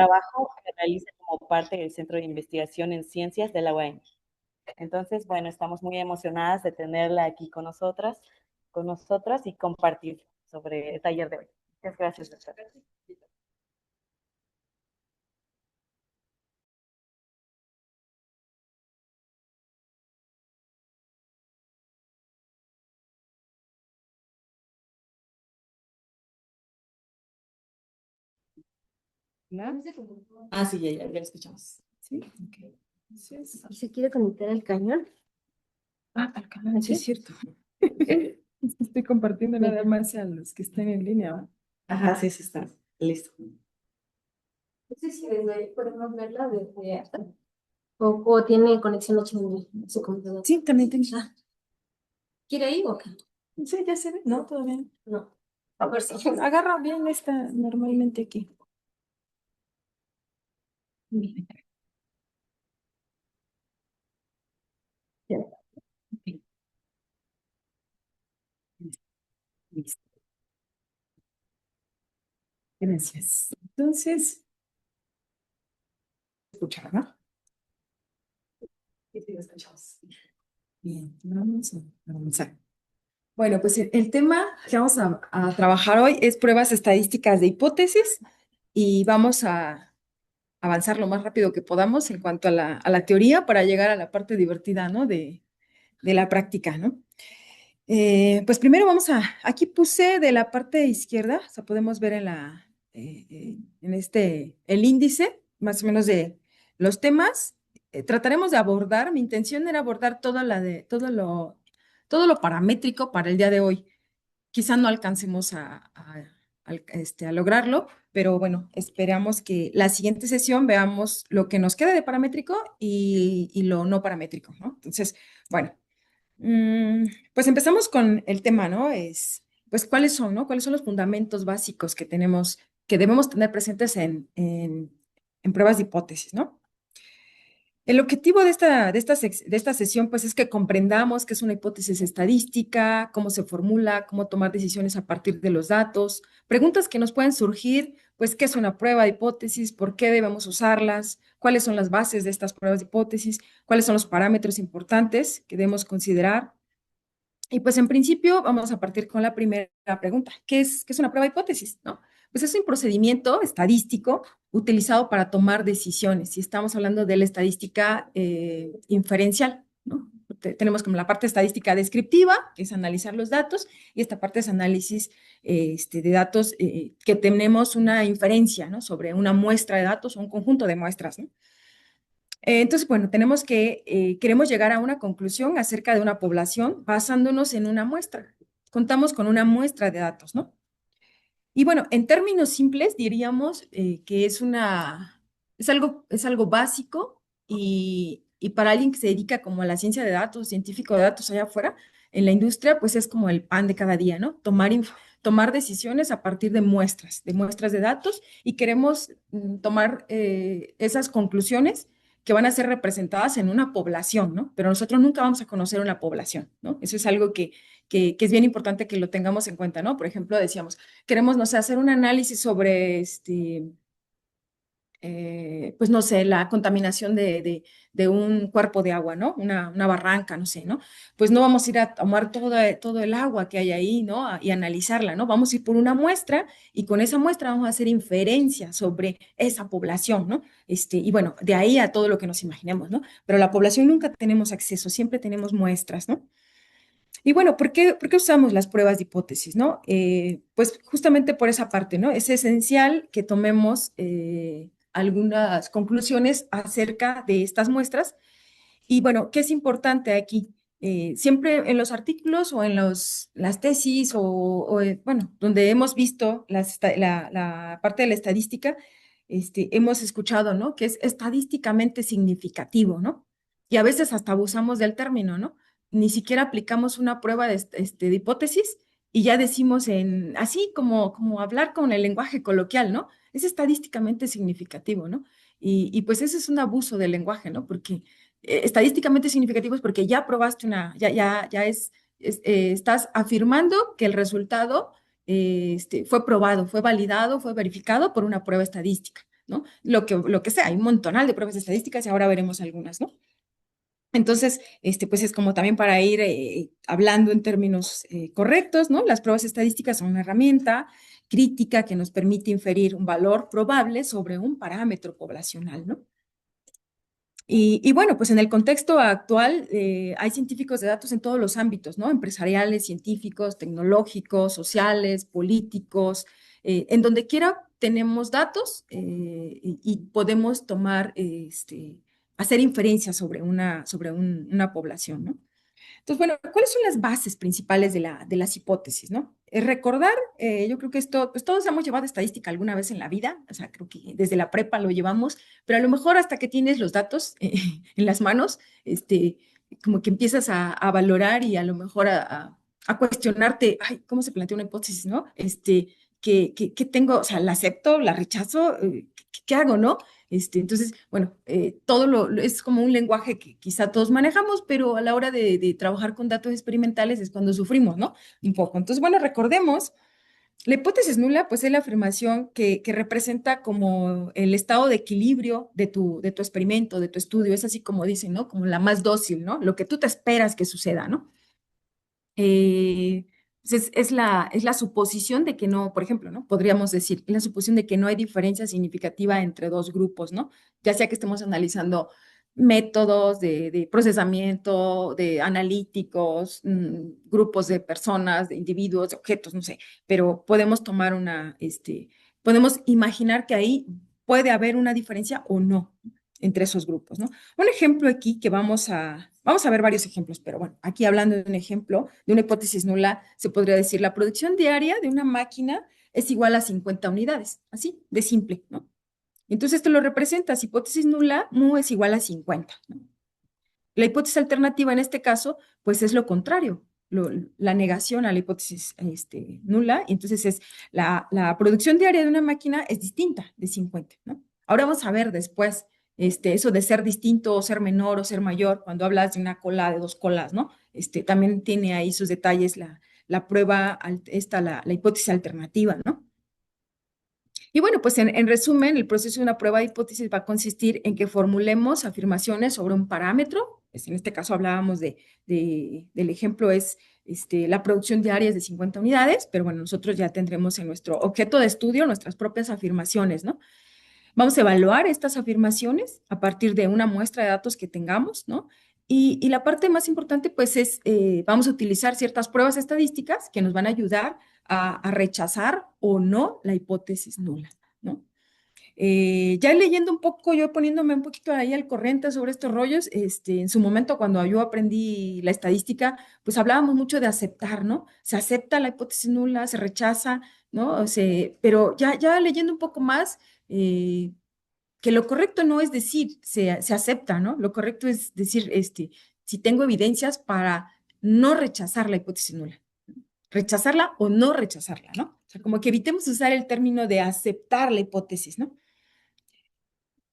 trabajo que realiza como parte del Centro de Investigación en Ciencias de la UAM. Entonces, bueno, estamos muy emocionadas de tenerla aquí con nosotras y compartir sobre el taller de hoy. Muchas gracias, doctora. ¿No? Ah, sí, ya lo escuchamos. Sí, ok. Entonces, ¿Y se quiere conectar al cañón? al canal, sí es cierto. Es que estoy compartiendo nada más a los que estén en línea. ¿Va? Ajá, sí, sí está. Listo. No sé si desde ahí podemos verla desde acá. O tiene conexión HDMI en su computadora. Sí, también tengo. Ah, ¿quiere ir o qué? Sí, ya se ve. No, todavía no. No. A ver si. Agarra bien esta normalmente aquí. Bien. Ya. Ok. Listo. Gracias. Entonces, escuchar, ¿no? Sí, sí, lo escuchamos. Bien, vamos a avanzar. Bueno, pues el tema que vamos a trabajar hoy es pruebas estadísticas de hipótesis y vamos a avanzar lo más rápido que podamos en cuanto a la teoría para llegar a la parte divertida, ¿no? De la práctica, ¿no? Pues primero aquí puse de la parte izquierda, o sea, podemos ver el índice, más o menos de los temas. Trataremos de abordar, mi intención era abordar todo lo paramétrico para el día de hoy. Quizá no alcancemos a lograrlo, pero bueno, esperamos que la siguiente sesión veamos lo que nos queda de paramétrico y lo no paramétrico, ¿no? Entonces, bueno. Mm, pues empezamos con el tema, ¿no? Pues, ¿cuáles son, no? ¿Cuáles son los fundamentos básicos que debemos tener presentes en pruebas de hipótesis, ¿no? El objetivo de esta sesión, pues, es que comprendamos qué es una hipótesis estadística, cómo se formula, cómo tomar decisiones a partir de los datos, preguntas que nos pueden surgir, pues, ¿qué es una prueba de hipótesis? ¿Por qué debemos usarlas? ¿Cuáles son las bases de estas pruebas de hipótesis? ¿Cuáles son los parámetros importantes que debemos considerar? Y pues en principio vamos a partir con la primera pregunta. ¿Qué es una prueba de hipótesis? ¿No? Pues es un procedimiento estadístico utilizado para tomar decisiones. Y estamos hablando de la estadística inferencial, ¿no? Tenemos como la parte estadística descriptiva, que es analizar los datos, y esta parte es análisis de datos que tenemos una inferencia, ¿no? Sobre una muestra de datos o un conjunto de muestras, ¿no? Entonces, bueno, queremos llegar a una conclusión acerca de una población basándonos en una muestra. Contamos con una muestra de datos, ¿no? Y bueno, en términos simples diríamos que es algo básico y para alguien que se dedica como a la ciencia de datos, científico de datos allá afuera, en la industria, pues es como el pan de cada día, ¿no? Tomar decisiones a partir de muestras de datos y queremos tomar esas conclusiones que van a ser representadas en una población, ¿no? Pero nosotros nunca vamos a conocer una población, ¿no? Eso es algo que es bien importante que lo tengamos en cuenta, ¿no? Por ejemplo, decíamos, queremos, no sé, hacer un análisis sobre, pues no sé, la contaminación de un cuerpo de agua, ¿no? Una barranca, no sé, ¿no? Pues no vamos a ir a tomar todo el agua que hay ahí, ¿no? Y analizarla, ¿no? Vamos a ir por una muestra y con esa muestra vamos a hacer inferencia sobre esa población, ¿no? Y bueno, de ahí a todo lo que nos imaginemos, ¿no? Pero la población nunca tenemos acceso, siempre tenemos muestras, ¿no? Y bueno, ¿por qué usamos las pruebas de hipótesis, no? Pues justamente por esa parte, ¿no? Es esencial que tomemos algunas conclusiones acerca de estas muestras. Y bueno, ¿qué es importante aquí? Siempre en los artículos o en las tesis bueno, donde hemos visto la parte de la estadística, hemos escuchado, ¿no? Que es estadísticamente significativo, ¿no? Y a veces hasta abusamos del término, ¿no? Ni siquiera aplicamos una prueba de hipótesis y ya decimos así como hablar con el lenguaje coloquial, ¿no? Es estadísticamente significativo, ¿no? Y pues ese es un abuso del lenguaje, ¿no? Porque estadísticamente significativo es porque ya probaste estás afirmando que el resultado fue probado, fue validado, fue verificado por una prueba estadística. ¿no? Lo que sea, hay un montonal de pruebas estadísticas y ahora veremos algunas, ¿no? Entonces, pues es como también para ir hablando en términos correctos, ¿no? Las pruebas estadísticas son una herramienta crítica que nos permite inferir un valor probable sobre un parámetro poblacional, ¿no? Y bueno, pues en el contexto actual hay científicos de datos en todos los ámbitos, ¿no? Empresariales, científicos, tecnológicos, sociales, políticos, en donde quiera tenemos datos y podemos tomar, hacer inferencias sobre una población, ¿no? Entonces, bueno, ¿cuáles son las bases principales de las hipótesis, no? Recordar, yo creo que esto, pues todos hemos llevado estadística alguna vez en la vida, o sea, creo que desde la prepa lo llevamos, pero a lo mejor hasta que tienes los datos en las manos, como que empiezas a valorar y a lo mejor a cuestionarte, ay, ¿cómo se plantea una hipótesis, no? ¿Qué tengo? O sea, ¿la acepto? ¿La rechazo? ¿Qué hago, no? Entonces, bueno, es como un lenguaje que quizá todos manejamos, pero a la hora de trabajar con datos experimentales es cuando sufrimos, ¿no? Un poco. Entonces, bueno, recordemos, la hipótesis nula, pues es la afirmación que representa como el estado de equilibrio de tu experimento, de tu estudio, es así como dicen, ¿no? Como la más dócil, ¿no? Lo que tú te esperas que suceda, ¿no? Pues es la suposición de que no, por ejemplo, ¿no? Podríamos decir, es la suposición de que no hay diferencia significativa entre dos grupos, ¿no? Ya sea que estemos analizando métodos de procesamiento, de analíticos, grupos de personas, de individuos, de objetos, no sé, pero podemos tomar podemos imaginar que ahí puede haber una diferencia o no entre esos grupos, ¿no? Un ejemplo aquí que vamos a ver varios ejemplos, pero bueno, aquí hablando de un ejemplo, de una hipótesis nula, se podría decir la producción diaria de una máquina es igual a 50 unidades, así, de simple, ¿no? Entonces esto lo representas, hipótesis nula, mu es igual a 50, ¿no? La hipótesis alternativa en este caso, pues es lo contrario, la negación a la hipótesis nula, y entonces la producción diaria de una máquina es distinta de 50, ¿no? Ahora vamos a ver después eso de ser distinto o ser menor o ser mayor, cuando hablas de una cola, de dos colas, ¿no? También tiene ahí sus detalles la prueba, la hipótesis alternativa, ¿no? Y bueno, pues en resumen, el proceso de una prueba de hipótesis va a consistir en que formulemos afirmaciones sobre un parámetro. Pues en este caso hablábamos del ejemplo es la producción diaria es de 50 unidades, pero bueno, nosotros ya tendremos en nuestro objeto de estudio nuestras propias afirmaciones, ¿no? Vamos a evaluar estas afirmaciones a partir de una muestra de datos que tengamos, ¿no? Y la parte más importante, pues, vamos a utilizar ciertas pruebas estadísticas que nos van a ayudar a rechazar o no la hipótesis nula, ¿no? Ya leyendo un poco, yo poniéndome un poquito ahí al corriente sobre estos rollos, en su momento cuando yo aprendí la estadística, pues hablábamos mucho de aceptar, ¿no? Se acepta la hipótesis nula, se rechaza, ¿no? Pero ya leyendo un poco más, que lo correcto no es decir se acepta, ¿no? Lo correcto es decir, si tengo evidencias para no rechazar la hipótesis nula, rechazarla o no rechazarla, ¿no? O sea, como que evitemos usar el término de aceptar la hipótesis, ¿no?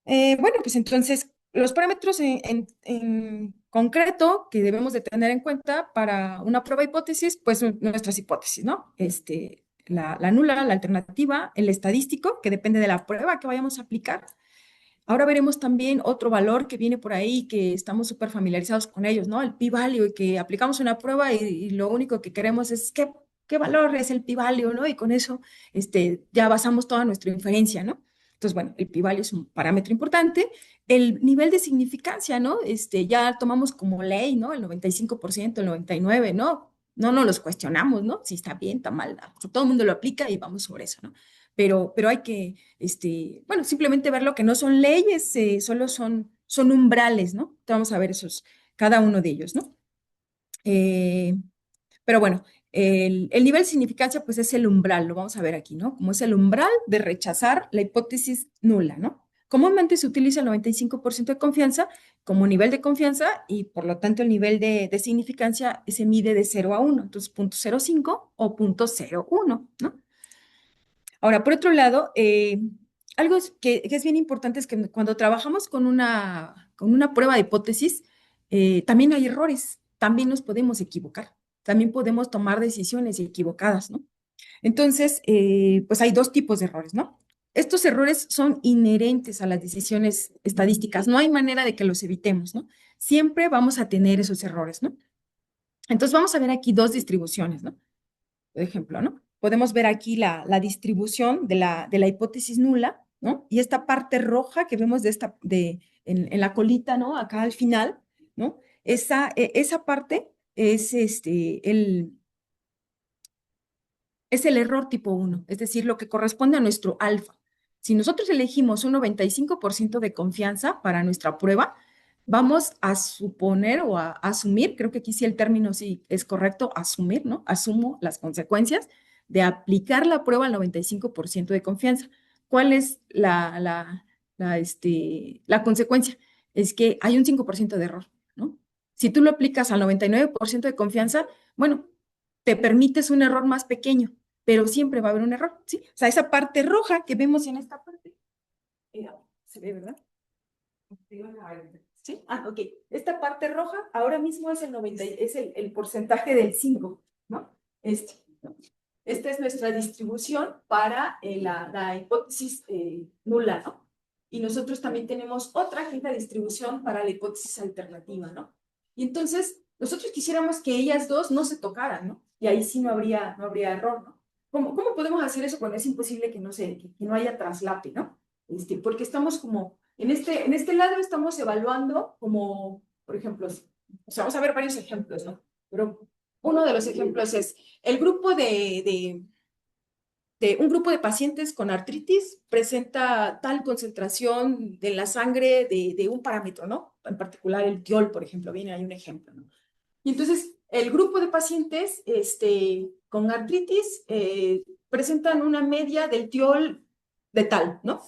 Bueno, pues entonces, los parámetros en concreto que debemos de tener en cuenta para una prueba de hipótesis, pues son nuestras hipótesis, ¿no? La nula, la alternativa, el estadístico, que depende de la prueba que vayamos a aplicar. Ahora veremos también otro valor que viene por ahí, que estamos súper familiarizados con ellos, ¿no? El p-value, y que aplicamos una prueba y lo único que queremos es qué valor es el p-value, ¿no? Y con eso ya basamos toda nuestra inferencia, ¿no? Entonces, bueno, el p-value es un parámetro importante. El nivel de significancia, ¿no? Ya tomamos como ley, ¿no? El 95%, el 99%, ¿no? No los cuestionamos, ¿no? Si está bien, está mal, ¿no? O sea, todo el mundo lo aplica y vamos sobre eso, ¿no? Pero hay que, bueno, simplemente ver lo que no son leyes, solo son umbrales, ¿no? Entonces vamos a ver cada uno de ellos, ¿no? Eh, pero bueno, el nivel de significancia, pues es el umbral, lo vamos a ver aquí, ¿no? Como es el umbral de rechazar la hipótesis nula, ¿no? Comúnmente se utiliza el 95% de confianza como nivel de confianza y por lo tanto el nivel de significancia se mide de 0 a 1, entonces 0.05 o 0.01, ¿no? Ahora, por otro lado, algo que es bien importante es que cuando trabajamos con una prueba de hipótesis, también hay errores, también nos podemos equivocar, también podemos tomar decisiones equivocadas, ¿no? Entonces, pues hay dos tipos de errores, ¿no? estos errores son inherentes a las decisiones estadísticas. No hay manera de que los evitemos, ¿no? Siempre vamos a tener esos errores, ¿no? Entonces vamos a ver aquí dos distribuciones, ¿no? Por ejemplo, ¿no? Podemos ver aquí la distribución de la hipótesis nula, ¿no? Y esta parte roja que vemos en la colita, ¿no? Acá al final, ¿no? Esa parte es el error tipo 1, es decir, lo que corresponde a nuestro alfa. Si nosotros elegimos un 95% de confianza para nuestra prueba, vamos a suponer o a asumir, creo que aquí sí el término sí es correcto, asumir, ¿no? Asumo las consecuencias de aplicar la prueba al 95% de confianza. ¿Cuál es la consecuencia? Es que hay un 5% de error, ¿no? Si tú lo aplicas al 99% de confianza, bueno, te permites un error más pequeño, pero siempre va a haber un error, ¿sí? O sea, esa parte roja que vemos en esta parte, se ve, ¿verdad? ¿Sí? Ah, ok. Esta parte roja ahora mismo es el porcentaje del 5, ¿no? ¿No? Esta es nuestra distribución para la hipótesis nula, ¿no? Y nosotros también tenemos otra que es la distribución para la hipótesis alternativa, ¿no? Y entonces, nosotros quisiéramos que ellas dos no se tocaran, ¿no? Y ahí sí no habría error, ¿no? ¿Cómo podemos hacer eso cuando es imposible que no haya traslape, ¿no? Porque estamos como, en este lado estamos evaluando como, por ejemplo, o sea, vamos a ver varios ejemplos, ¿no? Pero uno de los ejemplos es el grupo un grupo de pacientes con artritis presenta tal concentración de la sangre de un parámetro, ¿no? En particular el tiol, por ejemplo, viene ahí un ejemplo, ¿no? Y entonces, el grupo de pacientes con artritis presentan una media del tiol de tal, ¿no?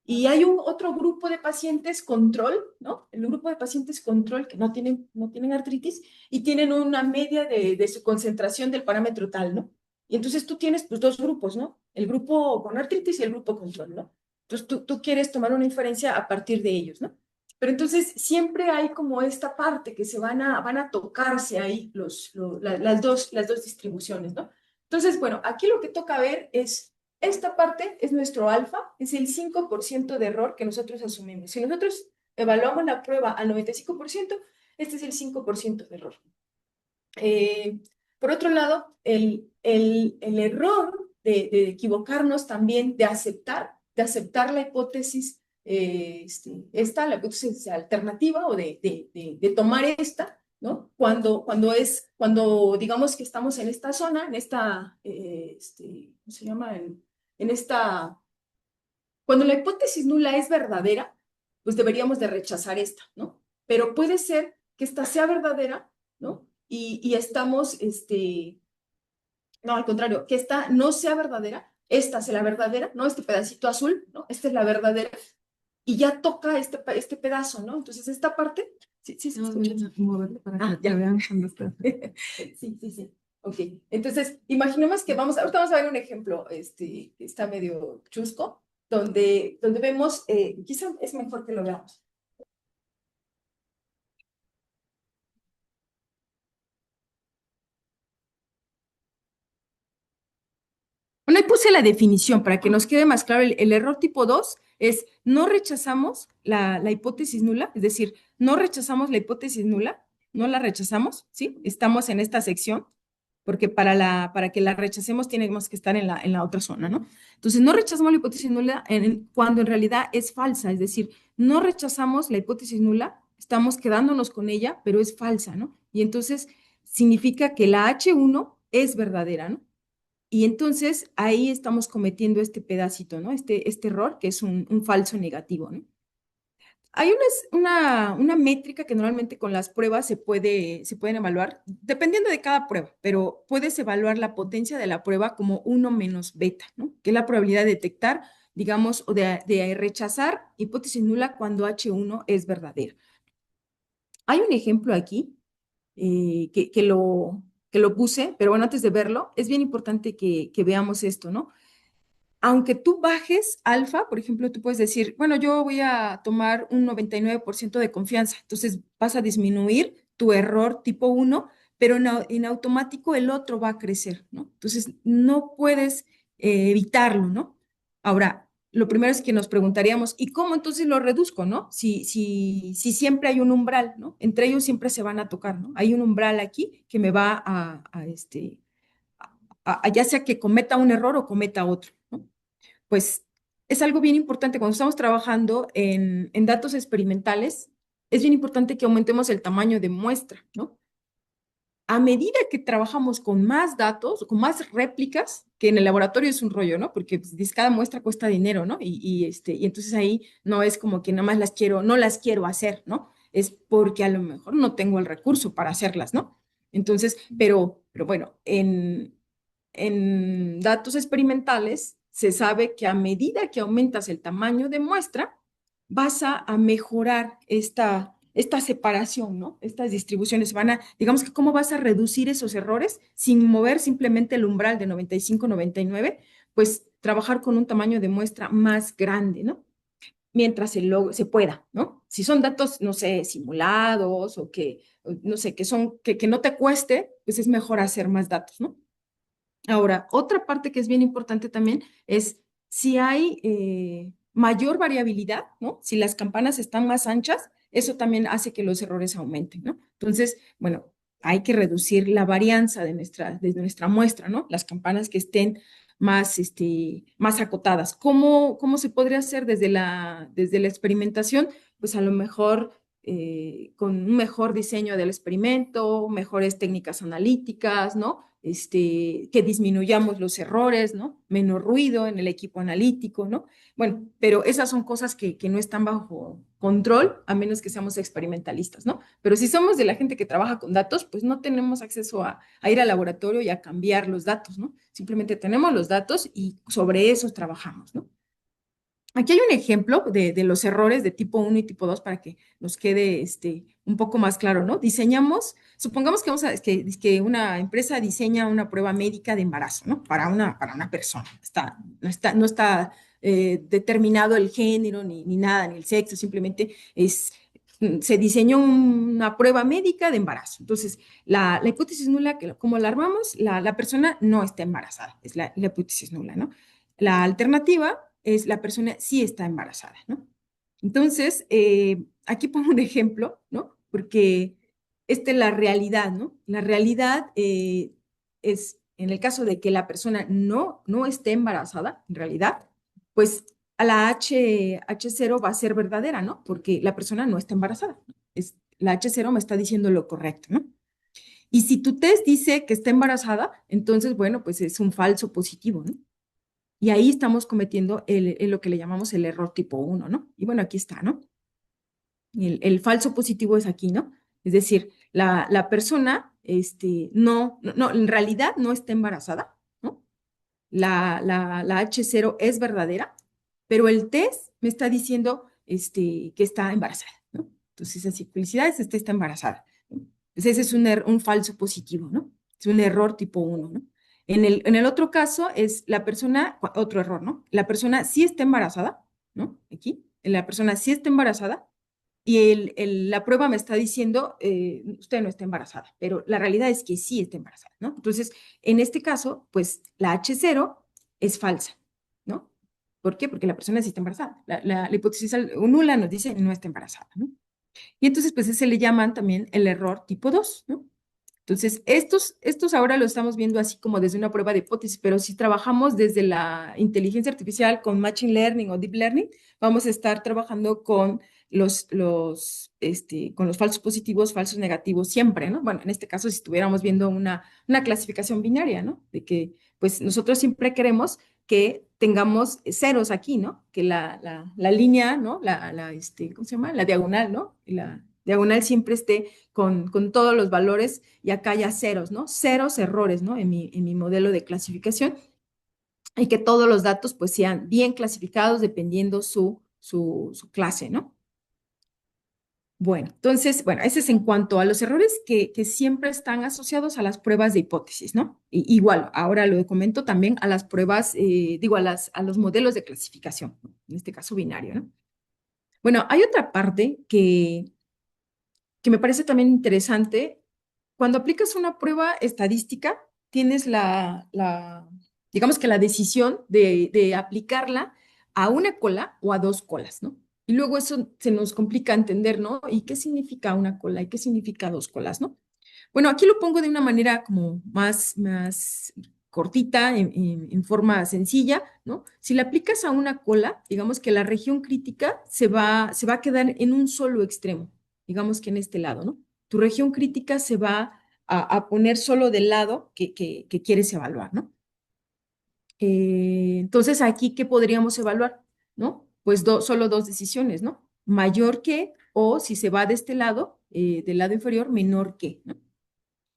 Y hay otro grupo de pacientes control, ¿no? El grupo de pacientes control que no tienen artritis y tienen una media de su concentración del parámetro tal, ¿no? Y entonces tú tienes pues, dos grupos, ¿no? El grupo con artritis y el grupo control, ¿no? Entonces tú quieres tomar una inferencia a partir de ellos, ¿no? Pero entonces siempre hay como esta parte que van a tocarse ahí las dos distribuciones, ¿no? Entonces, bueno, aquí lo que toca ver es esta parte es nuestro alfa, es el 5% de error que nosotros asumimos. Si nosotros evaluamos la prueba al 95%, este es el 5% de error. Por otro lado, el error de equivocarnos también, de aceptar la hipótesis, la hipótesis alternativa o de tomar esta, ¿no? Cuando digamos que estamos en esta zona, en esta, ¿cómo se llama? En esta, cuando la hipótesis nula es verdadera, pues deberíamos de rechazar esta, ¿no? Pero puede ser que esta sea verdadera, ¿no? Y estamos, no, al contrario, que esta no sea verdadera, esta sea la verdadera, ¿no? Este pedacito azul, ¿no? Esta es la verdadera, y ya toca este pedazo, ¿no? Entonces, esta parte, sí, sí, se escucha. Moverlo para Ah, que ya. vean cuando está. Sí, sí, sí. Ok, entonces, imaginemos que ahorita vamos a ver un ejemplo, que está medio chusco, donde vemos, quizá es mejor que lo veamos. Bueno, ahí puse la definición para que nos quede más claro. El error tipo 2 es no rechazamos la hipótesis nula, es decir, no rechazamos la hipótesis nula, no la rechazamos, ¿sí? Estamos en esta sección, porque para que la rechacemos tenemos que estar en la otra zona, ¿no? Entonces, no rechazamos la hipótesis nula cuando en realidad es falsa, es decir, no rechazamos la hipótesis nula, estamos quedándonos con ella, pero es falsa, ¿no? Y entonces significa que la H1 es verdadera, ¿no? Y entonces ahí estamos cometiendo este pedacito, ¿no? Este error que es un falso negativo, ¿no? Hay una métrica que normalmente con las pruebas se pueden evaluar, dependiendo de cada prueba, pero puedes evaluar la potencia de la prueba como 1 menos beta, ¿no? Que es la probabilidad de detectar, digamos, o de rechazar hipótesis nula cuando H1 es verdadera. Hay un ejemplo aquí que lo puse, pero bueno, antes de verlo, es bien importante que veamos esto, ¿no? Aunque tú bajes alfa, por ejemplo, tú puedes decir, bueno, yo voy a tomar un 99% de confianza, entonces vas a disminuir tu error tipo 1, pero en automático el otro va a crecer, ¿no? Entonces no puedes evitarlo, ¿no? Ahora, lo primero es que nos preguntaríamos, ¿y cómo entonces lo reduzco, no? Si siempre hay un umbral, ¿no? Entre ellos siempre se van a tocar, ¿no? Hay un umbral aquí que me va ya sea que cometa un error o cometa otro, ¿no? Pues es algo bien importante cuando estamos trabajando en datos experimentales, es bien importante que aumentemos el tamaño de muestra, ¿no? A medida que trabajamos con más datos, con más réplicas, que en el laboratorio es un rollo, ¿no? Porque pues, cada muestra cuesta dinero, ¿no? Y entonces ahí no es como que nada más no las quiero hacer, ¿no? Es porque a lo mejor no tengo el recurso para hacerlas, ¿no? Entonces, pero bueno, en datos experimentales se sabe que a medida que aumentas el tamaño de muestra, vas a mejorar esta separación, ¿no? Estas distribuciones digamos que cómo vas a reducir esos errores sin mover simplemente el umbral de 95, 99, pues trabajar con un tamaño de muestra más grande, ¿no? Mientras se pueda, ¿no? Si son datos, no sé, simulados o no sé, que no te cueste, pues es mejor hacer más datos, ¿no? Ahora, otra parte que es bien importante también es si hay mayor variabilidad, ¿no? Si las campanas están más anchas, eso también hace que los errores aumenten, ¿no? Entonces, bueno, hay que reducir la varianza de nuestra muestra, ¿no? Las campanas que estén más acotadas. ¿Cómo se podría hacer desde la experimentación? Pues a lo mejor con un mejor diseño del experimento, mejores técnicas analíticas, ¿no? Que disminuyamos los errores, ¿no? Menos ruido en el equipo analítico, ¿no? Bueno, pero esas son cosas que no están bajo control, a menos que seamos experimentalistas, ¿no? Pero si somos de la gente que trabaja con datos, pues no tenemos acceso a ir al laboratorio y a cambiar los datos, ¿no? Simplemente tenemos los datos y sobre esos trabajamos, ¿no? Aquí hay un ejemplo de los errores de tipo 1 y tipo 2 para que nos quede un poco más claro, ¿no? Supongamos que una empresa diseña una prueba médica de embarazo, ¿no? Para una persona. No está determinado el género ni nada, ni el sexo, simplemente se diseñó una prueba médica de embarazo. Entonces, la hipótesis nula, como la armamos, la persona no está embarazada, es la hipótesis nula, ¿no? La alternativa es la persona sí está embarazada, ¿no? Entonces, aquí pongo un ejemplo, ¿no? Porque esta es la realidad, ¿no? La realidad es, en el caso de que la persona no esté embarazada, en realidad, pues a la H0 va a ser verdadera, ¿no? Porque la persona no está embarazada, ¿no? La H0 me está diciendo lo correcto, ¿no? Y si tu test dice que está embarazada, entonces, bueno, pues es un falso positivo, ¿no? Y ahí estamos cometiendo lo que le llamamos el error tipo 1, ¿no? Y bueno, aquí está, ¿no? El falso positivo es aquí, ¿no? Es decir, la persona, no, en realidad no está embarazada, ¿no? La H0 es verdadera, pero el test me está diciendo, que está embarazada, ¿no? Entonces, así, felicidades, está embarazada, ¿no? Entonces, ese es un falso positivo, ¿no? Es un error tipo 1, ¿no? En el otro caso es otro error, ¿no? La persona sí está embarazada, ¿no? Aquí, la persona sí está embarazada y la prueba me está diciendo, usted no está embarazada, pero la realidad es que sí está embarazada, ¿no? Entonces, en este caso, pues la H0 es falsa, ¿no? ¿Por qué? Porque la persona sí está embarazada. La hipótesis nula nos dice no está embarazada, ¿no? Y entonces, pues ese le llaman también el error tipo 2, ¿no? Entonces, estos ahora lo estamos viendo así como desde una prueba de hipótesis, pero si trabajamos desde la inteligencia artificial con Machine Learning o Deep Learning, vamos a estar trabajando con con los falsos positivos, falsos negativos siempre, ¿no? Bueno, en este caso, si estuviéramos viendo una clasificación binaria, ¿no? De que, pues, nosotros siempre queremos que tengamos ceros aquí, ¿no? Que la línea, ¿no? ¿Cómo se llama? La diagonal, ¿no? Y la diagonal siempre esté con todos los valores y acá ya ceros, ¿no? Ceros errores, ¿no? En mi modelo de clasificación y que todos los datos pues sean bien clasificados dependiendo su clase, ¿no? Bueno, entonces, bueno, ese es en cuanto a los errores que siempre están asociados a las pruebas de hipótesis, ¿no? Igual, ahora lo comento también a las pruebas, a los modelos de clasificación, ¿no? En este caso binario, ¿no? Bueno, hay otra parte que me parece también interesante. Cuando aplicas una prueba estadística, tienes digamos que la decisión de aplicarla a una cola o a dos colas, ¿no? Y luego eso se nos complica entender, ¿no? ¿Y qué significa una cola y qué significa dos colas, ¿no? Bueno, aquí lo pongo de una manera como más cortita, en forma sencilla, ¿no? Si la aplicas a una cola, digamos que la región crítica se va a quedar en un solo extremo, digamos que en este lado, ¿no? Tu región crítica se va a poner solo del lado que quieres evaluar, ¿no? Entonces, aquí, ¿qué podríamos evaluar? ¿No? Pues solo dos decisiones, ¿no? Mayor que, o si se va de este lado, del lado inferior, menor que, ¿no?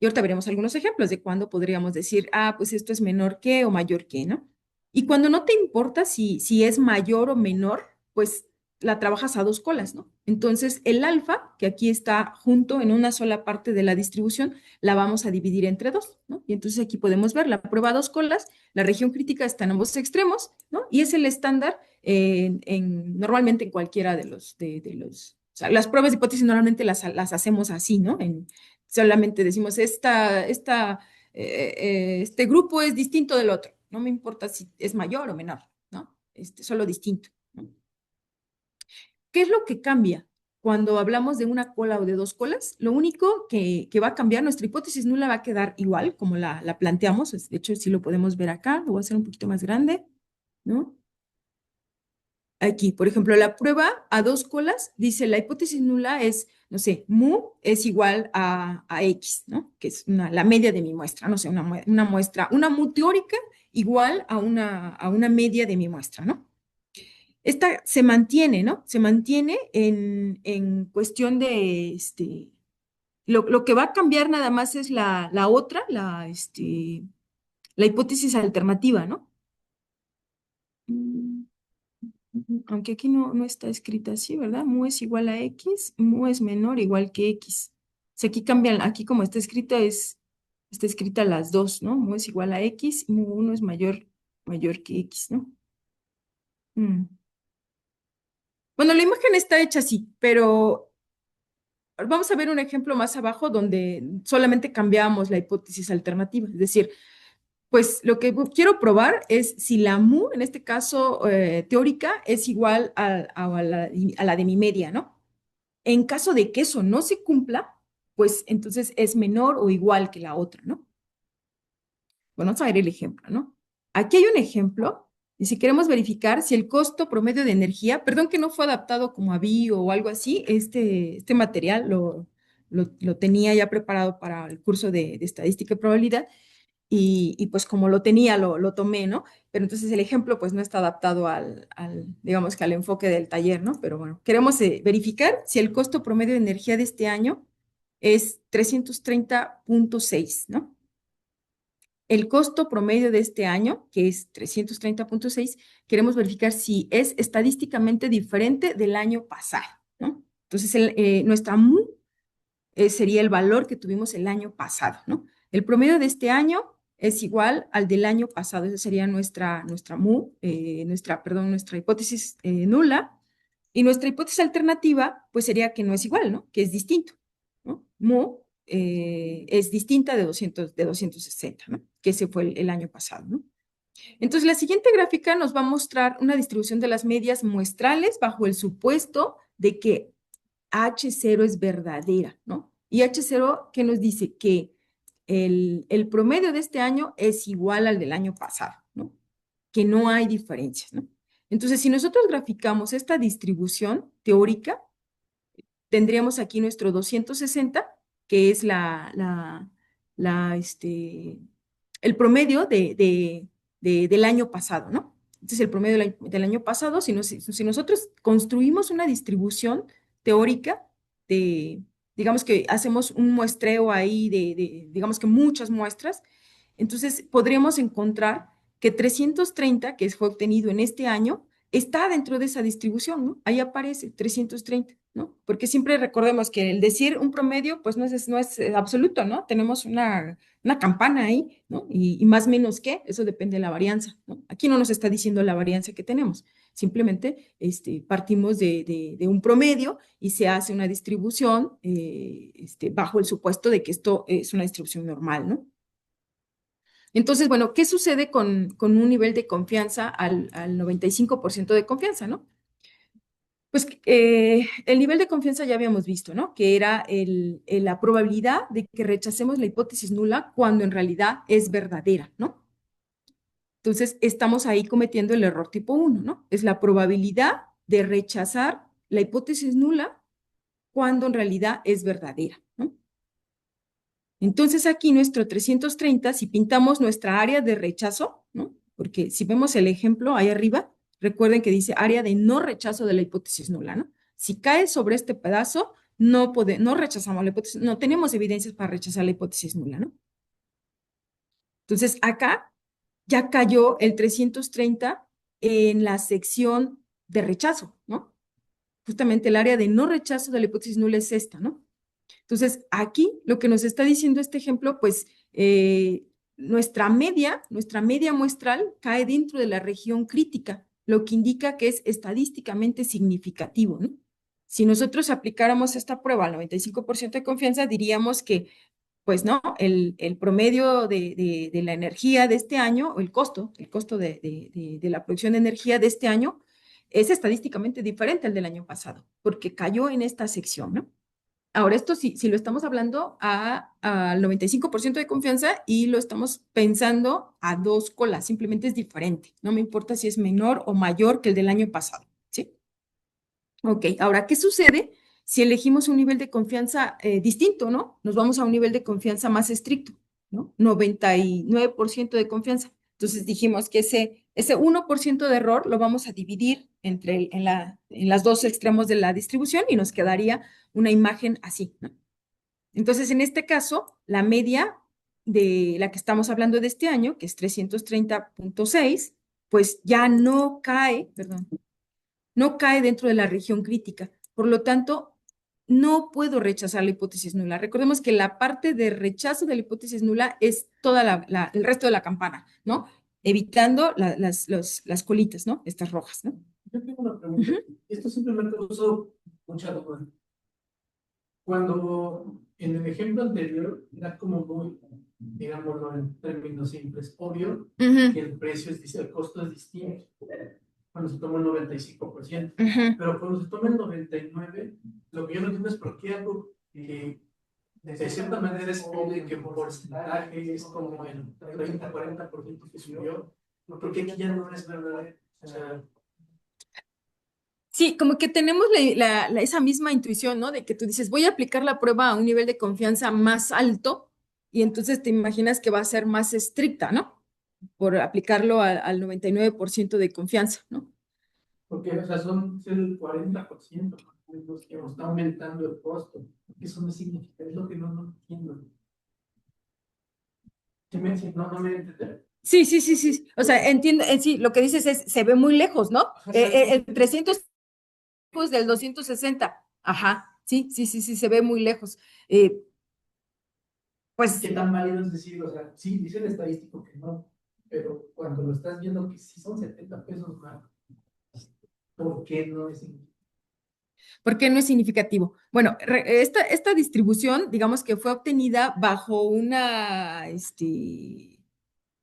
Y ahorita veremos algunos ejemplos de cuándo podríamos decir, ah, pues esto es menor que o mayor que, ¿no? Y cuando no te importa si es mayor o menor, pues la trabajas a dos colas, ¿no? Entonces, el alfa, que aquí está junto en una sola parte de la distribución, la vamos a dividir entre dos, ¿no? Y entonces aquí podemos ver la prueba a dos colas, la región crítica está en ambos extremos, ¿no? Y es el estándar normalmente en cualquiera de los, o sea, las pruebas de hipótesis normalmente las hacemos así, ¿no? Solamente decimos, este grupo es distinto del otro. No me importa si es mayor o menor, ¿no? Solo distinto, ¿no? ¿Qué es lo que cambia cuando hablamos de una cola o de dos colas? Lo único que va a cambiar, nuestra hipótesis nula va a quedar igual como la planteamos. De hecho, sí lo podemos ver acá. Lo voy a hacer un poquito más grande, ¿no? Aquí, por ejemplo, la prueba a dos colas dice la hipótesis nula es, no sé, mu es igual a X, ¿no? Que es la media de mi muestra, no sé, una muestra, una mu teórica igual a una media de mi muestra, ¿no? Esta se mantiene, ¿no? Se mantiene en cuestión de, lo que va a cambiar nada más es la otra, la hipótesis alternativa, ¿no? Aunque aquí no está escrita así, ¿verdad? Mu es igual a X, mu es menor o igual que X. O sea, aquí cambian, aquí como está escrita está escrita las dos, ¿no? Mu es igual a X, mu 1 es mayor que X, ¿no? Mm. Bueno, la imagen está hecha así, pero vamos a ver un ejemplo más abajo donde solamente cambiamos la hipótesis alternativa. Es decir, pues lo que quiero probar es si la mu, en este caso teórica, es igual a la de mi media, ¿no? En caso de que eso no se cumpla, pues entonces es menor o igual que la otra, ¿no? Bueno, vamos a ver el ejemplo, ¿no? Aquí hay un ejemplo, y si queremos verificar si el costo promedio de energía, perdón que no fue adaptado como a bio o algo así, este material lo tenía ya preparado para el curso de estadística y probabilidad, y pues como lo tenía, lo tomé, ¿no? Pero entonces el ejemplo pues no está adaptado digamos que al enfoque del taller, ¿no? Pero bueno, queremos verificar si el costo promedio de energía de este año es 330.6, ¿no? El costo promedio de este año, que es 330.6, queremos verificar si es estadísticamente diferente del año pasado, ¿no? Entonces, nuestra mu sería el valor que tuvimos el año pasado, ¿no? El promedio de este año es igual al del año pasado. Esa sería nuestra mu, nuestra hipótesis nula. Y nuestra hipótesis alternativa, pues sería que no es igual, ¿no? Que es distinto, ¿no? Mu es distinta de 260, ¿no? Que ese fue el año pasado, ¿no? Entonces, la siguiente gráfica nos va a mostrar una distribución de las medias muestrales bajo el supuesto de que H0 es verdadera, ¿no? Y H0, ¿qué nos dice? Que el promedio de este año es igual al del año pasado, ¿no? Que no hay diferencias, ¿no? Entonces, si nosotros graficamos esta distribución teórica, tendríamos aquí nuestro 260, que es el promedio del año pasado, ¿no? Entonces, el promedio del año pasado, si nosotros construimos una distribución teórica digamos que hacemos un muestreo ahí digamos que muchas muestras, entonces podríamos encontrar que 330, que fue obtenido en este año, está dentro de esa distribución, ¿no? Ahí aparece 330, ¿no? Porque siempre recordemos que el decir un promedio, pues no es absoluto, ¿no? Tenemos una campana ahí, ¿no? Y más o menos qué, eso depende de la varianza, ¿no? Aquí no nos está diciendo la varianza que tenemos, simplemente partimos de un promedio y se hace una distribución bajo el supuesto de que esto es una distribución normal, ¿no? Entonces, bueno, ¿qué sucede con un nivel de confianza al 95% de confianza, ¿no? Pues el nivel de confianza ya habíamos visto, ¿no? Que era la probabilidad de que rechacemos la hipótesis nula cuando en realidad es verdadera, ¿no? Entonces, estamos ahí cometiendo el error tipo 1, ¿no? Es la probabilidad de rechazar la hipótesis nula cuando en realidad es verdadera, ¿no? Entonces, aquí nuestro 330, si pintamos nuestra área de rechazo, ¿no? Porque si vemos el ejemplo ahí arriba, recuerden que dice área de no rechazo de la hipótesis nula, ¿no? Si cae sobre este pedazo, no rechazamos la hipótesis, no tenemos evidencias para rechazar la hipótesis nula, ¿no? Entonces, acá ya cayó el 330 en la sección de rechazo, ¿no? Justamente el área de no rechazo de la hipótesis nula es esta, ¿no? Entonces, aquí lo que nos está diciendo este ejemplo, pues nuestra media muestral cae dentro de la región crítica, lo que indica que es estadísticamente significativo, ¿no? Si nosotros aplicáramos esta prueba al 95% de confianza, diríamos que pues no, el promedio de la energía de este año, o el costo de la producción de energía de este año es estadísticamente diferente al del año pasado, porque cayó en esta sección, ¿no? Ahora, esto si lo estamos hablando al 95% de confianza y lo estamos pensando a dos colas, simplemente es diferente, no me importa si es menor o mayor que el del año pasado, ¿sí? Ok, ahora, ¿qué sucede si elegimos un nivel de confianza distinto, ¿no? Nos vamos a un nivel de confianza más estricto, ¿no? 99% de confianza. Entonces dijimos que ese 1% de error lo vamos a dividir en las dos extremos de la distribución y nos quedaría una imagen así, ¿no? Entonces, en este caso, la media de la que estamos hablando de este año, que es 330.6, pues ya no cae, perdón, no cae dentro de la región crítica. Por lo tanto, no puedo rechazar la hipótesis nula. Recordemos que la parte de rechazo de la hipótesis nula es toda el resto de la campana, ¿no? Evitando las colitas, ¿no? Estas rojas, ¿no? Yo tengo una pregunta. Esto simplemente uso mucha duda. Cuando en el ejemplo anterior era como muy, digámoslo en términos simples, obvio que el precio el costo es distinto cuando se toma el 95%. Pero cuando se toma el 99%, lo que yo no entiendo es por qué algo que de cierta manera es obvio que por porcentaje es como el 30-40% que subió, porque aquí ya no es verdadero. O sea, sí, como que tenemos esa misma intuición, ¿no? De que tú dices, voy a aplicar la prueba a un nivel de confianza más alto y entonces te imaginas que va a ser más estricta, ¿no? Por aplicarlo al 99% de confianza, ¿no? porque, o sea, es el 40%, los que nos está aumentando el costo. Eso no significa, es lo que no entiendo. No me entiendes. Sí, sí, sí, sí. O sea, entiendo, sí, lo que dices es, se ve muy lejos, ¿no? El 300 pues del 260. Ajá, sí, sí, sí, sí, se ve muy lejos. Pues, ¿Qué tan válido es decir? O sea, sí, dice el estadístico que no, pero cuando lo estás viendo que sí son 70 pesos más, ¿por qué no es significativo? ¿por qué no es significativo? Bueno, esta distribución, digamos que fue obtenida bajo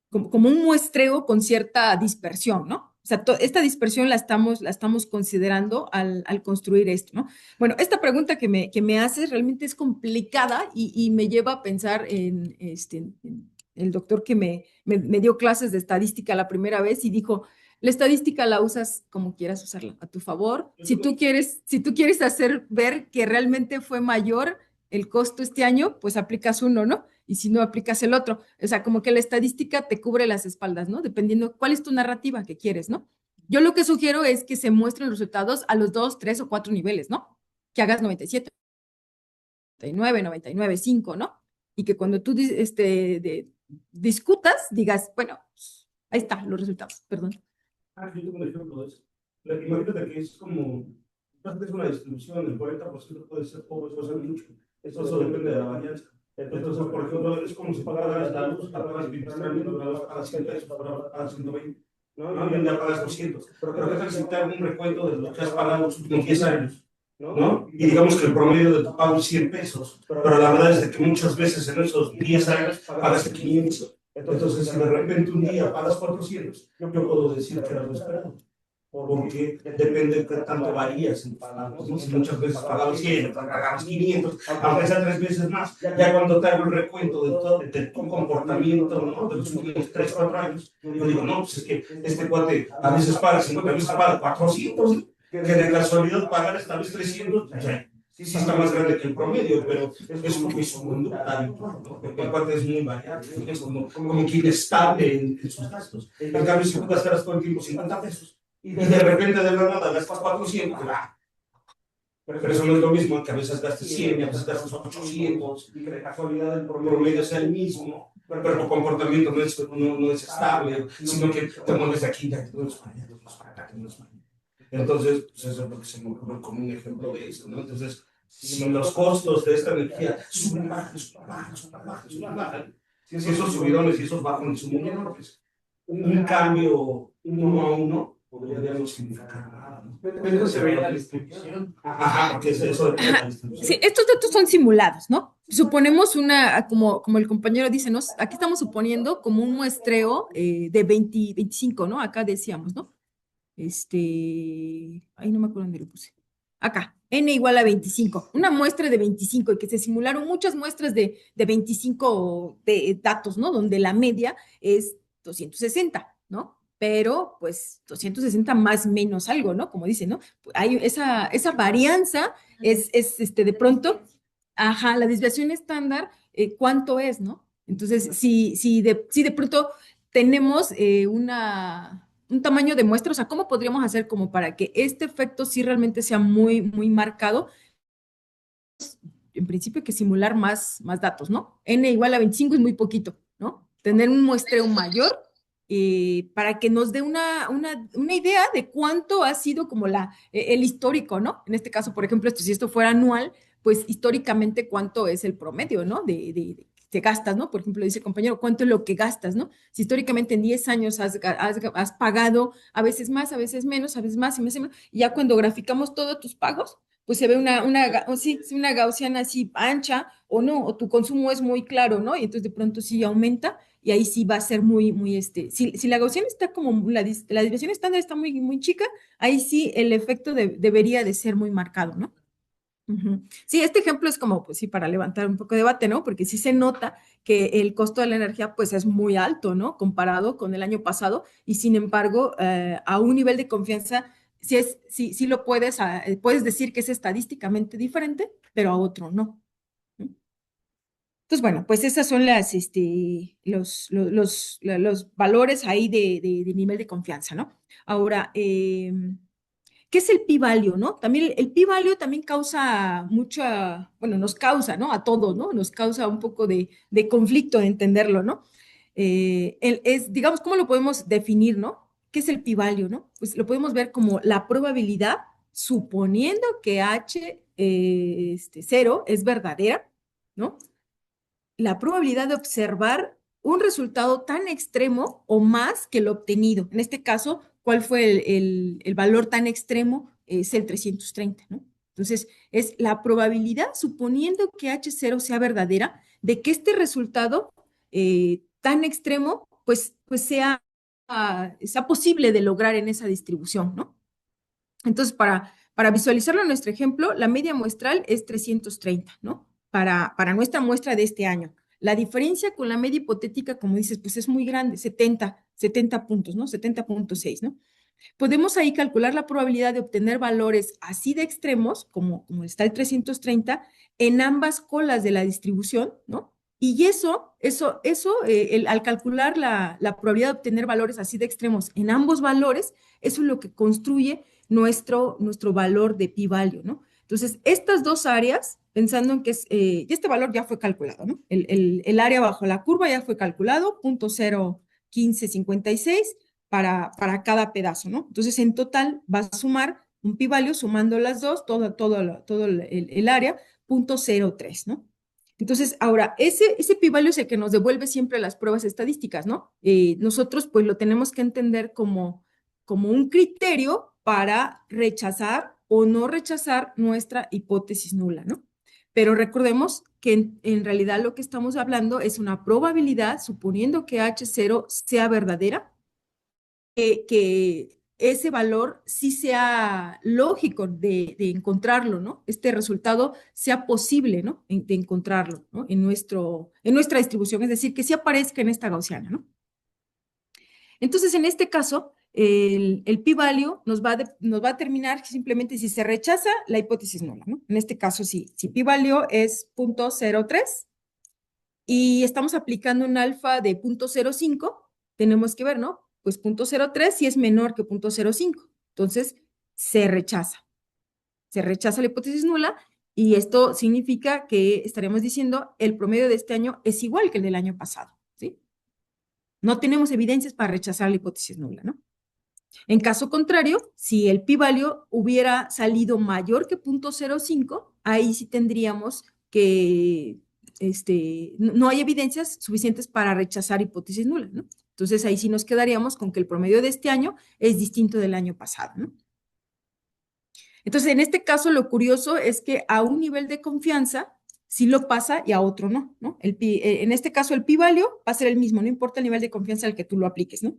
como un muestreo con cierta dispersión, ¿no? O sea, esta dispersión la estamos considerando al construir esto, ¿no? Bueno, esta pregunta que me haces realmente es complicada y me lleva a pensar en el doctor que me dio clases de estadística la primera vez y dijo, la estadística la usas como quieras usarla, a tu favor. Si tú quieres hacer ver que realmente fue mayor el costo este año, pues aplicas uno, ¿no? Y si no, aplicas el otro. O sea, como que la estadística te cubre las espaldas, ¿no? Dependiendo cuál es tu narrativa que quieres, ¿no? Yo lo que sugiero es que se muestren los resultados a los 2, 3 o 4 niveles, ¿no? Que hagas 97, 99, 99.5, ¿no? Y que cuando tú discutas, digas, bueno, ahí están los resultados, perdón. Yo tengo un ejemplo de eso. Imagínate que es como, es una distribución, el 40% puede ser poco, puede ser mucho. Eso depende de la varianza. Entonces, por ejemplo, es como si pagaras la luz, pagas bimestralmente, la luz pagas 100 pesos, pagas 120, ¿no? Y un día pagas 200. Pero creo que si te hago un recuento de lo que has pagado los últimos 10 años, ¿no? Y digamos que el promedio de tu pago es 100 pesos, pero la verdad es de que muchas veces en esos 10 años pagaste 500. Entonces, si de repente un día pagas 400, yo puedo decir que era lo esperado. Porque depende de qué tanto varías en pagos, ¿no? Si muchas veces pagabas 100, pagabas 500, aunque sea 3 veces más, ya cuando te hago el recuento de tu comportamiento, ¿no? De los últimos 3, 4 años, yo digo, no, pues es que este cuate a veces paga 50, a veces paga 400, ¿no? Que de casualidad pagar esta vez 300, o sea, sí está más grande que el promedio, pero es porque su conducta habitual, ¿no? Porque el cuate es muy variable, es como que inestable en sus gastos. En cambio, si tú gastaras todo el tiempo 50 pesos, y de repente de la nada gastas 400, pero eso no es lo mismo que a veces gastes 100 y a veces gastes 800 y que de casualidad el promedio sea el mismo, pero tu comportamiento no es estable, sino que te mueves de aquí, te mueves para allá, te mueves para acá, te mueves para allá. Entonces, pues eso es lo que se me ocurre como un ejemplo de eso, ¿no? Entonces, si los costos de esta energía suben, bajan, suben, bajan, suben, bajan, suben, bajan, si esos subidones y esos bajones son muy menores, un cambio 1 a 1 podría no significar nada, ¿no? Pero eso se ve en la distribución. Ajá, porque eso depende de la distribución. Sí, estos datos son simulados, ¿no? Suponemos como el compañero dice, ¿no? Aquí estamos suponiendo como un muestreo de 20, 25, ¿no? Acá decíamos, ¿no? Ahí no me acuerdo dónde lo puse. Acá, n igual a 25, una muestra de 25 y que se simularon muchas muestras de 25 datos, ¿no? Donde la media es 260, ¿no? Pero, pues, 260 más menos algo, ¿no? Como dice, ¿no? Hay esa varianza es de pronto, ajá, la desviación estándar, ¿cuánto es, no? Entonces, si de pronto tenemos un tamaño de muestra, o sea, ¿cómo podríamos hacer como para que este efecto sí realmente sea muy, muy marcado? En principio hay que simular más datos, ¿no? N igual a 25 es muy poquito, ¿no? Tener un muestreo mayor para que nos dé una idea de cuánto ha sido como el histórico, ¿no? En este caso, por ejemplo, si esto fuera anual, pues históricamente cuánto es el promedio, ¿no? Te gastas, ¿no? Por ejemplo, dice el compañero, ¿cuánto es lo que gastas, ¿no? Si históricamente en 10 años has pagado a veces más, a veces menos, a veces más, y ya cuando graficamos todos tus pagos, pues se ve una gaussiana así ancha o no, o tu consumo es muy claro, ¿no? Y entonces de pronto sí aumenta y ahí sí va a ser muy, muy, si la gaussiana está como, la desviación estándar está muy, muy chica, ahí sí el efecto debería de ser muy marcado, ¿no? Sí, este ejemplo es como, pues sí, para levantar un poco de debate, ¿no? Porque sí se nota que el costo de la energía, pues es muy alto, ¿no? Comparado con el año pasado y sin embargo, a un nivel de confianza, sí lo puedes decir que es estadísticamente diferente, pero a otro no. Entonces, bueno, pues esas son los valores ahí de nivel de confianza, ¿no? Ahora, ¿qué es el p-value, no? También el p-value también causa nos causa, ¿no? A todos, ¿no? Nos causa un poco de conflicto de entenderlo, ¿no? Digamos, ¿cómo lo podemos definir, no? ¿Qué es el p-value, no? Pues lo podemos ver como la probabilidad, suponiendo que H0 es verdadera, ¿no? La probabilidad de observar un resultado tan extremo o más que lo obtenido. En este caso, ¿cuál fue el valor tan extremo? Es el 330, ¿no? Entonces, es la probabilidad, suponiendo que H0 sea verdadera, de que este resultado tan extremo, pues sea posible de lograr en esa distribución, ¿no? Entonces, para visualizarlo en nuestro ejemplo, la media muestral es 330, ¿no? Para nuestra muestra de este año. La diferencia con la media hipotética, como dices, pues es muy grande, 70 puntos, ¿no? 70.6, ¿no? Podemos ahí calcular la probabilidad de obtener valores así de extremos, como está el 330, en ambas colas de la distribución, ¿no? Y al calcular la probabilidad de obtener valores así de extremos en ambos valores, eso es lo que construye nuestro valor de p-value, ¿no? Entonces, estas dos áreas, pensando en que este valor ya fue calculado, ¿no? El área bajo la curva ya fue calculado, 0.01556 para cada pedazo, ¿no? Entonces, en total va a sumar un p-value, sumando las dos, todo el área, 0.03, ¿no? Entonces, ahora, ese p-value es el que nos devuelve siempre las pruebas estadísticas, ¿no? Nosotros, pues, lo tenemos que entender como un criterio para rechazar o no rechazar nuestra hipótesis nula, ¿no? Pero recordemos que en realidad lo que estamos hablando es una probabilidad, suponiendo que H0 sea verdadera, que ese valor sí sea lógico de encontrarlo, ¿no? Este resultado sea posible, ¿no? De encontrarlo, ¿no? En nuestra distribución, es decir, que sí aparezca en esta gaussiana, ¿no? Entonces, en este caso, el p-value nos va a determinar simplemente si se rechaza la hipótesis nula, ¿no? En este caso, si p-value es 0.03 y estamos aplicando un alfa de 0.05, tenemos que ver, ¿no? Pues 0.03 si es menor que 0.05. Entonces, se rechaza. Se rechaza la hipótesis nula y esto significa que estaremos diciendo el promedio de este año es igual que el del año pasado, ¿sí? No tenemos evidencias para rechazar la hipótesis nula, ¿no? En caso contrario, si el p-value hubiera salido mayor que 0.05, ahí sí tendríamos que no hay evidencias suficientes para rechazar hipótesis nula, ¿no? Entonces ahí sí nos quedaríamos con que el promedio de este año es distinto del año pasado, ¿no? Entonces, en este caso, lo curioso es que a un nivel de confianza sí lo pasa y a otro no, ¿no? En este caso, el p-value va a ser el mismo, no importa el nivel de confianza al que tú lo apliques, ¿no?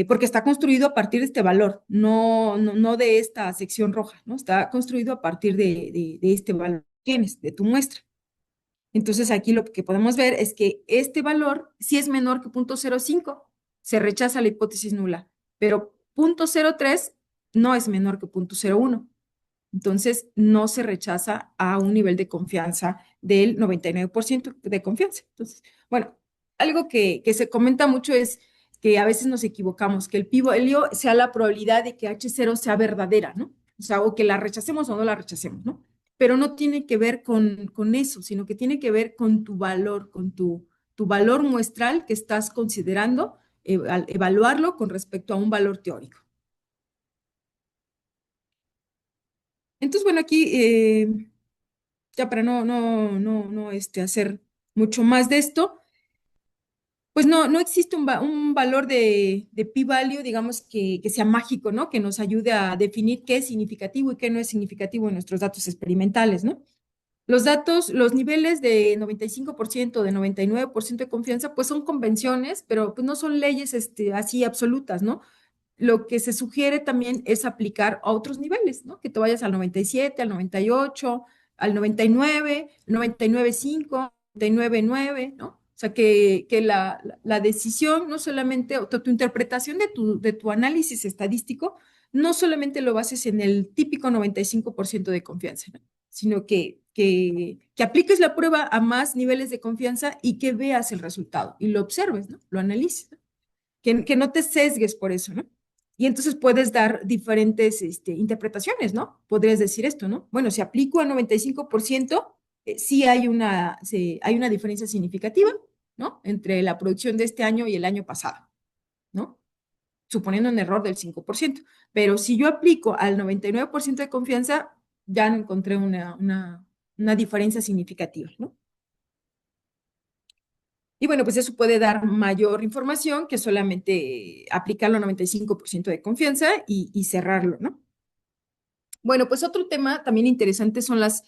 Porque está construido a partir de este valor, no de esta sección roja, ¿no? Está construido a partir de este valor que tienes, de tu muestra. Entonces, aquí lo que podemos ver es que este valor, si es menor que 0.05, se rechaza la hipótesis nula, pero 0.03 no es menor que 0.01. Entonces, no se rechaza a un nivel de confianza del 99% de confianza. Entonces, bueno, algo que se comenta mucho es que a veces nos equivocamos, que el p-value sea la probabilidad de que H0 sea verdadera, ¿no? O sea, o que la rechacemos o no la rechacemos, ¿no? Pero no tiene que ver con eso, sino que tiene que ver con tu valor, con tu valor muestral que estás considerando, al evaluarlo con respecto a un valor teórico. Entonces, bueno, aquí ya para no hacer mucho más de esto, pues no existe un valor de p-value, digamos, que sea mágico, ¿no? Que nos ayude a definir qué es significativo y qué no es significativo en nuestros datos experimentales, ¿no? Los datos, los niveles de 95%, de 99% de confianza, pues son convenciones, pero pues no son leyes así absolutas, ¿no? Lo que se sugiere también es aplicar a otros niveles, ¿no? Que te vayas al 97, al 98, al 99, 99.5, 99.9, ¿no? O sea, que la decisión, no solamente, tu interpretación de tu análisis estadístico, no solamente lo bases en el típico 95% de confianza, ¿no? Sino que apliques la prueba a más niveles de confianza y que veas el resultado y lo observes, ¿no? Lo analices, ¿no? Que no te sesgues por eso, ¿no? Y entonces puedes dar diferentes interpretaciones, ¿no? Podrías decir esto, ¿no? Bueno, si aplico a 95%, sí hay una diferencia significativa, ¿no? Entre la producción de este año y el año pasado, ¿no? Suponiendo un error del 5%. Pero si yo aplico al 99% de confianza, ya no encontré una diferencia significativa, ¿no? Y bueno, pues eso puede dar mayor información que solamente aplicarlo a 95% de confianza y cerrarlo, ¿no? Bueno, pues otro tema también interesante son las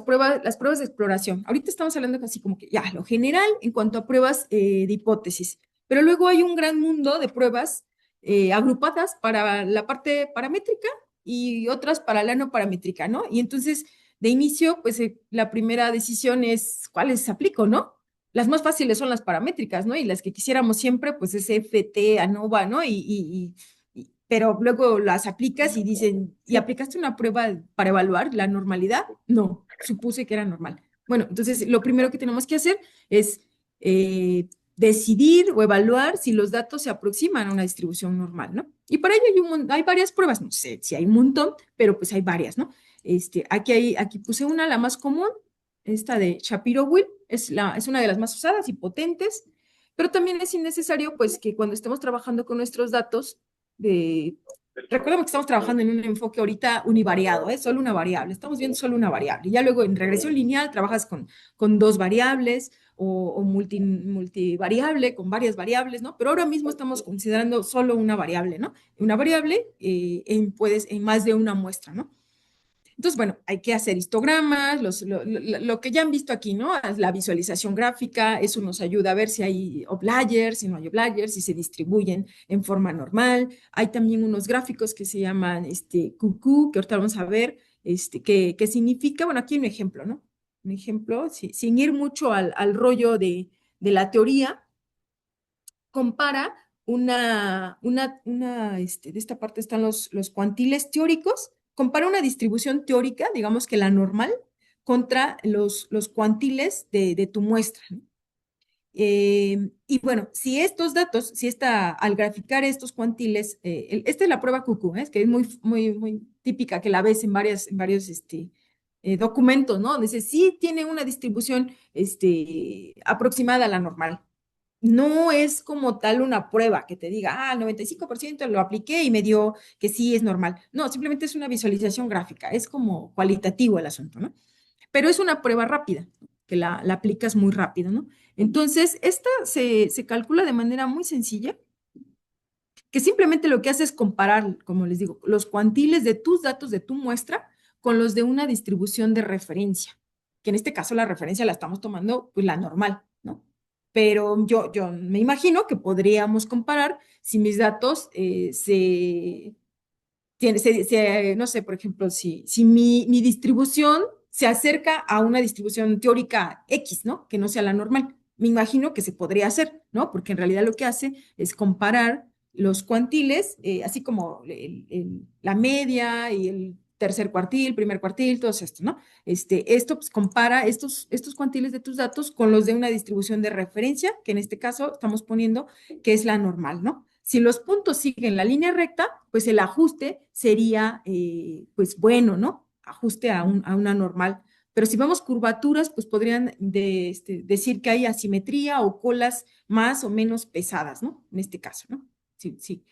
pruebas de exploración. Ahorita estamos hablando casi como que ya, lo general en cuanto a pruebas de hipótesis, pero luego hay un gran mundo de pruebas agrupadas para la parte paramétrica y otras para la no paramétrica, ¿no? Y entonces, de inicio, pues la primera decisión es cuáles aplico, ¿no? Las más fáciles son las paramétricas, ¿no? Y las que quisiéramos siempre, pues es FT, ANOVA, ¿no? Pero luego las aplicas y dicen, ¿y aplicaste una prueba para evaluar la normalidad? No, supuse que era normal. Bueno, entonces lo primero que tenemos que hacer es decidir o evaluar si los datos se aproximan a una distribución normal, ¿no? Y para ello hay varias pruebas, no sé si hay un montón, pero pues hay varias, ¿no? Aquí puse una, la más común, esta de Shapiro-Wilk, es una de las más usadas y potentes, pero también es innecesario, pues, que cuando estemos trabajando con nuestros datos, recordemos que estamos trabajando en un enfoque ahorita univariado, solo una variable, estamos viendo solo una variable. Ya luego en regresión lineal trabajas con dos variables o multivariable, con varias variables, ¿no? Pero ahora mismo estamos considerando solo una variable, ¿no? Una variable en más de una muestra, ¿no? Entonces, bueno, hay que hacer histogramas, lo que ya han visto aquí, ¿no? La visualización gráfica, eso nos ayuda a ver si hay outliers, si no hay outliers, si se distribuyen en forma normal. Hay también unos gráficos que se llaman QQ, que ahorita vamos a ver, que significa, bueno, aquí un ejemplo, ¿no? Un ejemplo, sin ir mucho al rollo de la teoría, compara de esta parte están los cuantiles teóricos, compara una distribución teórica, digamos que la normal, contra los cuantiles de tu muestra, ¿no? Y bueno, si estos datos, al graficar estos cuantiles, esta es la prueba QQ, ¿eh? Que es muy típica, que la ves en varios documentos, ¿no? Donde dice, sí tiene una distribución aproximada a la normal. No es como tal una prueba que te diga, el 95% lo apliqué y me dio que sí es normal. No, simplemente es una visualización gráfica, es como cualitativo el asunto, ¿no? Pero es una prueba rápida, ¿no? Que la aplicas muy rápido, ¿no? Entonces, esta se calcula de manera muy sencilla, que simplemente lo que hace es comparar, como les digo, los cuantiles de tus datos de tu muestra con los de una distribución de referencia, que en este caso la referencia la estamos tomando, pues la normal, ¿no? Pero yo me imagino que podríamos comparar si mis datos no sé, por ejemplo, si mi distribución se acerca a una distribución teórica X, ¿no? Que no sea la normal. Me imagino que se podría hacer, ¿no? Porque en realidad lo que hace es comparar los cuantiles, así como la media y el tercer cuartil, primer cuartil, todo esto, ¿no? Esto pues, compara estos cuantiles de tus datos con los de una distribución de referencia, que en este caso estamos poniendo que es la normal, ¿no? Si los puntos siguen la línea recta, pues el ajuste sería, pues bueno, ¿no? Ajuste a una normal. Pero si vemos curvaturas, pues podrían decir que hay asimetría o colas más o menos pesadas, ¿no? En este caso, ¿no? Sí, sí.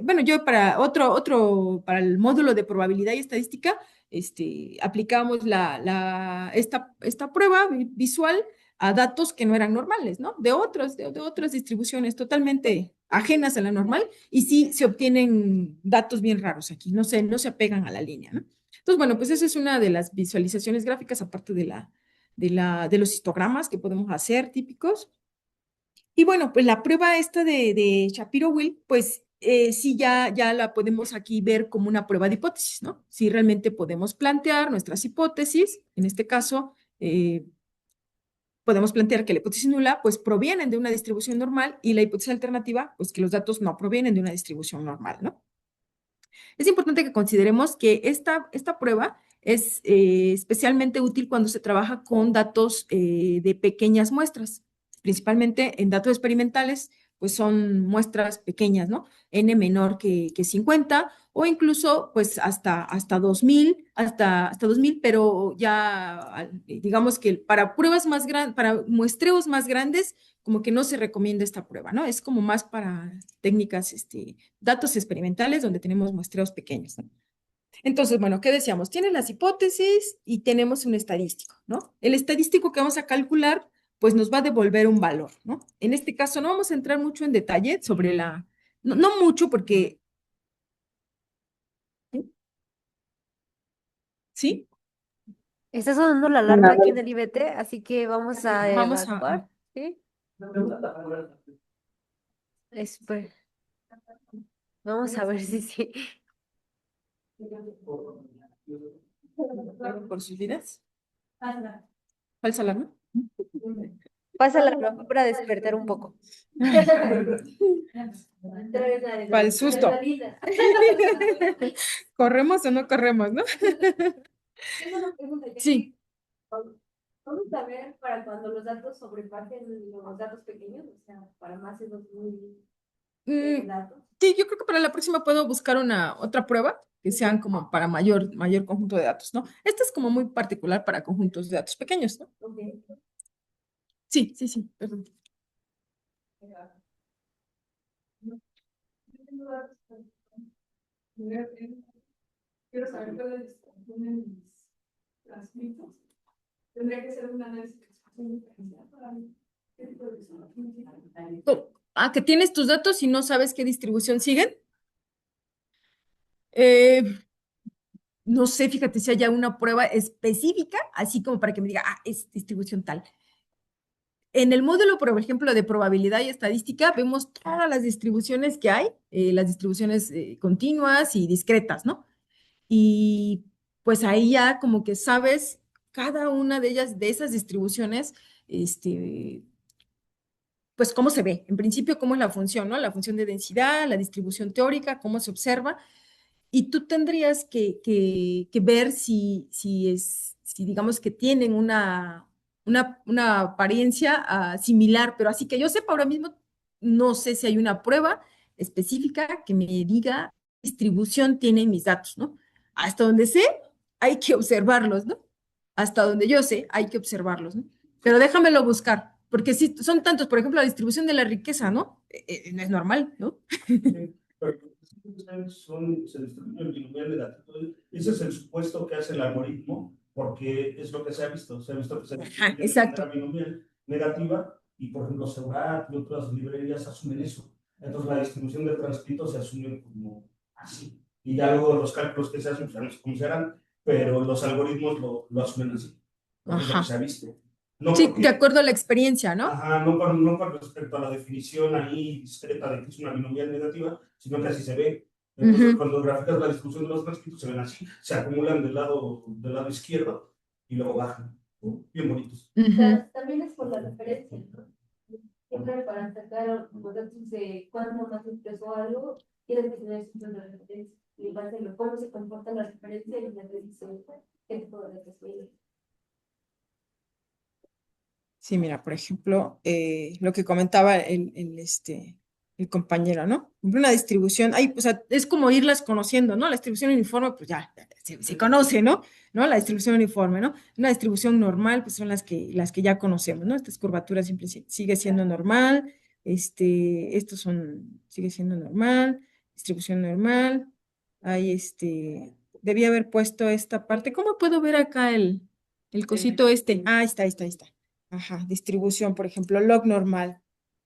Bueno, yo para el módulo de probabilidad y estadística, aplicamos esta prueba visual a datos que no eran normales, ¿no? De otras distribuciones totalmente ajenas a la normal y sí se obtienen datos bien raros aquí, no se apegan a la línea, ¿no? Entonces, bueno, pues esa es una de las visualizaciones gráficas, aparte de los histogramas que podemos hacer típicos. Y bueno, pues la prueba esta de Shapiro-Wilk, pues sí ya la podemos aquí ver como una prueba de hipótesis, ¿no? Si realmente podemos plantear nuestras hipótesis, en este caso, podemos plantear que la hipótesis nula, pues provienen de una distribución normal y la hipótesis alternativa, pues que los datos no provienen de una distribución normal, ¿no? Es importante que consideremos que esta prueba es especialmente útil cuando se trabaja con datos de pequeñas muestras, principalmente en datos experimentales, pues son muestras pequeñas, ¿no? N menor que 50 o incluso pues hasta 2000, hasta 2000, pero ya digamos que para pruebas más grandes, para muestreos más grandes, como que no se recomienda esta prueba, ¿no? Es como más para técnicas, datos experimentales donde tenemos muestreos pequeños, ¿no? Entonces, bueno, ¿qué decíamos? Tienen las hipótesis y tenemos un estadístico, ¿no? El estadístico que vamos a calcular, pues nos va a devolver un valor, ¿no? En este caso no vamos a entrar mucho en detalle sobre no mucho porque, ¿sí? Está sonando la alarma aquí en el IBT, así que vamos a Vamos evacuar. ¿Sí? Vamos a ver si sí. por sus vidas. Falsa alarma. Pasa la alarma para despertar un poco. Para el susto. ¿Corremos o no corremos, no? Sí. Vamos a ver para cuando los datos sobrepasen los datos pequeños, o sea, para más de 2000 datos. Sí, yo creo que para la próxima puedo buscar otra prueba que sean como para mayor conjunto de datos, ¿no? Esta es como muy particular para conjuntos de datos pequeños, ¿no? Okay. Sí, perdón. Quiero saber cuáles tienen las mitos. Tendría que ser un análisis para mí. Que tienes tus datos y no sabes qué distribución siguen. no sé, fíjate si haya una prueba específica, así como para que me diga, ah, es distribución tal. En el módulo, por ejemplo, de probabilidad y estadística, vemos todas las distribuciones que hay, las distribuciones continuas y discretas, ¿no? Y pues ahí ya como que sabes cada una de ellas, de esas distribuciones, pues cómo se ve. En principio, cómo es la función, ¿no? La función de densidad, la distribución teórica, cómo se observa. Y tú tendrías que ver si digamos que tienen una apariencia similar, pero así que yo sepa ahora mismo, no sé si hay una prueba específica que me diga qué distribución tienen mis datos, ¿no? Hasta donde sé, hay que observarlos, ¿no? Hasta donde yo sé, hay que observarlos, ¿no? Pero déjamelo buscar, porque si son tantos, por ejemplo, la distribución de la riqueza, ¿no? No es normal, ¿no? Sí, pero se distribuyen binomial negativo. Ese es el supuesto que hace el algoritmo, porque es lo que se ha visto. Se ha visto que se distribuye de Exacto. manera binomial negativa, y por ejemplo, Seurat y otras librerías asumen eso. Entonces, la distribución del transcrito se asume como así. Y ya luego los cálculos que se hacen, pues, no sé cómo serán, pero los algoritmos lo asumen así. Porque es lo que se Ajá. ha visto. No Sí, de porque, acuerdo a la experiencia, ¿no? ajá, no con respecto a la definición ahí discreta de que es una binomial negativa, sino que así se ve. Entonces, Ujú. cuando graficas la distribución de los transcritos, se ven así, se acumulan del lado izquierdo y luego bajan, ¿no? Bien bonitos. Ujú. También es por la referencia, ¿no? Siempre para sacar los datos de cuándo más expresó algo, tienes que tener siempre una referencia. Y en base a cómo se comporta la referencia y la decisión, qué tipo de datos tiene. Sí, mira, por ejemplo, lo que comentaba el compañero, ¿no? Por ejemplo, una distribución, o sea, es como irlas conociendo, ¿no? La distribución uniforme, pues ya se conoce, ¿no? ¿No? La distribución uniforme, ¿no? Una distribución normal, pues son las que ya conocemos, ¿no? Estas curvaturas siempre sigue siendo normal, sigue siendo normal, distribución normal, hay debía haber puesto esta parte. ¿Cómo puedo ver acá el cosito este? Ah, ahí está, ahí está, ahí está. Ajá, distribución, por ejemplo, log normal,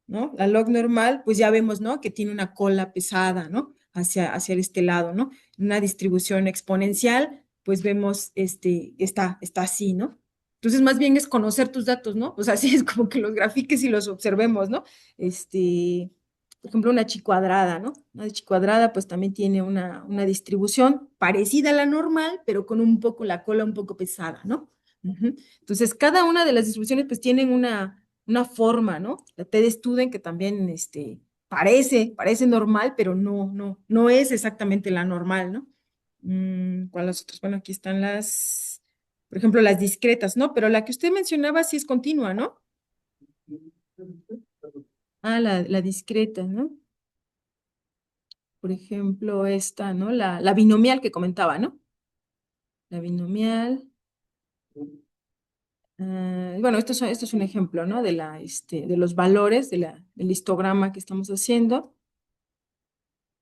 ¿no? La log normal, pues ya vemos, ¿no? Que tiene una cola pesada, ¿no? Hacia este lado, ¿no? Una distribución exponencial, pues vemos, está así, ¿no? Entonces, más bien es conocer tus datos, ¿no? O sea, sí es como que los grafiques y los observemos, ¿no? Por ejemplo, una chi cuadrada, ¿no? Una chi cuadrada, pues también tiene una distribución parecida a la normal, pero con un poco la cola un poco pesada, ¿no? Ujú. Entonces, cada una de las distribuciones pues tienen una forma, ¿no? La T de Student que también parece normal, pero no es exactamente la normal, ¿no? ¿Cuáles otras? Bueno, aquí están por ejemplo, las discretas, ¿no? Pero la que usted mencionaba sí es continua, ¿no? Ah, la discreta, ¿no? Por ejemplo, esta, ¿no? La binomial que comentaba, ¿no? La binomial. Bueno, esto es un ejemplo, ¿no? De los valores del histograma que estamos haciendo.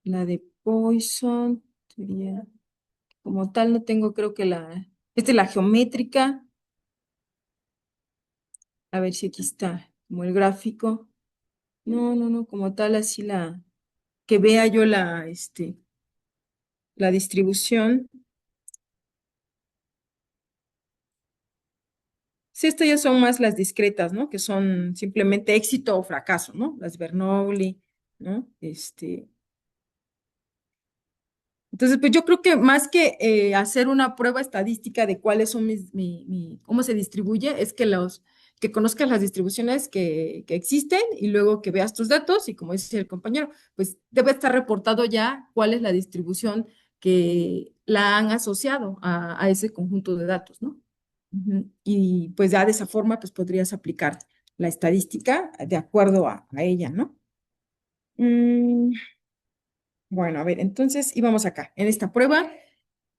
La de Poisson, sería, como tal, no tengo, creo que esta es la geométrica. A ver si aquí está, como el gráfico. No, como tal, así que vea yo la distribución. Sí, estas ya son más las discretas, ¿no? Que son simplemente éxito o fracaso, ¿no? Las Bernoulli, ¿no? Entonces, pues yo creo que más que hacer una prueba estadística de cuáles son cómo se distribuye, es que conozcas las distribuciones que existen y luego que veas tus datos y como dice el compañero, pues debe estar reportado ya cuál es la distribución que la han asociado a ese conjunto de datos, ¿no? Ujú. Y pues ya de esa forma, pues podrías aplicar la estadística de acuerdo a ella, ¿no? Mm, bueno, a ver, entonces íbamos acá, en esta prueba,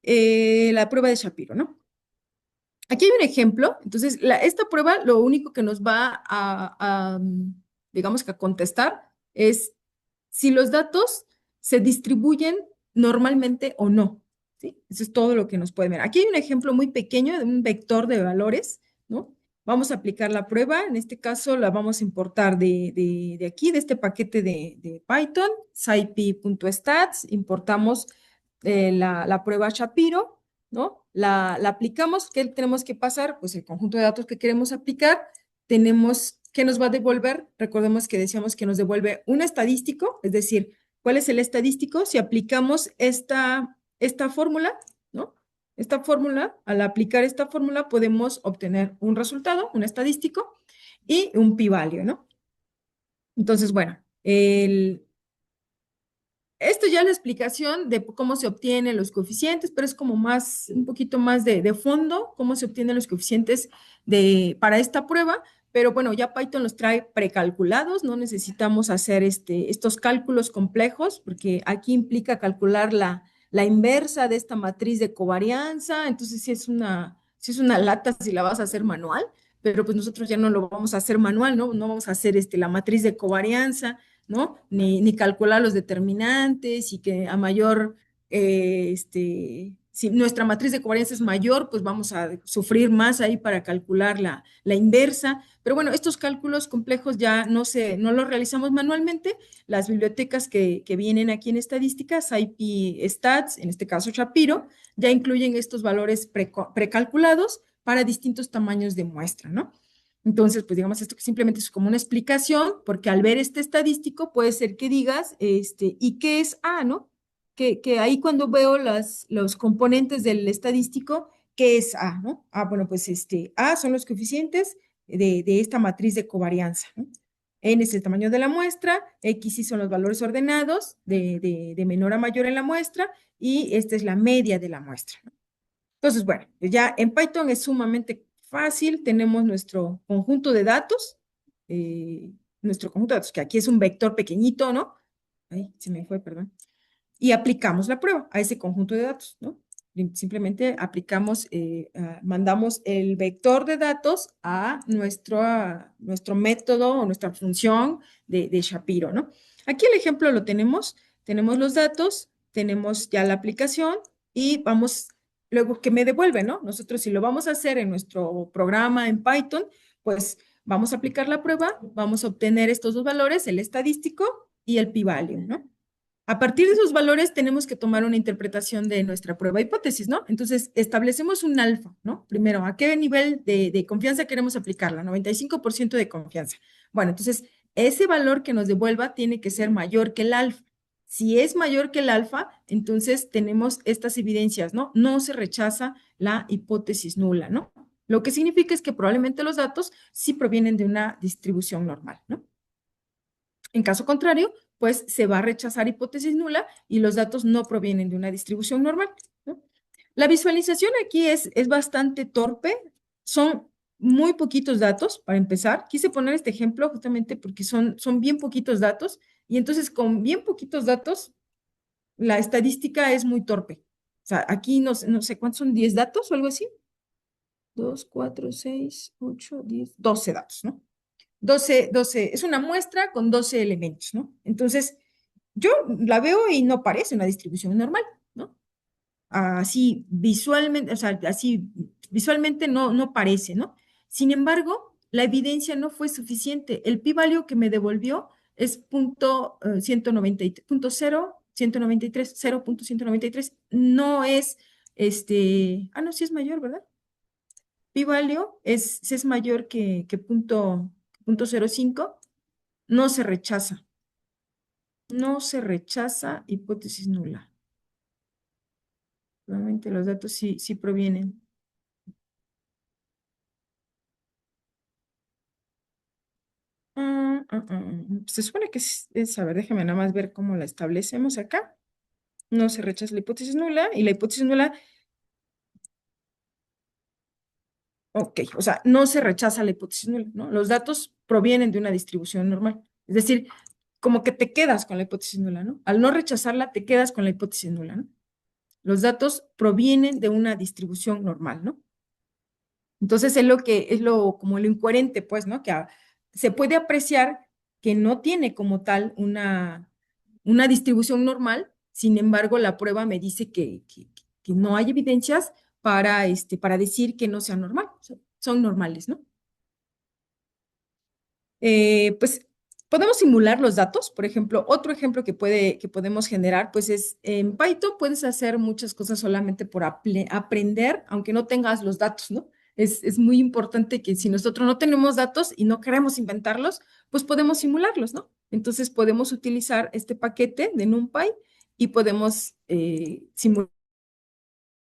la prueba de Shapiro, ¿no? Aquí hay un ejemplo, entonces esta prueba lo único que nos va digamos que a contestar es si los datos se distribuyen normalmente o no, ¿sí? Eso es todo lo que nos puede ver. Aquí hay un ejemplo muy pequeño de un vector de valores, ¿no? Vamos a aplicar la prueba, en este caso la vamos a importar de aquí, de este paquete de Python, scipy.stats, importamos la prueba Shapiro, ¿no? La aplicamos, ¿qué tenemos que pasar? Pues el conjunto de datos que queremos aplicar, tenemos, ¿qué nos va a devolver? Recordemos que decíamos que nos devuelve un estadístico, es decir, ¿cuál es el estadístico? Si aplicamos esta fórmula, ¿no? Esta fórmula, al aplicar esta fórmula podemos obtener un resultado, un estadístico y un p-value, ¿no? Entonces, bueno, esto ya es la explicación de cómo se obtienen los coeficientes, pero es como más, un poquito más de fondo, cómo se obtienen los coeficientes para esta prueba, pero bueno, ya Python los trae precalculados, no necesitamos hacer estos cálculos complejos, porque aquí implica calcular la inversa de esta matriz de covarianza, entonces sí es una lata si la vas a hacer manual, pero pues nosotros ya no lo vamos a hacer manual, ¿no? No vamos a hacer la matriz de covarianza, ¿no? Ni calcular los determinantes y que a mayor, si nuestra matriz de covarianza es mayor, pues vamos a sufrir más ahí para calcular la inversa. Pero bueno, estos cálculos complejos ya no los realizamos manualmente. Las bibliotecas que vienen aquí en estadísticas, SciPy-Stats, en este caso Shapiro, ya incluyen estos valores precalculados para distintos tamaños de muestra, ¿no? Entonces, pues digamos, esto que simplemente es como una explicación, porque al ver este estadístico puede ser que digas, ¿y qué es A, no? Que ahí cuando veo los componentes del estadístico, ¿qué es A, no? Ah, bueno, pues A son los coeficientes de esta matriz de covarianza, ¿no? N es el tamaño de la muestra, X y son los valores ordenados de menor a mayor en la muestra, y esta es la media de la muestra, ¿no? Entonces, bueno, ya en Python es sumamente fácil, tenemos nuestro conjunto de datos, que aquí es un vector pequeñito, ¿no? Ay, se me fue, perdón. Y aplicamos la prueba a ese conjunto de datos, ¿no? Simplemente mandamos el vector de datos a nuestro método o nuestra función de Shapiro, ¿no? Aquí el ejemplo lo tenemos los datos, tenemos ya la aplicación y vamos, luego que me devuelve, ¿no? Nosotros si lo vamos a hacer en nuestro programa en Python, pues vamos a aplicar la prueba, vamos a obtener estos dos valores, el estadístico y el p-value, ¿no? A partir de esos valores tenemos que tomar una interpretación de nuestra prueba hipótesis, ¿no? Entonces, establecemos un alfa, ¿no? Primero, ¿a qué nivel de confianza queremos aplicarla? 95% de confianza. Bueno, entonces, ese valor que nos devuelva tiene que ser mayor que el alfa. Si es mayor que el alfa, entonces tenemos estas evidencias, ¿no? No se rechaza la hipótesis nula, ¿no? Lo que significa es que probablemente los datos sí provienen de una distribución normal, ¿no? En caso contrario, pues se va a rechazar hipótesis nula y los datos no provienen de una distribución normal, ¿no? La visualización aquí es bastante torpe, son muy poquitos datos para empezar. Quise poner este ejemplo justamente porque son bien poquitos datos y entonces con bien poquitos datos la estadística es muy torpe. O sea, aquí no sé cuántos son, 10 datos o algo así. 2, 4, 6, 8, 10, 12 datos, ¿no? 12, es una muestra con 12 elementos, ¿no? Entonces, yo la veo y no parece una distribución normal, ¿no? Así visualmente, o sea, así visualmente no parece, ¿no? Sin embargo, la evidencia no fue suficiente. El p-value que me devolvió es punto 193, punto 193, 0.193. No es no, sí es mayor, ¿verdad? P-value si es mayor que punto 0.5, no se rechaza. No se rechaza hipótesis nula. Realmente los datos sí provienen. Se supone que a ver, déjame nada más ver cómo la establecemos acá. No se rechaza la hipótesis nula y la hipótesis nula, ok, o sea, no se rechaza la hipótesis nula, ¿no? Los datos provienen de una distribución normal. Es decir, como que te quedas con la hipótesis nula, ¿no? Al no rechazarla, te quedas con la hipótesis nula, ¿no? Los datos provienen de una distribución normal, ¿no? Entonces como lo incoherente, pues, ¿no? Que se puede apreciar que no tiene como tal una distribución normal, sin embargo, la prueba me dice que no hay evidencias para decir que no sea normal, son normales, ¿no? Pues Podemos simular los datos, por ejemplo, otro ejemplo que podemos generar, pues es en Python puedes hacer muchas cosas solamente por aprender, aunque no tengas los datos, ¿no? Es muy importante que si nosotros no tenemos datos y no queremos inventarlos, pues podemos simularlos, ¿no? Entonces podemos utilizar este paquete de NumPy y podemos simular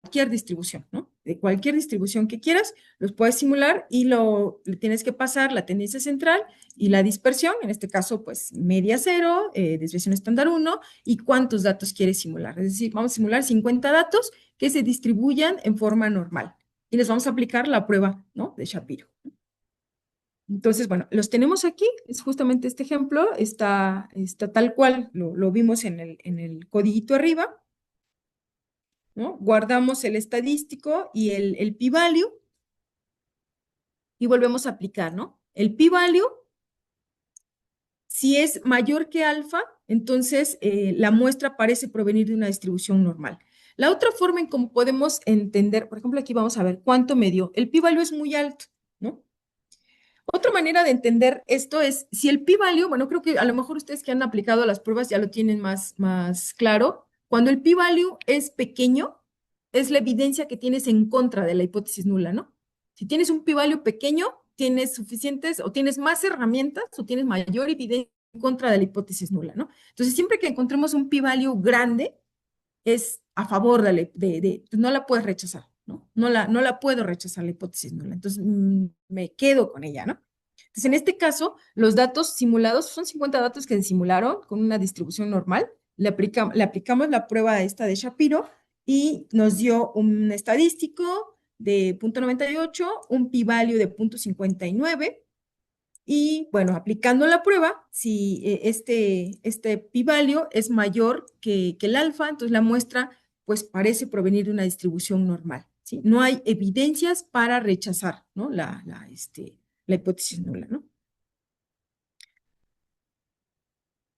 cualquier distribución, ¿no? De cualquier distribución que quieras, los puedes simular y le tienes que pasar la tendencia central y la dispersión, en este caso, pues, media 0, desviación estándar 1, y cuántos datos quieres simular. Es decir, vamos a simular 50 datos que se distribuyan en forma normal y les vamos a aplicar la prueba, ¿no? De Shapiro. Entonces, bueno, los tenemos aquí, es justamente este ejemplo, está tal cual, lo vimos en el codiguito arriba, ¿no? Guardamos el estadístico y el p-value y volvemos a aplicar, ¿no? El p-value, si es mayor que alfa, entonces la muestra parece provenir de una distribución normal. La otra forma en cómo podemos entender, por ejemplo, aquí vamos a ver cuánto me dio. El p-value es muy alto, ¿no? Otra manera de entender esto es, si el p-value, bueno, creo que a lo mejor ustedes que han aplicado las pruebas ya lo tienen más claro. Cuando el p-value es pequeño, es la evidencia que tienes en contra de la hipótesis nula, ¿no? Si tienes un p-value pequeño, tienes suficientes o tienes más herramientas o tienes mayor evidencia en contra de la hipótesis nula, ¿no? Entonces, siempre que encontremos un p-value grande, es a favor no la puedes rechazar, ¿no? No la puedo rechazar la hipótesis nula. Entonces, me quedo con ella, ¿no? Entonces, en este caso, los datos simulados son 50 datos que se simularon con una distribución normal. Le aplicamos la prueba esta de Shapiro y nos dio un estadístico de 0.98, un p-value de 0.59. Y bueno, aplicando la prueba, si este p-value es mayor que el alfa, entonces la muestra pues parece provenir de una distribución normal, ¿sí? No hay evidencias para rechazar, ¿no? la hipótesis nula, ¿no?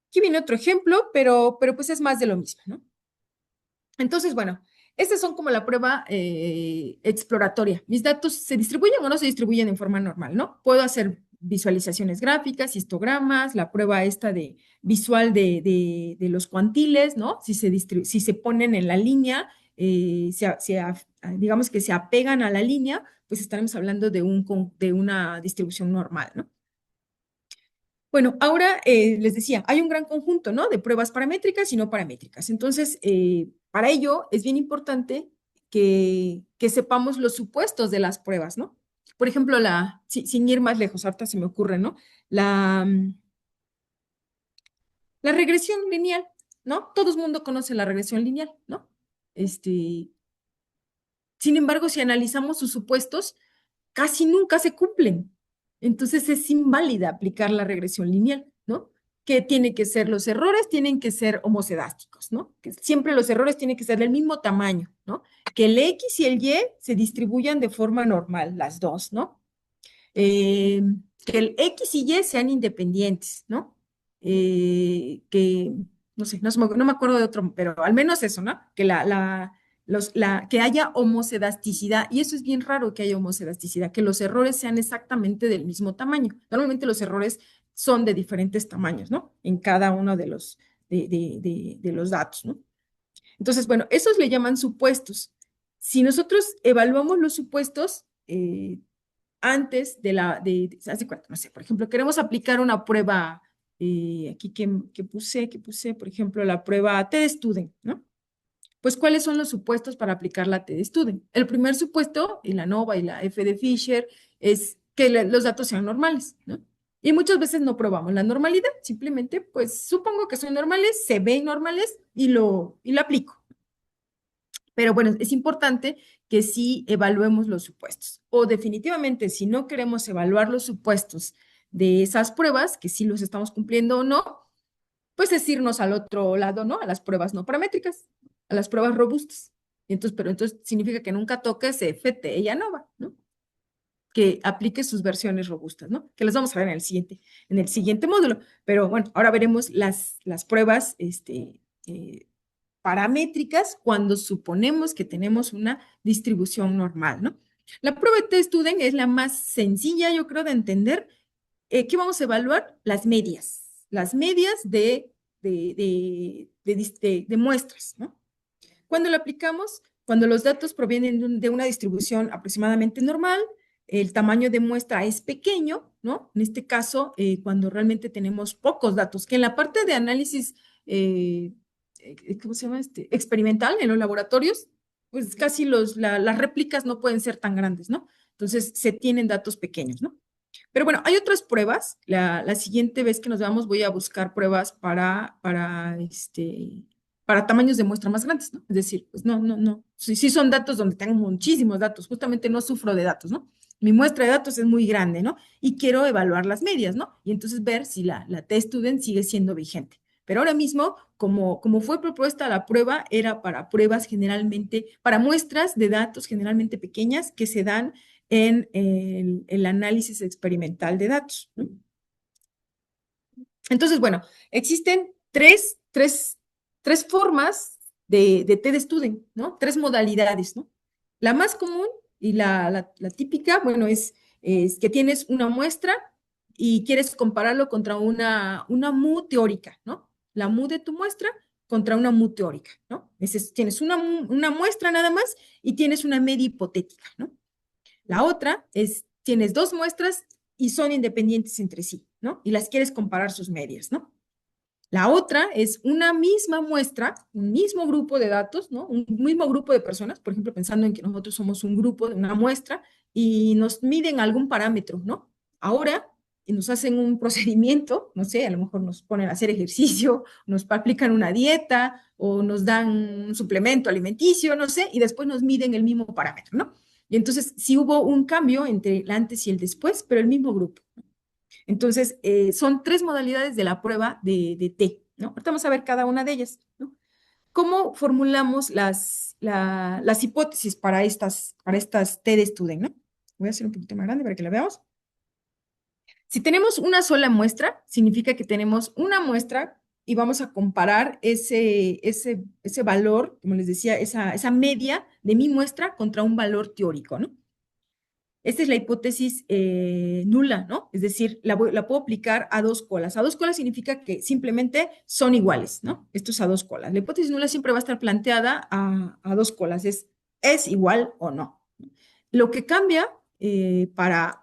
Aquí viene otro ejemplo, pero pues es más de lo mismo, ¿no? Entonces, bueno, estas son como la prueba exploratoria. Mis datos se distribuyen o no se distribuyen en forma normal, ¿no? Puedo hacer visualizaciones gráficas, histogramas, la prueba esta de visual de los cuantiles, ¿no? Si se ponen en la línea, digamos que se apegan a la línea, pues estaremos hablando de una distribución normal, ¿no? Bueno, ahora les decía, hay un gran conjunto, ¿no? De pruebas paramétricas y no paramétricas. Entonces, para ello es bien importante que sepamos los supuestos de las pruebas, ¿no? Por ejemplo, sin ir más lejos, ahorita se me ocurre, ¿no? La regresión lineal, ¿no? Todo el mundo conoce la regresión lineal, ¿no? Sin embargo, si analizamos sus supuestos, casi nunca se cumplen. Entonces es inválida aplicar la regresión lineal, ¿no? Que tiene que ser, los errores tienen que ser homocedásticos, ¿no? Que siempre los errores tienen que ser del mismo tamaño, ¿no? Que el X y el Y se distribuyan de forma normal, las dos, ¿no? Que el X y Y sean independientes, ¿no? Que, no sé, no me acuerdo de otro, pero al menos eso, ¿no? Que que haya homocedasticidad, y eso es bien raro que haya homocedasticidad, que los errores sean exactamente del mismo tamaño. Normalmente los errores son de diferentes tamaños, ¿no? En cada uno de los datos, ¿no? Entonces, bueno, esos le llaman supuestos. Si nosotros evaluamos los supuestos antes hace cuánto, no sé, por ejemplo, queremos aplicar una prueba, aquí que puse, por ejemplo, la prueba TD-Student, ¿no? Pues, ¿cuáles son los supuestos para aplicar la TD-Student? El primer supuesto, y la NOVA y la F de Fisher, es que los datos sean normales, ¿no? Y muchas veces no probamos la normalidad, simplemente, pues, supongo que son normales, se ven normales y lo aplico. Pero bueno, es importante que sí evaluemos los supuestos. O definitivamente, si no queremos evaluar los supuestos de esas pruebas, que sí los estamos cumpliendo o no, pues es irnos al otro lado, ¿no? A las pruebas no paramétricas, a las pruebas robustas. Pero entonces significa que nunca toques FT y ANOVA, ¿no? Que aplique sus versiones robustas, ¿no? Que las vamos a ver en el siguiente módulo. Pero bueno, ahora veremos las pruebas, paramétricas cuando suponemos que tenemos una distribución normal, ¿no? La prueba de TD-Student es la más sencilla, yo creo, de entender. ¿Qué vamos a evaluar? Las medias, las medias de muestras, ¿no? ¿Cuándo lo aplicamos? Cuando los datos provienen de una distribución aproximadamente normal, el tamaño de muestra es pequeño, ¿no? En este caso, cuando realmente tenemos pocos datos, que en la parte de análisis, ¿cómo se llama? Experimental en los laboratorios, pues casi las réplicas no pueden ser tan grandes, ¿no? Entonces, se tienen datos pequeños, ¿no? Pero bueno, hay otras pruebas. La siguiente vez que nos veamos voy a buscar pruebas para tamaños de muestra más grandes, ¿no? Es decir, pues no. Sí son datos donde tengo muchísimos datos. Justamente no sufro de datos, ¿no? Mi muestra de datos es muy grande, ¿no? Y quiero evaluar las medias, ¿no? Y entonces ver si la T-Student sigue siendo vigente. Pero ahora mismo, como fue propuesta la prueba, era para pruebas generalmente, para muestras de datos generalmente pequeñas que se dan en el análisis experimental de datos, ¿no? Entonces, bueno, existen tres formas de T-Student, ¿no? Tres modalidades, ¿no? La más común y la típica, bueno, es que tienes una muestra y quieres compararlo contra una mu teórica, ¿no? La mu de tu muestra contra una mu teórica, ¿no? Tienes una muestra nada más y tienes una media hipotética, ¿no? La otra es, tienes dos muestras y son independientes entre sí, ¿no? Y las quieres comparar sus medias, ¿no? La otra es una misma muestra, un mismo grupo de datos, ¿no? Un mismo grupo de personas, por ejemplo, pensando en que nosotros somos un grupo de una muestra y nos miden algún parámetro, ¿no? Ahora nos hacen un procedimiento, no sé, a lo mejor nos ponen a hacer ejercicio, nos aplican una dieta o nos dan un suplemento alimenticio, no sé, y después nos miden el mismo parámetro, ¿no? Y entonces sí hubo un cambio entre el antes y el después, pero el mismo grupo. Entonces, son tres modalidades de la prueba de T, ¿no? Ahorita vamos a ver cada una de ellas, ¿no? ¿Cómo formulamos las hipótesis para estas T de Student, ¿no? Voy a hacer un poquito más grande para que la veamos. Si tenemos una sola muestra, significa que tenemos una muestra y vamos a comparar ese valor, como les decía, esa media de mi muestra contra un valor teórico, ¿no? Esta es la hipótesis nula, ¿no? Es decir, la puedo aplicar a dos colas. A dos colas significa que simplemente son iguales, ¿no? Esto es a dos colas. La hipótesis nula siempre va a estar planteada a dos colas. Es igual o no. Lo que cambia para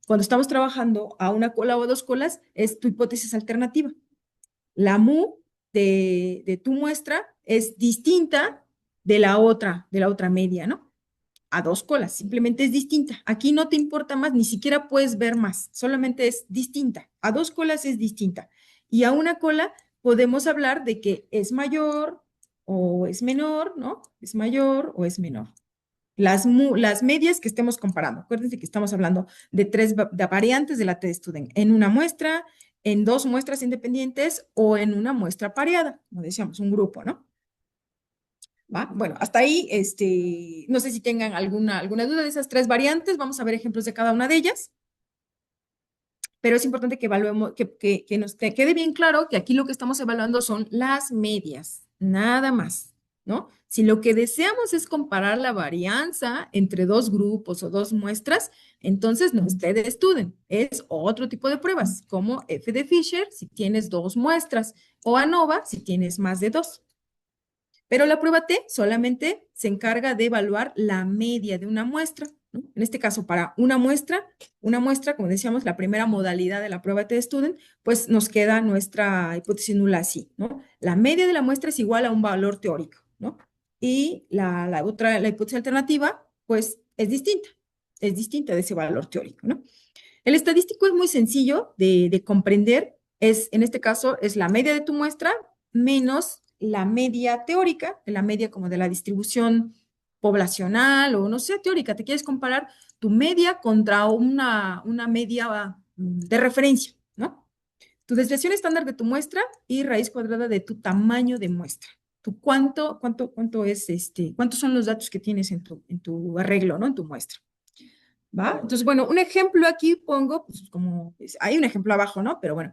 cuando estamos trabajando a una cola o a dos colas es tu hipótesis alternativa. La mu de tu muestra es distinta de la otra media, ¿no? A dos colas, simplemente es distinta. Aquí no te importa más, ni siquiera puedes ver más, solamente es distinta. A dos colas es distinta. Y a una cola podemos hablar de que es mayor o es menor, ¿no? Es mayor o es menor. Las medias que estemos comparando. Acuérdense que estamos hablando de tres variantes de la T-Student. En una muestra, en dos muestras independientes o en una muestra pareada, como decíamos, un grupo, ¿no? ¿Va? Bueno, hasta ahí, no sé si tengan alguna duda de esas tres variantes. Vamos a ver ejemplos de cada una de ellas. Pero es importante que evaluemos, que nos quede bien claro que aquí lo que estamos evaluando son las medias, nada más, ¿no? Si lo que deseamos es comparar la varianza entre dos grupos o dos muestras, entonces no es T-Student, es otro tipo de pruebas, como F de Fisher si tienes dos muestras, o ANOVA si tienes más de dos. Pero la prueba T solamente se encarga de evaluar la media de una muestra, ¿no? En este caso, para una muestra, como decíamos, la primera modalidad de la prueba T-Student, pues nos queda nuestra hipótesis nula así, ¿no? La media de la muestra es igual a un valor teórico, ¿no? Y la hipótesis alternativa, pues es distinta de ese valor teórico, ¿no? El estadístico es muy sencillo de comprender, en este caso, es la media de tu muestra menos la media teórica, la media como de la distribución poblacional o no sé, teórica. Te quieres comparar tu media contra una media de referencia, ¿no? Tu desviación estándar de tu muestra y raíz cuadrada de tu tamaño de muestra. ¿Cuánto es cuántos son los datos que tienes en tu arreglo, ¿no? En tu muestra. ¿Va? Entonces, bueno, un ejemplo aquí pongo, pues como, hay un ejemplo abajo, ¿no? Pero bueno,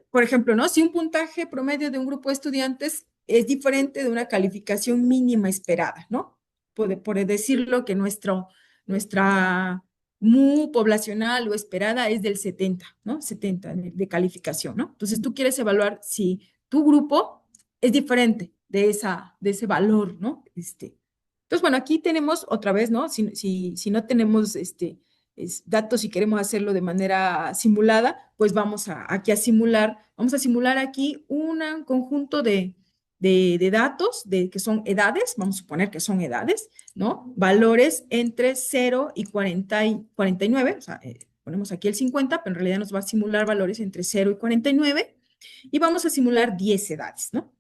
por ejemplo, ¿no? Si un puntaje promedio de un grupo de estudiantes es diferente de una calificación mínima esperada, ¿no? Por decirlo que nuestra mu poblacional o esperada es del 70, ¿no? 70 de calificación, ¿no? Entonces tú quieres evaluar si tu grupo es diferente de ese valor, ¿no? Entonces, bueno, aquí tenemos otra vez, ¿no? Si no tenemos datos y queremos hacerlo de manera simulada, pues vamos aquí a simular, vamos a simular aquí un conjunto de datos que son edades, vamos a suponer que son edades, ¿no? Valores entre 0 y 49, o sea, ponemos aquí el 50, pero en realidad nos va a simular valores entre 0 y 49, y vamos a simular 10 edades, ¿no?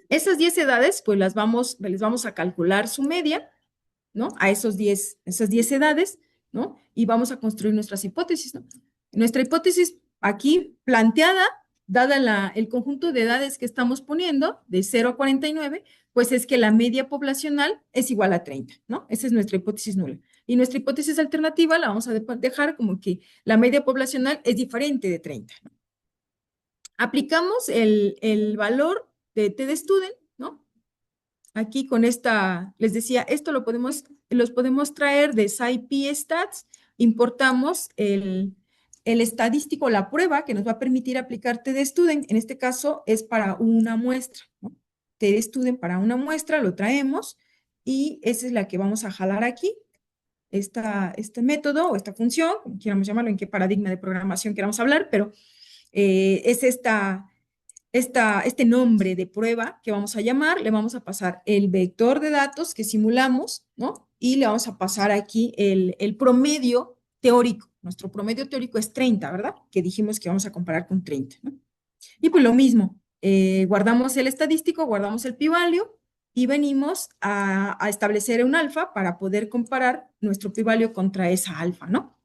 Esas 10 edades, pues les vamos a calcular su media, ¿no? A esas 10 edades, ¿no? Y vamos a construir nuestras hipótesis, ¿no? Nuestra hipótesis aquí planteada, dada el conjunto de edades que estamos poniendo, de 0 a 49, pues es que la media poblacional es igual a 30, ¿no? Esa es nuestra hipótesis nula. Y nuestra hipótesis alternativa la vamos a dejar como que la media poblacional es diferente de 30, ¿no? Aplicamos el valor de t-de-student, ¿no? Aquí con les decía, esto los podemos traer de SciPy-Stats, importamos el estadístico, la prueba que nos va a permitir aplicar t-de-student, en este caso es para una muestra, ¿no? t-de-student para una muestra, lo traemos y esa es la que vamos a jalar aquí, este método o esta función, como quieramos llamarlo, en qué paradigma de programación queramos hablar, pero es este nombre de prueba que vamos a llamar, le vamos a pasar el vector de datos que simulamos, ¿no? Y le vamos a pasar aquí el promedio teórico. Nuestro promedio teórico es 30, ¿verdad? Que dijimos que vamos a comparar con 30, ¿no? Y pues lo mismo, guardamos el estadístico, guardamos el p-value y venimos a establecer un alfa para poder comparar nuestro p-value contra esa alfa, ¿no?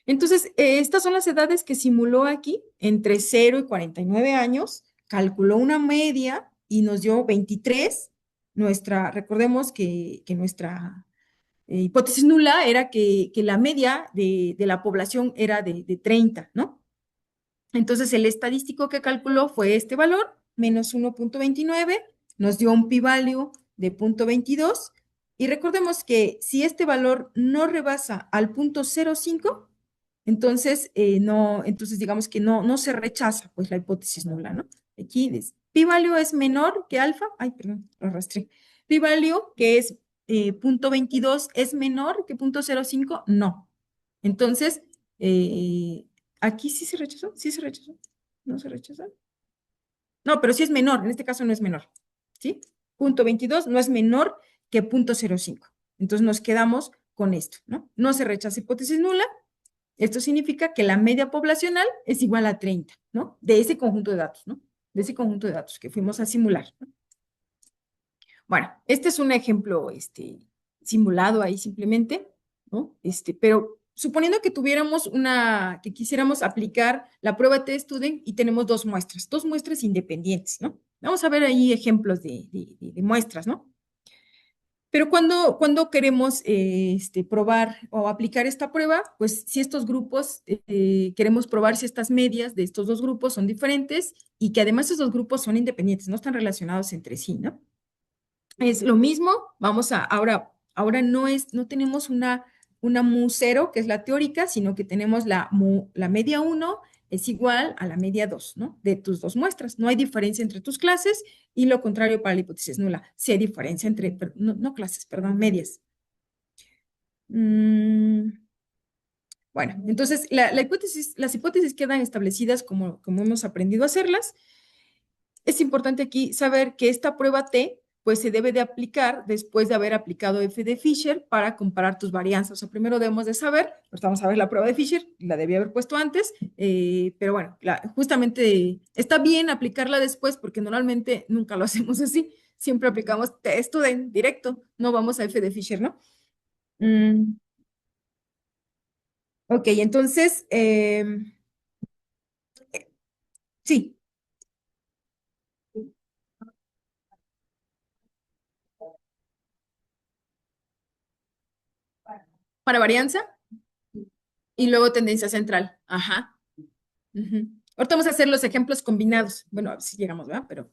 Entonces, estas son las edades que simuló aquí, entre 0 y 49 años, calculó una media y nos dio 23. Recordemos que nuestra hipótesis nula era que la media de la población era de 30, ¿no? Entonces, el estadístico que calculó fue este valor, menos 1.29, nos dio un p-value de 0.22, y recordemos que si este valor no rebasa al 0.05, entonces digamos que no se rechaza pues la hipótesis nula, ¿no? Aquí p-value es menor que alfa, ay, perdón, lo arrastré. P-value que es 0.22 es menor que 0.05, no. Entonces, aquí sí se rechazó, no se rechazó. No, pero sí es menor, en este caso no es menor, ¿sí? 0.22 no es menor que 0.05. Entonces nos quedamos con esto, ¿no? No se rechaza hipótesis nula. Esto significa que la media poblacional es igual a 30, ¿no? De ese conjunto de datos, ¿no? De ese conjunto de datos que fuimos a simular, ¿no? Bueno, este es un ejemplo simulado ahí simplemente, ¿no? Pero suponiendo que que quisiéramos aplicar la prueba t-student y tenemos dos muestras independientes, ¿no? Vamos a ver ahí ejemplos de muestras, ¿no? Pero cuando queremos probar o aplicar esta prueba, pues si estos grupos, queremos probar si estas medias de estos dos grupos son diferentes y que además estos dos grupos son independientes, no están relacionados entre sí, ¿no? Es lo mismo, ahora no tenemos una mu0, que es la teórica, sino que tenemos la media 1 es igual a la media 2, ¿no? De tus dos muestras. No hay diferencia entre tus clases y lo contrario para la hipótesis nula. Sí hay diferencia entre, no clases, perdón, medias. Bueno, entonces las hipótesis quedan establecidas como hemos aprendido a hacerlas. Es importante aquí saber que esta prueba T pues se debe de aplicar después de haber aplicado F de Fisher para comparar tus varianzas. O sea, primero debemos de saber, pues vamos a ver la prueba de Fisher, la debía haber puesto antes, pero bueno, justamente está bien aplicarla después porque normalmente nunca lo hacemos así, siempre aplicamos t-student directo, no vamos a F de Fisher, ¿no? Ok, entonces, sí. Para varianza y luego tendencia central. Ajá. Ahorita vamos a hacer los ejemplos combinados. Bueno, a ver si llegamos, ¿verdad? Pero.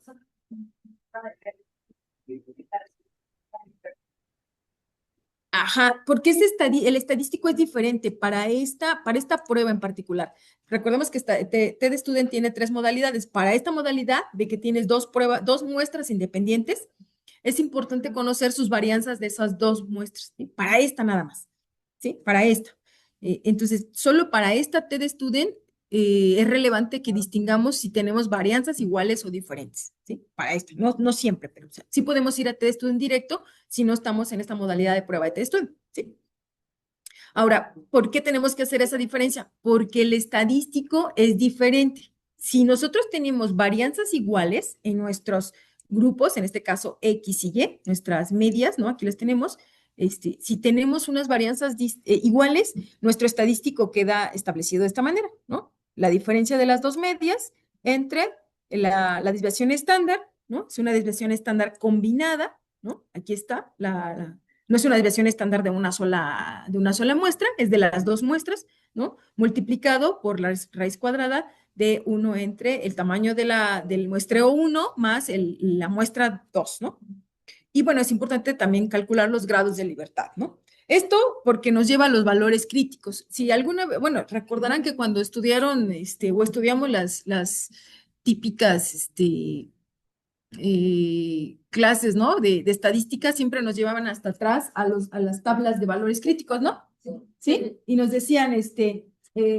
Ajá, porque el estadístico es diferente para esta prueba en particular. Recordemos que TED Student tiene 3 modalidades. Para esta modalidad de que tienes 2 muestras independientes, es importante conocer sus varianzas de esas 2 muestras, ¿sí? Para esta nada más, ¿sí? Para esta. Entonces, solo para esta TED Student es relevante que distingamos si tenemos varianzas iguales o diferentes, ¿sí? Para esto, no siempre, pero o sea, sí podemos ir a TED Student directo si no estamos en esta modalidad de prueba de TED Student, ¿sí? Ahora, ¿por qué tenemos que hacer esa diferencia? Porque el estadístico es diferente. Si nosotros tenemos varianzas iguales en nuestros grupos, en este caso X y Y, nuestras medias, ¿no? Aquí las tenemos. Si tenemos unas varianzas iguales, nuestro estadístico queda establecido de esta manera, ¿no? La diferencia de las 2 medias entre la desviación estándar, ¿no? Es una desviación estándar combinada, ¿no? Aquí está no es una desviación estándar de una sola muestra, es de las 2 muestras, ¿no? Multiplicado por la raíz cuadrada de 1 entre el tamaño del muestreo 1 más la muestra 2, ¿no? Y bueno, es importante también calcular los grados de libertad, ¿no? Esto porque nos lleva a los valores críticos. Si alguna vez, bueno, recordarán que cuando estudiaron o estudiamos las típicas clases, ¿no? De estadística, siempre nos llevaban hasta atrás a las tablas de valores críticos, ¿no? ¿Sí? Y nos decían,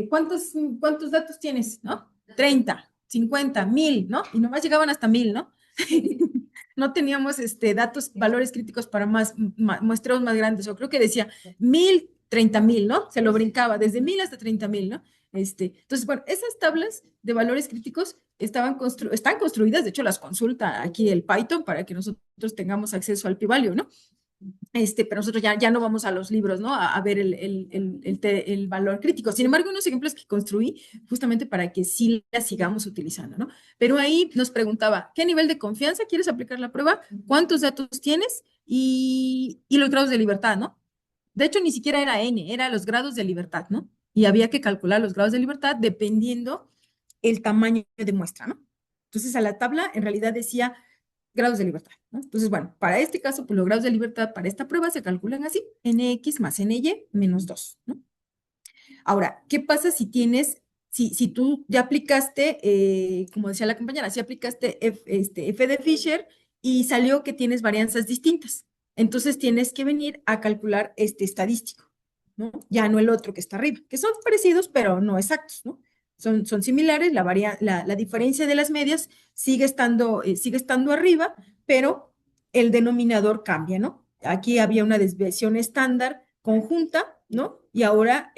¿cuántos datos tienes, no? 30, 50, 1000, ¿no? Y nomás llegaban hasta 1000, ¿no? No teníamos datos, valores críticos para muestreos más grandes, o creo que decía 1000, 30,000, ¿no? Se lo brincaba, desde 1000 hasta 30,000, ¿no? Entonces, bueno, esas tablas de valores críticos están construidas, de hecho las consulta aquí el Python para que nosotros tengamos acceso al p-value, ¿no? Pero nosotros ya no vamos a los libros, ¿no? A ver el valor crítico. Sin embargo, unos ejemplos que construí justamente para que sí las sigamos utilizando, ¿no? Pero ahí nos preguntaba, ¿qué nivel de confianza quieres aplicar la prueba? ¿Cuántos datos tienes? Y los grados de libertad, ¿no? De hecho, ni siquiera era N, era los grados de libertad, ¿no? Y había que calcular los grados de libertad dependiendo el tamaño de muestra, ¿no? Entonces, a la tabla en realidad decía grados de libertad, ¿no? Entonces, bueno, para este caso, pues los grados de libertad para esta prueba se calculan así, nx más ny menos 2, ¿no? Ahora, ¿qué pasa si si tú ya aplicaste, como decía la compañera, si aplicaste F de Fisher y salió que tienes varianzas distintas? Entonces tienes que venir a calcular este estadístico, ¿no? Ya no el otro que está arriba, que son parecidos, pero no exactos, ¿no? Son similares, la diferencia de las medias sigue estando arriba, pero el denominador cambia, ¿no? Aquí había una desviación estándar conjunta, ¿no? Y ahora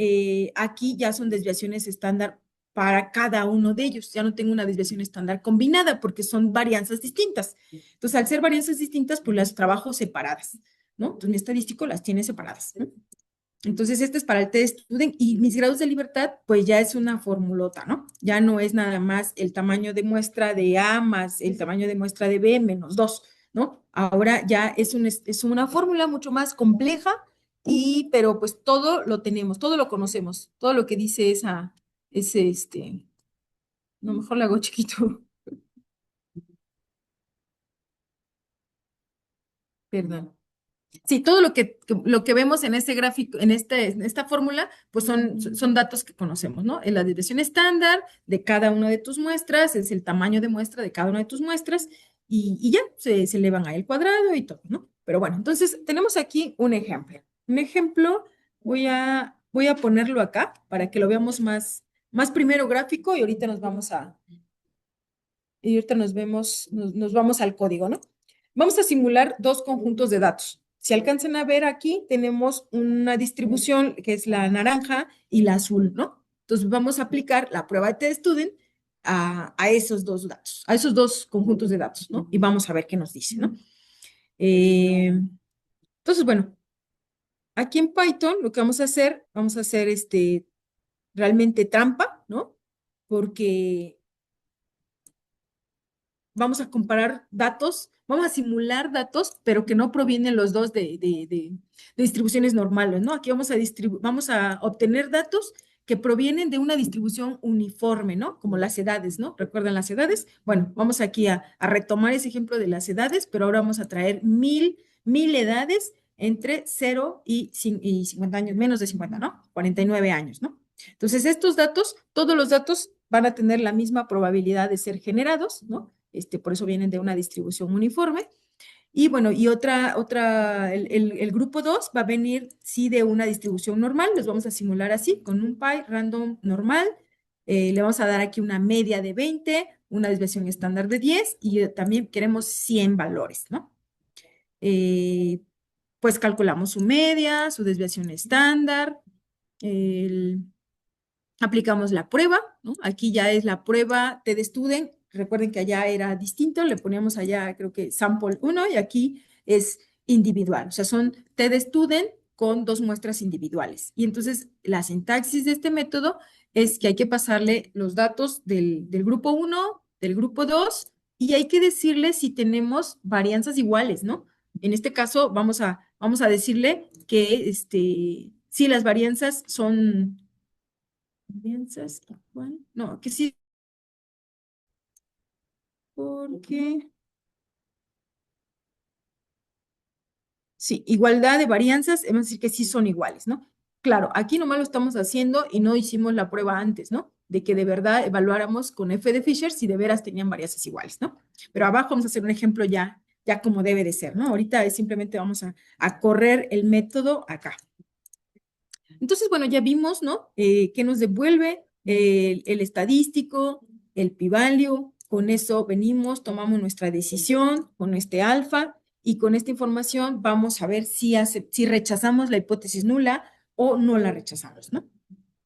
aquí ya son desviaciones estándar para cada uno de ellos. Ya no tengo una desviación estándar combinada porque son varianzas distintas. Entonces, al ser varianzas distintas, pues las trabajo separadas, ¿no? Entonces, mi estadístico las tiene separadas, ¿no? Entonces, este es para el TED Student y mis grados de libertad, pues ya es una formulota, ¿no? Ya no es nada más el tamaño de muestra de A más el tamaño de muestra de B menos 2, ¿no? Ahora ya es una fórmula mucho más compleja, pero pues todo lo tenemos, todo lo conocemos, todo lo que dice no, mejor lo hago chiquito. Perdón. Sí, todo lo que vemos en este gráfico, en esta fórmula, pues son datos que conocemos, ¿no? La desviación estándar de cada una de tus muestras, es el tamaño de muestra de cada una de tus muestras, y ya se elevan ahí el cuadrado y todo, ¿no? Pero bueno, entonces tenemos aquí un ejemplo. Un ejemplo, voy a ponerlo acá para que lo veamos más primero gráfico y ahorita nos vamos nos vamos al código, ¿no? Vamos a simular 2 conjuntos de datos. Si alcanzan a ver aquí, tenemos una distribución que es la naranja y la azul, ¿no? Entonces vamos a aplicar la prueba de TED Student a esos 2 datos, a esos 2 conjuntos de datos, ¿no? Y vamos a ver qué nos dice, ¿no? Entonces, bueno, aquí en Python lo que vamos a hacer realmente trampa, ¿no? Porque vamos a comparar datos, vamos a simular datos, pero que no provienen los dos de distribuciones normales, ¿no? Aquí vamos a obtener datos que provienen de una distribución uniforme, ¿no? Como las edades, ¿no? ¿Recuerdan las edades? Bueno, vamos aquí a retomar ese ejemplo de las edades, pero ahora vamos a traer 1000 edades entre 0 y 50 años, menos de 50, ¿no? 49 años, ¿no? Entonces, estos datos, todos los datos van a tener la misma probabilidad de ser generados, ¿no? Por eso vienen de una distribución uniforme. Y bueno, y el grupo 2 va a venir, sí, de una distribución normal, los vamos a simular así, con un pi random normal, le vamos a dar aquí una media de 20, una desviación estándar de 10, y también queremos 100 valores, ¿no? Pues calculamos su media, su desviación estándar, aplicamos la prueba, ¿no? Aquí ya es la prueba TED-Student. Recuerden que allá era distinto, le poníamos allá, creo que sample 1 y aquí es individual. O sea, son TED-Student con 2 muestras individuales. Y entonces la sintaxis de este método es que hay que pasarle los datos del grupo 1, del grupo 2 y hay que decirle si tenemos varianzas iguales, ¿no? En este caso vamos a decirle que si las varianzas son alianzas igual. No, que sí. Porque. Sí, igualdad de varianzas, vamos a decir que sí son iguales, ¿no? Claro, aquí nomás lo estamos haciendo y no hicimos la prueba antes, ¿no? De que de verdad evaluáramos con F de Fisher si de veras tenían varianzas iguales, ¿no? Pero abajo vamos a hacer un ejemplo ya como debe de ser, ¿no? Ahorita simplemente vamos a correr el método acá. Entonces, bueno, ya vimos, ¿no? ¿Qué nos devuelve el estadístico, el p-value? Con eso venimos, tomamos nuestra decisión con este alfa y con esta información vamos a ver si rechazamos la hipótesis nula o no la rechazamos, ¿no?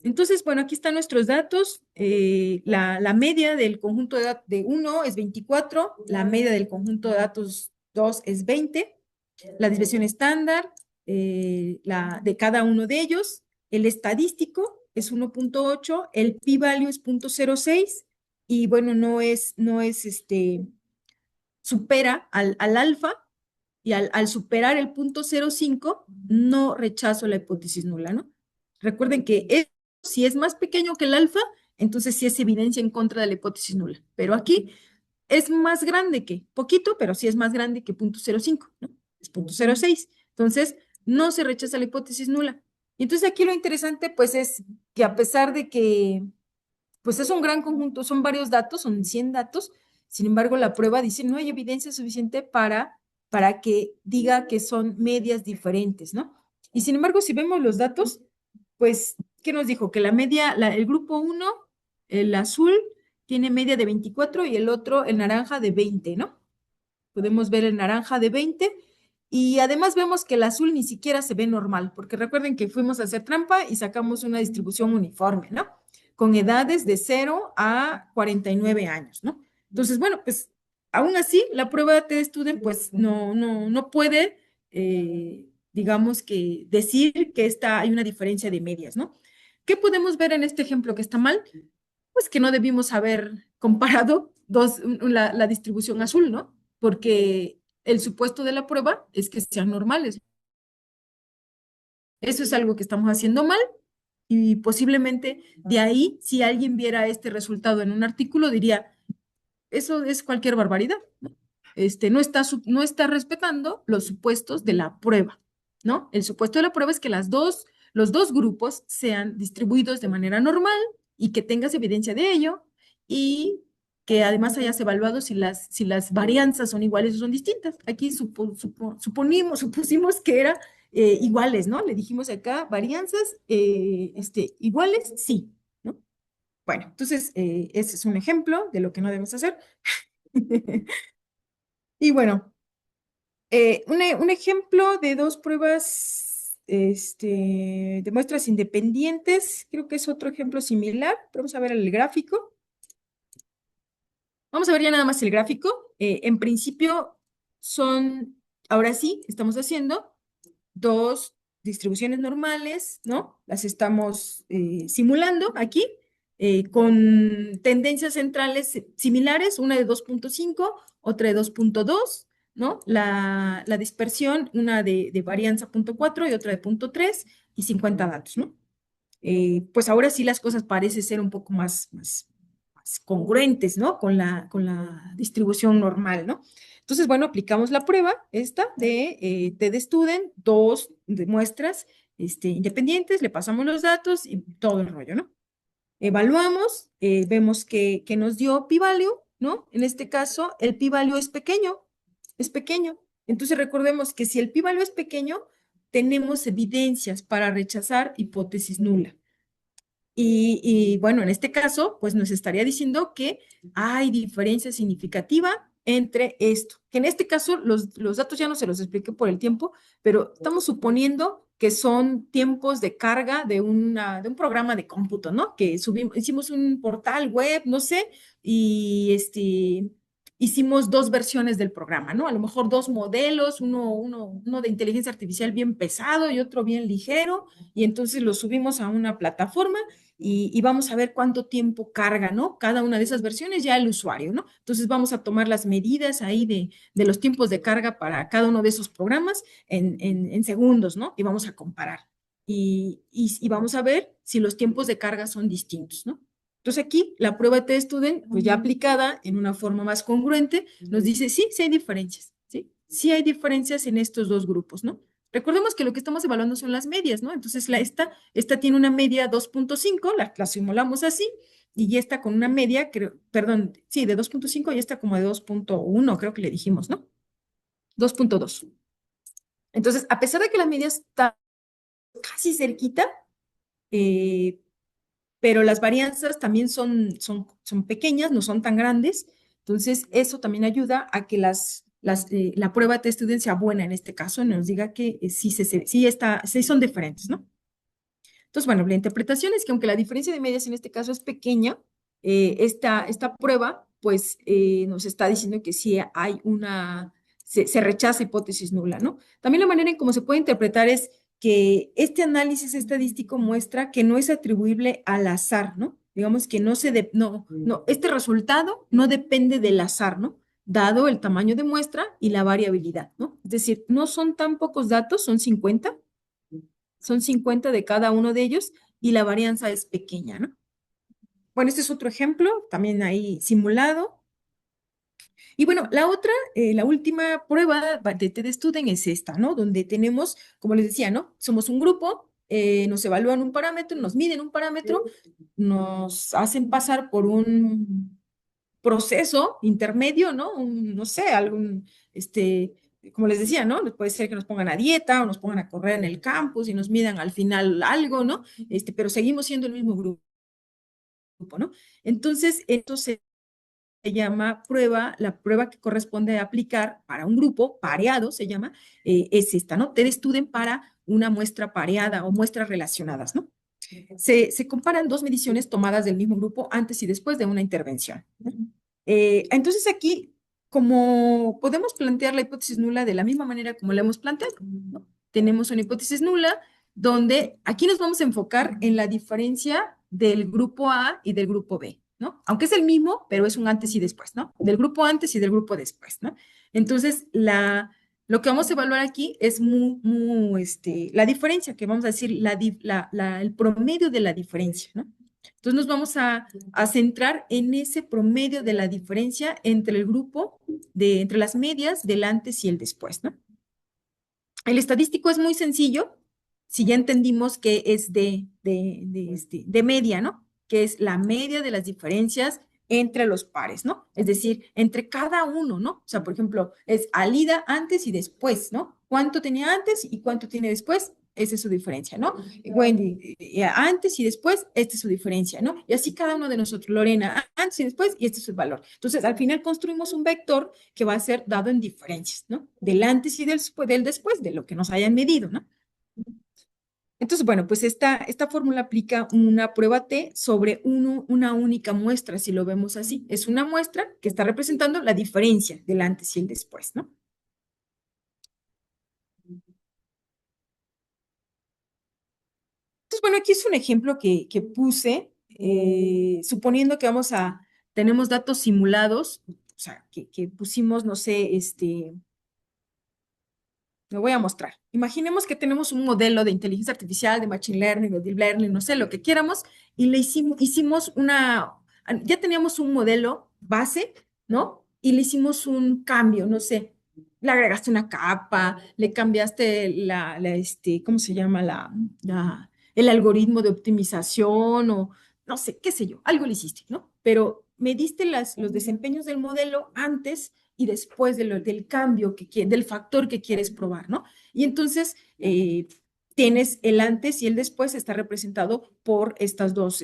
Entonces, bueno, aquí están nuestros datos. La media del conjunto de 1 es 24, la media del conjunto de datos 2 es 20, la desviación estándar de cada uno de ellos, el estadístico es 1.8, el p-value es 0.06 y bueno, no es supera al alfa y al superar el 0.05 no rechazo la hipótesis nula, ¿no? Recuerden que si es más pequeño que el alfa, entonces sí es evidencia en contra de la hipótesis nula, pero aquí es más grande que, poquito, pero sí es más grande que 0.05, ¿no? Es 0.06. Entonces, no se rechaza la hipótesis nula. Y entonces aquí lo interesante, pues, es que a pesar de que, pues, es un gran conjunto, son varios datos, son 100 datos, sin embargo, la prueba dice no hay evidencia suficiente para que diga que son medias diferentes, ¿no? Y sin embargo, si vemos los datos, pues, ¿qué nos dijo? Que la media, el grupo 1, el azul, tiene media de 24 y el otro, el naranja, de 20, ¿no? Podemos ver el naranja de 20 y además vemos que el azul ni siquiera se ve normal, porque recuerden que fuimos a hacer trampa y sacamos una distribución uniforme, ¿no? Con edades de 0 a 49 años, ¿no? Entonces, bueno, pues aún así, la prueba de TED-Student, pues no puede, digamos que decir que hay una diferencia de medias, ¿no? ¿Qué podemos ver en este ejemplo que está mal? Pues que no debimos haber comparado la distribución azul, ¿no? Porque el supuesto de la prueba es que sean normales. Eso es algo que estamos haciendo mal y posiblemente de ahí, si alguien viera este resultado en un artículo, diría, eso es cualquier barbaridad, ¿no? No está respetando los supuestos de la prueba, ¿no? El supuesto de la prueba es que los dos grupos sean distribuidos de manera normal y que tengas evidencia de ello y que además hayas evaluado si las varianzas son iguales o son distintas. Aquí supusimos que era iguales, ¿no? Le dijimos acá, varianzas iguales, sí, ¿no? Bueno, entonces ese es un ejemplo de lo que no debemos hacer. Y bueno, un ejemplo de dos pruebas de muestras independientes, creo que es otro ejemplo similar, pero vamos a ver el gráfico. Vamos a ver ya nada más el gráfico. En principio ahora sí, estamos haciendo dos distribuciones normales, ¿no? Las estamos simulando aquí con tendencias centrales similares, una de 2.5, otra de 2.2, ¿no? La dispersión, una de varianza 0.4 y otra de 0.3 y 50 datos, ¿no? Pues ahora sí las cosas parecen ser un poco más congruentes, ¿no? Con la distribución normal, ¿no? Entonces, bueno, aplicamos la prueba esta de TDStudent, dos de muestras independientes, le pasamos los datos y todo el rollo, ¿no? Evaluamos, vemos que nos dio p-value, ¿no? En este caso, el p-value es pequeño, es pequeño. Entonces, recordemos que si el p-value es pequeño, tenemos evidencias para rechazar hipótesis nula. Bueno, en este caso, pues nos estaría diciendo que hay diferencia significativa entre esto, que en este caso los datos ya no se los expliqué por el tiempo, pero estamos suponiendo que son tiempos de carga de un programa de cómputo, ¿no? Que hicimos un portal web, no sé, y hicimos dos versiones del programa, ¿no? A lo mejor dos modelos, uno de inteligencia artificial bien pesado y otro bien ligero, y entonces lo subimos a una plataforma y vamos a ver cuánto tiempo carga, ¿no? Cada una de esas versiones ya el usuario, ¿no? Entonces vamos a tomar las medidas ahí de los tiempos de carga para cada uno de esos programas en segundos, ¿no? Y vamos a comparar. Y vamos a ver si los tiempos de carga son distintos, ¿no? Entonces aquí la prueba de TestStudent, pues ya aplicada en una forma más congruente, nos dice sí, sí hay diferencias, ¿sí? Sí hay diferencias en estos dos grupos, ¿no? Recordemos que lo que estamos evaluando son las medias, ¿no? Entonces esta tiene una media 2.5, la simulamos así, y esta con una media, perdón, sí, de 2.5 y esta como de 2.1, creo que le dijimos, ¿no? 2.2. Entonces, a pesar de que la media está casi cerquita, pero las varianzas también son pequeñas, no son tan grandes, entonces eso también ayuda a que la prueba de student sea buena en este caso, nos diga que sí son diferentes, ¿no? Entonces, bueno, la interpretación es que aunque la diferencia de medias en este caso es pequeña, esta prueba pues nos está diciendo que sí hay se rechaza hipótesis nula, ¿no? También la manera en cómo se puede interpretar es que este análisis estadístico muestra que no es atribuible al azar, ¿no? Digamos que este resultado no depende del azar, ¿no? Dado el tamaño de muestra y la variabilidad, ¿no? Es decir, no son tan pocos datos, son 50 de cada uno de ellos y la varianza es pequeña, ¿no? Bueno, este es otro ejemplo, también ahí simulado. Y bueno, la última prueba de TDStudent es esta, ¿no? Donde tenemos, como les decía, ¿no? Somos un grupo, nos evalúan un parámetro, nos miden un parámetro, nos hacen pasar por un proceso intermedio, ¿no? No sé, como les decía, ¿no? Puede ser que nos pongan a dieta o nos pongan a correr en el campus y nos midan al final algo, ¿no? Pero seguimos siendo el mismo grupo, ¿no? Entonces, esto se llama la prueba que corresponde a aplicar para un grupo pareado, se llama, es esta, ¿no? TDStudent para una muestra pareada o muestras relacionadas, ¿no? Se comparan dos mediciones tomadas del mismo grupo antes y después de una intervención, ¿no? Entonces aquí, como podemos plantear la hipótesis nula de la misma manera como la hemos planteado, ¿no? Tenemos una hipótesis nula donde aquí nos vamos a enfocar en la diferencia del grupo A y del grupo B, ¿no? Aunque es el mismo, pero es un antes y después, ¿no? Del grupo antes y del grupo después, ¿no? Entonces, lo que vamos a evaluar aquí es la diferencia, que vamos a decir el promedio de la diferencia, ¿no? Entonces nos vamos a centrar en ese promedio de la diferencia entre el grupo, entre las medias del antes y el después, ¿no? El estadístico es muy sencillo, si ya entendimos que es de media, ¿no? Que es la media de las diferencias entre los pares, ¿no? Es decir, entre cada uno, ¿no? O sea, por ejemplo, es Alida antes y después, ¿no? ¿Cuánto tenía antes y cuánto tiene después? Esa es su diferencia, ¿no? Wendy, antes y después, esta es su diferencia, ¿no? Y así cada uno de nosotros, Lorena, antes y después, y este es su valor. Entonces, al final construimos un vector que va a ser dado en diferencias, ¿no? Del antes y del después, de lo que nos hayan medido, ¿no? Entonces, bueno, pues esta fórmula aplica una prueba T sobre una única muestra, si lo vemos así. Es una muestra que está representando la diferencia del antes y el después, ¿no? Entonces, bueno, aquí es un ejemplo que puse, suponiendo que tenemos datos simulados, o sea, que pusimos, no sé, lo voy a mostrar. Imaginemos que tenemos un modelo de inteligencia artificial, de machine learning, de deep learning, no sé, lo que quieramos, y hicimos ya teníamos un modelo base, ¿no? Y le hicimos un cambio, no sé, le agregaste una capa, le cambiaste ¿cómo se llama? El algoritmo de optimización o no sé, qué sé yo, algo le hiciste, ¿no? Pero me diste los desempeños del modelo antes y después del cambio, del factor que quieres probar, ¿no? Y entonces tienes el antes y el después está representado por estas dos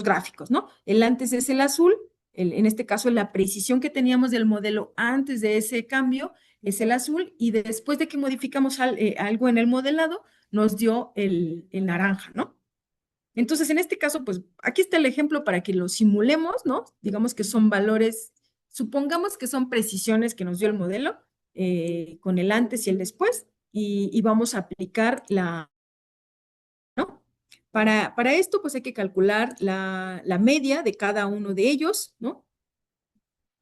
gráficos, ¿no? El antes es el azul, en este caso la precisión que teníamos del modelo antes de ese cambio es el azul y después de que modificamos algo en el modelado nos dio el naranja, ¿no? Entonces, en este caso, pues aquí está el ejemplo para que lo simulemos, ¿no? Digamos que son valores, supongamos que son precisiones que nos dio el modelo con el antes y el después y vamos a aplicar ¿no? Para esto, pues hay que calcular la media de cada uno de ellos, ¿no?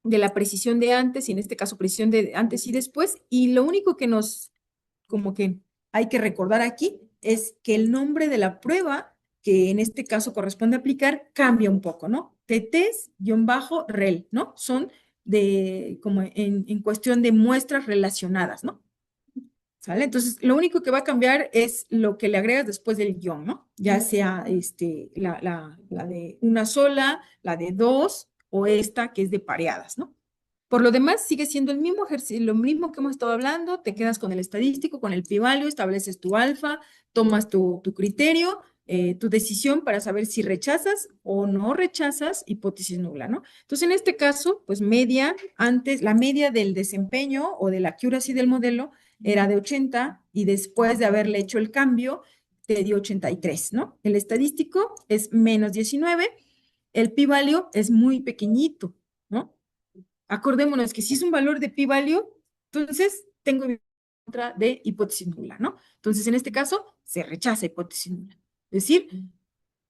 De la precisión de antes y en este caso precisión de antes y después. Y lo único que como que hay que recordar aquí es que el nombre de la prueba que en este caso corresponde aplicar cambia un poco, ¿no? TTs-REL, ¿no? Son como en cuestión de muestras relacionadas, ¿no? ¿Sale? Entonces, lo único que va a cambiar es lo que le agregas después del guión, ¿no? Ya sea la de una sola, la de dos o esta que es de pareadas, ¿no? Por lo demás, sigue siendo el mismo ejercicio, lo mismo que hemos estado hablando, te quedas con el estadístico, con el p-value, estableces tu alfa, tomas tu criterio, tu decisión para saber si rechazas o no rechazas hipótesis nula, ¿no? Entonces, en este caso, pues la media del desempeño o de la accuracy del modelo era de 80 y después de haberle hecho el cambio, te dio 83, ¿no? El estadístico es menos 19, el p-value es muy pequeñito, ¿no? Acordémonos que si es un valor de p-value, entonces tengo en contra de hipótesis nula, ¿no? Entonces, en este caso, se rechaza hipótesis nula. Es decir,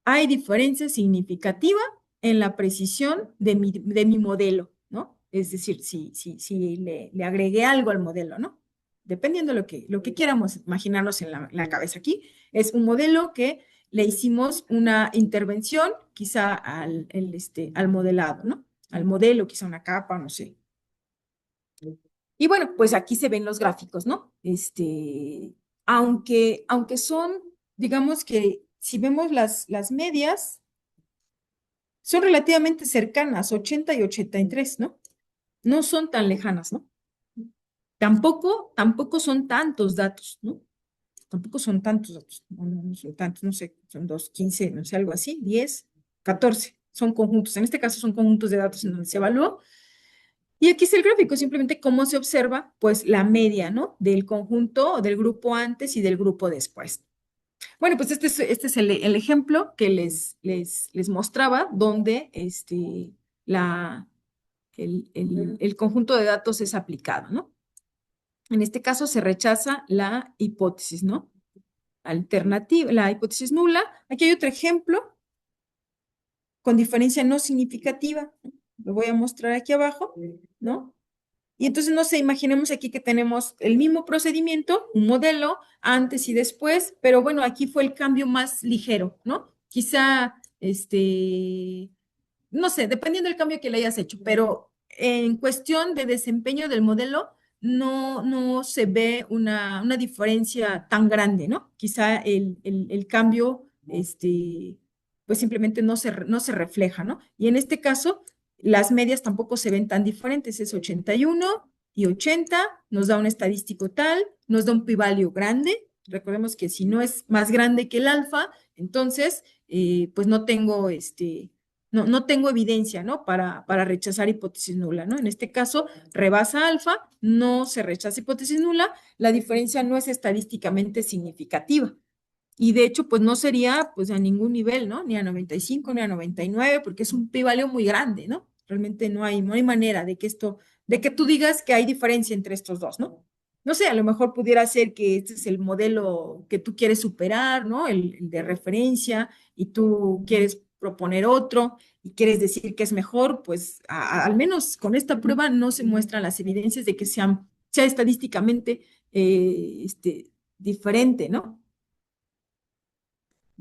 hay diferencia significativa en la precisión de mi modelo, ¿no? Es decir, si le agregué algo al modelo, ¿no? Dependiendo de lo que quieramos imaginarnos en la cabeza aquí, es un modelo que le hicimos una intervención quizá al modelado, ¿no? Al modelo, quizá una capa, no sé. Y bueno, pues aquí se ven los gráficos, ¿no? Aunque son, digamos que si vemos las medias, son relativamente cercanas, 80 y 83, ¿no? No son tan lejanas, ¿no? Tampoco son tantos datos, ¿no? Tampoco son tantos datos, no son tantos, no sé, son 2, 15, no sé, algo así, 10, 14, son conjuntos. En este caso son conjuntos de datos en donde se evaluó. Y aquí es el gráfico, simplemente cómo se observa, pues, la media, ¿no? Del conjunto o del grupo antes y del grupo después. Bueno, pues este es el ejemplo que les mostraba, donde el conjunto de datos es aplicado, ¿no? En este caso se rechaza la hipótesis, ¿no? Alternativa, la hipótesis nula. Aquí hay otro ejemplo con diferencia no significativa. Lo voy a mostrar aquí abajo, ¿no? Y entonces, no sé, imaginemos aquí que tenemos el mismo procedimiento, un modelo antes y después, pero bueno, aquí fue el cambio más ligero, ¿no? Quizá, no sé, dependiendo del cambio que le hayas hecho, pero en cuestión de desempeño del modelo, no se ve una diferencia tan grande, ¿no? Quizá el cambio, pues simplemente no se refleja, ¿no? Y en este caso, las medias tampoco se ven tan diferentes, es 81 y 80, nos da un estadístico tal, nos da un p-value grande. Recordemos que si no es más grande que el alfa, entonces, pues no tengo evidencia, ¿no? Para rechazar hipótesis nula, ¿no? En este caso, rebasa alfa, no se rechaza hipótesis nula, la diferencia no es estadísticamente significativa. Y de hecho, pues no sería pues a ningún nivel, ¿no? Ni a 95, ni a 99, porque es un p-value muy grande, ¿no? Realmente no hay manera de que tú digas que hay diferencia entre estos dos, ¿no? No sé, a lo mejor pudiera ser que este es el modelo que tú quieres superar, ¿no? El de referencia, y tú quieres proponer otro y quieres decir que es mejor, pues al menos con esta prueba no se muestran las evidencias de que sea estadísticamente diferente, ¿no?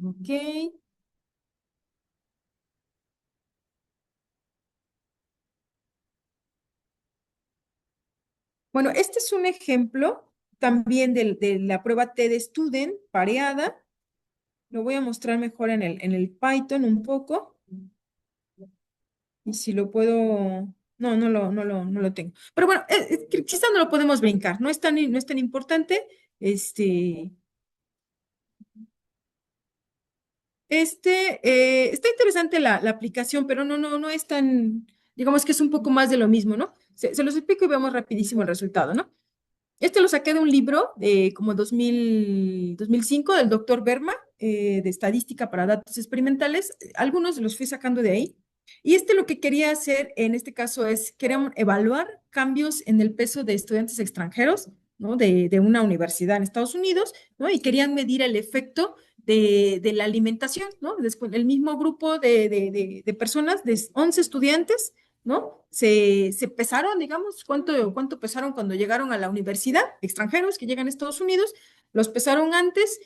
Ok. Bueno, este es un ejemplo también de la prueba TED-Student pareada. Lo voy a mostrar mejor en el Python un poco. Y si lo puedo... No lo tengo. Pero bueno, quizás no lo podemos brincar. No es tan importante. Está interesante la aplicación, pero no es tan, digamos que es un poco más de lo mismo, ¿no? Se los explico y vemos rapidísimo el resultado, ¿no? Este lo saqué de un libro de como 2005 del doctor Berma, de estadística para datos experimentales. Algunos los fui sacando de ahí. Y lo que quería hacer en este caso es, queríamos evaluar cambios en el peso de estudiantes extranjeros, ¿no? De una universidad en Estados Unidos, ¿no? Y querían medir el efecto de la alimentación, ¿no? Después, el mismo grupo de personas, de 11 estudiantes, ¿no? Se pesaron, digamos, cuánto pesaron cuando llegaron a la universidad, extranjeros que llegan a Estados Unidos, los pesaron antes,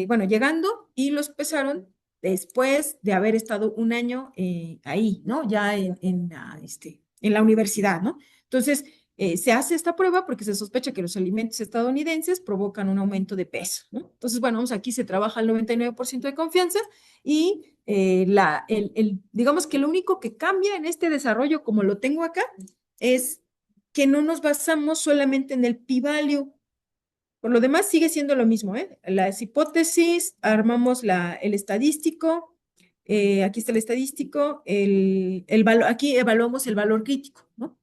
bueno, llegando, y los pesaron después de haber estado un año ahí, ¿no? Ya en la universidad, ¿no? Entonces, se hace esta prueba porque se sospecha que los alimentos estadounidenses provocan un aumento de peso, ¿no? Entonces, bueno, aquí se trabaja el 99% de confianza y digamos que lo único que cambia en este desarrollo, como lo tengo acá, es que no nos basamos solamente en el p-value. Por lo demás, sigue siendo lo mismo, ¿eh? Las hipótesis, armamos el estadístico, aquí está el estadístico, aquí evaluamos el valor crítico, ¿no?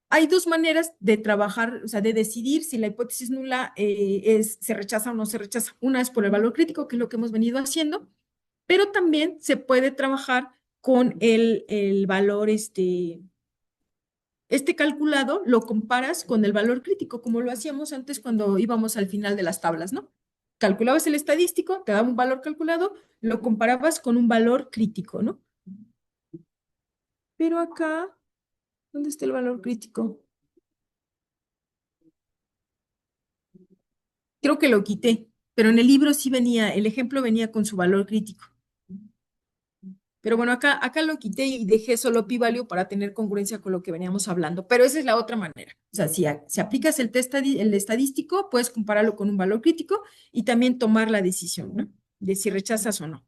Hay dos maneras de trabajar, o sea, de decidir si la hipótesis nula se rechaza o no se rechaza. Una es por el valor crítico, que es lo que hemos venido haciendo, pero también se puede trabajar con el valor, calculado, lo comparas con el valor crítico, como lo hacíamos antes cuando íbamos al final de las tablas, ¿no? Calculabas el estadístico, te daba un valor calculado, lo comparabas con un valor crítico, ¿no? Pero acá, ¿dónde está el valor crítico? Creo que lo quité, pero en el libro sí venía, el ejemplo venía con su valor crítico. Pero bueno, acá lo quité y dejé solo p-value para tener congruencia con lo que veníamos hablando. Pero esa es la otra manera. O sea, si aplicas el el estadístico, puedes compararlo con un valor crítico y también tomar la decisión, ¿no? De si rechazas o no.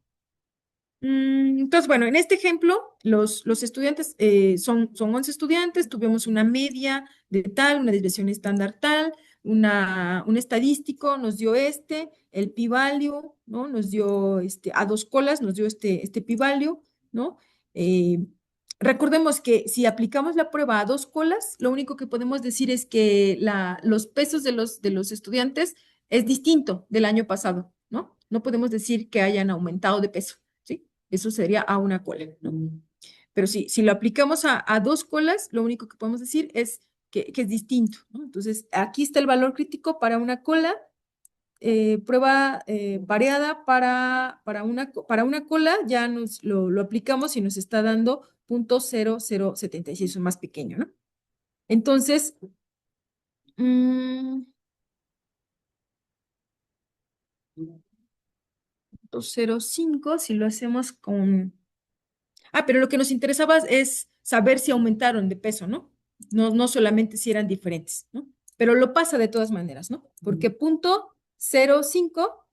Entonces, bueno, en este ejemplo, los estudiantes son 11 estudiantes, tuvimos una media de tal, una desviación estándar tal, un estadístico nos dio el p-value, ¿no? Nos dio a dos colas, nos dio este p-value, ¿no? Eh, Recordemos que si aplicamos la prueba a dos colas, lo único que podemos decir es que los pesos de los estudiantes es distinto del año pasado, ¿no? No podemos decir que hayan aumentado de peso, ¿sí? Eso sería a una cola, ¿no? Pero si lo aplicamos a dos colas, lo único que podemos decir es que es distinto, ¿no? Entonces, aquí está el valor crítico para una cola, prueba variada para una cola, ya lo aplicamos y nos está dando 0.0076, es más pequeño, ¿no? Entonces, 0.05, si lo hacemos con... pero lo que nos interesaba es saber si aumentaron de peso, ¿no? No solamente si eran diferentes, ¿no? Pero lo pasa de todas maneras, ¿no? Porque 0.05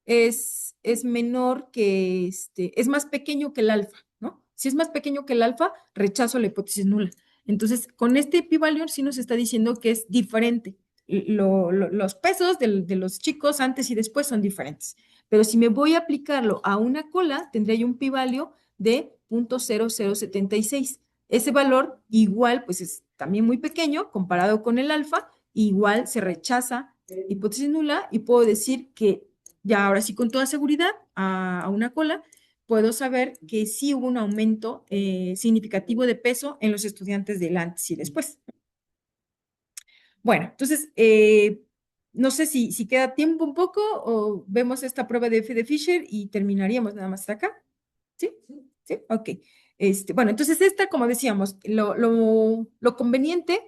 es menor que es más pequeño que el alfa, ¿no? Si es más pequeño que el alfa, rechazo la hipótesis nula. Entonces, con este p-value sí nos está diciendo que es diferente. Los pesos de los chicos antes y después son diferentes. Pero si me voy a aplicarlo a una cola, tendría yo un p-value de 0.0076. Ese valor igual, pues es también muy pequeño comparado con el alfa, igual se rechaza hipótesis nula y puedo decir que ya ahora sí con toda seguridad a una cola, puedo saber que sí hubo un aumento significativo de peso en los estudiantes del antes y después. Bueno, entonces, no sé si queda tiempo un poco o vemos esta prueba de F de Fisher y terminaríamos nada más hasta acá. ¿Sí? ¿Sí? Ok. Bueno, entonces como decíamos, lo conveniente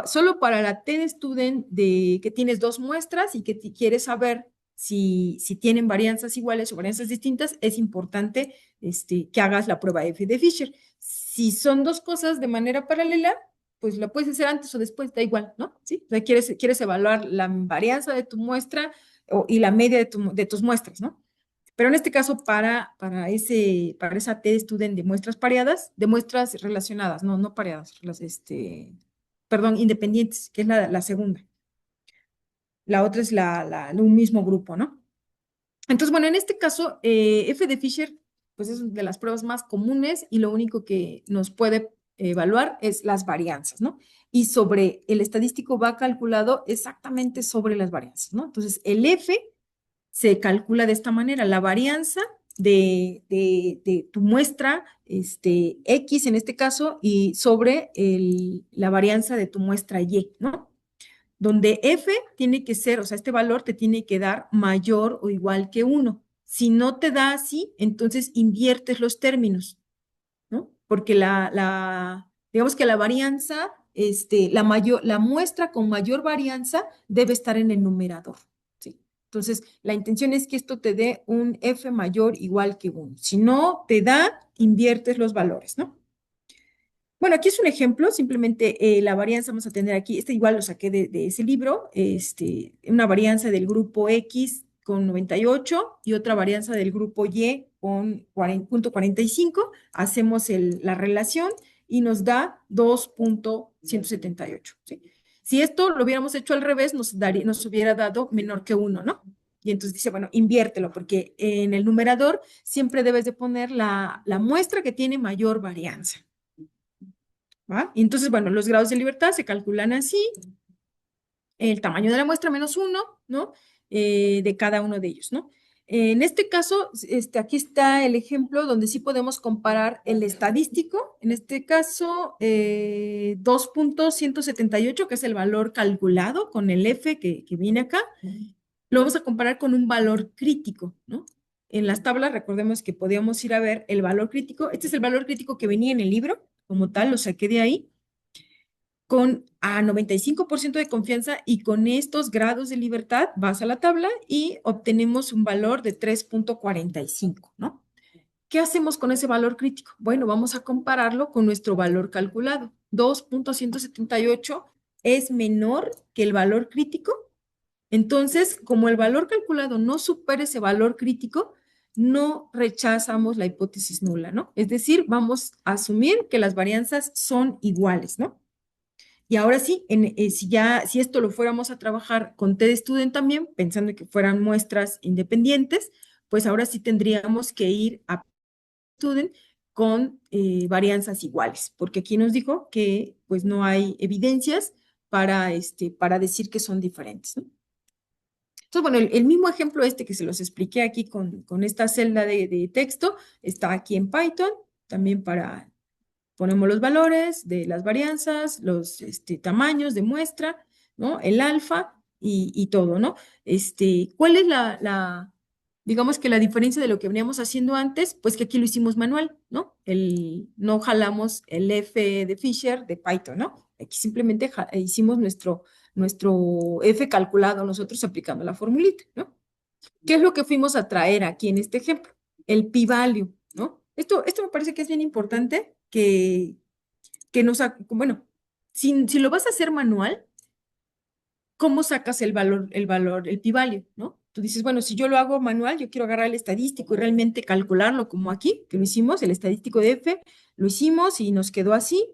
solo para la TED Student que tienes dos muestras y que quieres saber si tienen varianzas iguales o varianzas distintas, es importante que hagas la prueba F de Fisher. Si son dos cosas de manera paralela, pues lo puedes hacer antes o después, da igual, ¿no? ¿Sí? O sea, quieres evaluar la varianza de tu muestra y la media de tus muestras, ¿no? Pero en este caso, para esa T-Student de muestras pareadas, de muestras relacionadas, no pareadas, perdón, independientes, que es la segunda. La otra es un mismo grupo, ¿no? Entonces, bueno, en este caso, F de Fisher, pues es de las pruebas más comunes y lo único que nos puede evaluar es las varianzas, ¿no? Y sobre el estadístico va calculado exactamente sobre las varianzas, ¿no? Entonces, el F se calcula de esta manera, la varianza de tu muestra, X en este caso, y sobre la varianza de tu muestra Y, ¿no? Donde F tiene que ser, o sea, este valor te tiene que dar mayor o igual que 1. Si no te da así, entonces inviertes los términos, ¿no? Porque digamos que la varianza, la muestra con mayor varianza debe estar en el numerador, ¿sí? Entonces, la intención es que esto te dé un F mayor igual que 1. Si no te da, inviertes los valores, ¿no? Bueno, aquí es un ejemplo, simplemente la varianza vamos a tener aquí, igual lo saqué de ese libro, una varianza del grupo X con 98 y otra varianza del grupo Y con 40.45, hacemos la relación y nos da 2.178, ¿sí? Si esto lo hubiéramos hecho al revés, nos hubiera dado menor que 1, ¿no? Y entonces dice, bueno, inviértelo, porque en el numerador siempre debes de poner la muestra que tiene mayor varianza. ¿Va? Y entonces, bueno, los grados de libertad se calculan así, el tamaño de la muestra menos 1, ¿no? De cada uno de ellos, ¿no? En este caso, aquí está el ejemplo donde sí podemos comparar el estadístico, en este caso 2.178, que es el valor calculado con el F que viene acá, lo vamos a comparar con un valor crítico, ¿no? En las tablas, recordemos que podíamos ir a ver el valor crítico, este es el valor crítico que venía en el libro, como tal, lo saqué de ahí, con a 95% de confianza y con estos grados de libertad vas a la tabla y obtenemos un valor de 3.45, ¿no? ¿Qué hacemos con ese valor crítico? Bueno, vamos a compararlo con nuestro valor calculado. 2.178 es menor que el valor crítico. Entonces, como el valor calculado no supera ese valor crítico, no rechazamos la hipótesis nula, ¿no? Es decir, vamos a asumir que las varianzas son iguales, ¿no? Y ahora sí, si esto lo fuéramos a trabajar con T-Student también, pensando que fueran muestras independientes, pues ahora sí tendríamos que ir a Student con varianzas iguales, porque aquí nos dijo que pues no hay evidencias para decir que son diferentes, ¿no? Entonces, bueno, el mismo ejemplo que se los expliqué aquí con esta celda de texto, está aquí en Python, también ponemos los valores de las varianzas, los tamaños de muestra, ¿no? El alfa y todo, ¿no? ¿Cuál es digamos que la diferencia de lo que veníamos haciendo antes? Pues que aquí lo hicimos manual, ¿no? No jalamos el F de Fisher de Python, ¿no? Aquí simplemente hicimos nuestro F calculado nosotros aplicando la formulita, ¿no? ¿Qué es lo que fuimos a traer aquí en este ejemplo? El p-value, ¿no? Esto me parece que es bien importante que bueno, si lo vas a hacer manual, ¿cómo sacas el valor, el p-value, ¿no? Tú dices, bueno, si yo lo hago manual, yo quiero agarrar el estadístico y realmente calcularlo como aquí, que lo hicimos, el estadístico de F, lo hicimos y nos quedó así.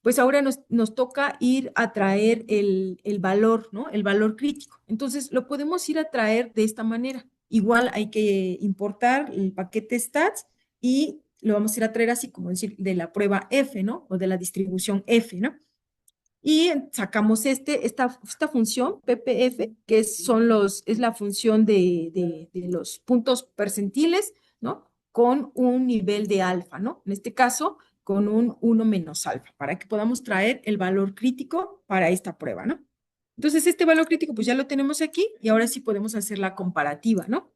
Pues ahora nos toca ir a traer el valor, ¿no? El valor crítico. Entonces, lo podemos ir a traer de esta manera. Igual hay que importar el paquete stats y lo vamos a ir a traer así, como decir, de la prueba F, ¿no? O de la distribución F, ¿no? Y sacamos esta función, PPF, que es la función de los puntos percentiles, ¿no? Con un nivel de alfa, ¿no? En este caso, con un 1 menos alfa, para que podamos traer el valor crítico para esta prueba, ¿no? Entonces, este valor crítico, pues ya lo tenemos aquí y ahora sí podemos hacer la comparativa, ¿no?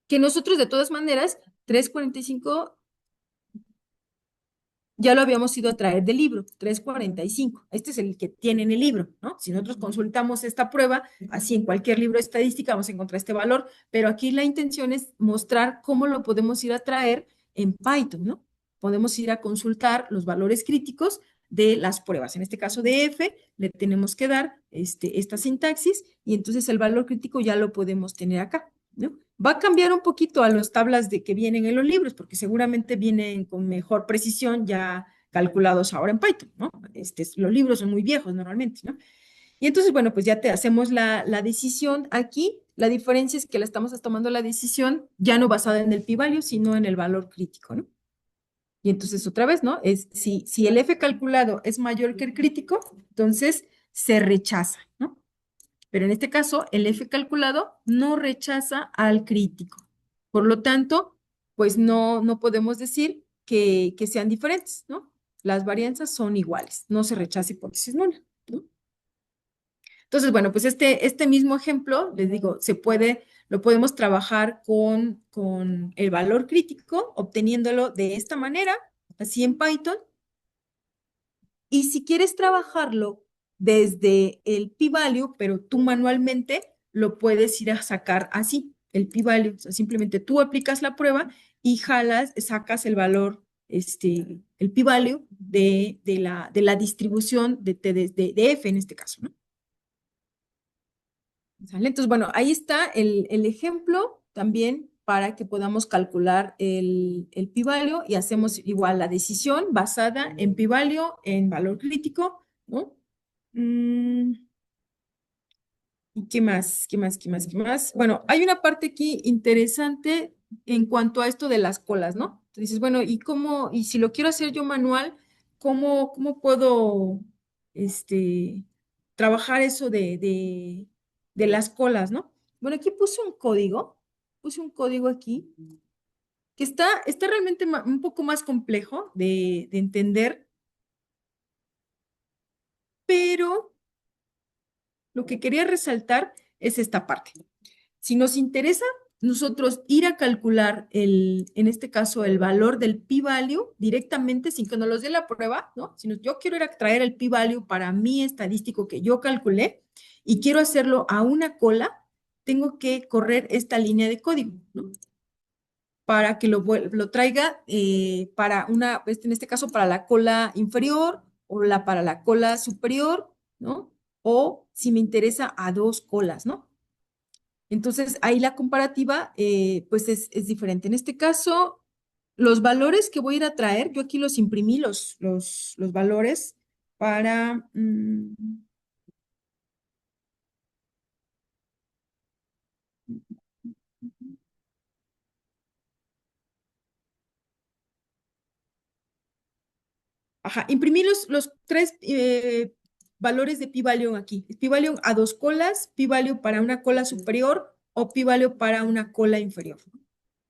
Que nosotros, de todas maneras, 345 ya lo habíamos ido a traer del libro, 345. Este es el que tiene en el libro, ¿no? Si nosotros consultamos esta prueba, así en cualquier libro de estadística vamos a encontrar este valor, pero aquí la intención es mostrar cómo lo podemos ir a traer en Python, ¿no? Podemos ir a consultar los valores críticos de las pruebas. En este caso de F, le tenemos que dar esta sintaxis y entonces el valor crítico ya lo podemos tener acá, ¿no? Va a cambiar un poquito a las tablas de que vienen en los libros, porque seguramente vienen con mejor precisión ya calculados ahora en Python, ¿no? Los libros son muy viejos normalmente, ¿no? Y entonces, bueno, pues ya te hacemos la decisión aquí. La diferencia es que la estamos tomando la decisión ya no basada en el p-value, sino en el valor crítico, ¿no? Y entonces otra vez, ¿no? Si el F calculado es mayor que el crítico, entonces se rechaza, ¿no? Pero en este caso, el F calculado no rechaza al crítico. Por lo tanto, pues no podemos decir que sean diferentes, ¿no? Las varianzas son iguales, no se rechaza hipótesis nula, ¿no? Entonces, bueno, pues este mismo ejemplo, les digo, lo podemos trabajar con el valor crítico, obteniéndolo de esta manera, así en Python. Y si quieres trabajarlo desde el p-value, pero tú manualmente lo puedes ir a sacar así, el p-value. O sea, simplemente tú aplicas la prueba y sacas el valor, el p-value de la distribución de F en este caso, ¿no? ¿Sale? Entonces, bueno, ahí está el ejemplo también para que podamos calcular el p-value y hacemos igual la decisión basada en p-value, en valor crítico, ¿no? ¿Y qué más? ¿Qué más? ¿Qué más? ¿Qué más? Bueno, hay una parte aquí interesante en cuanto a esto de las colas, ¿no? Entonces dices, bueno, y si lo quiero hacer yo manual, ¿cómo puedo, trabajar eso de las colas, ¿no? Bueno, aquí puse un código aquí, que está realmente un poco más complejo de entender, pero lo que quería resaltar es esta parte. Si nos interesa nosotros ir a calcular en este caso, el valor del p-value directamente sin que nos los dé la prueba, ¿no? Si yo quiero ir a traer el p-value para mi estadístico que yo calculé y quiero hacerlo a una cola, tengo que correr esta línea de código, ¿no? Para que lo traiga en este caso, para la cola inferior o para la cola superior, ¿no? O si me interesa a dos colas, ¿no? Entonces, ahí la comparativa, pues es diferente. En este caso, los valores que voy a ir a traer, yo aquí los imprimí, los valores para... imprimí los tres valores de p-value aquí. P-value a dos colas, p-value para una cola superior o p-value para una cola inferior.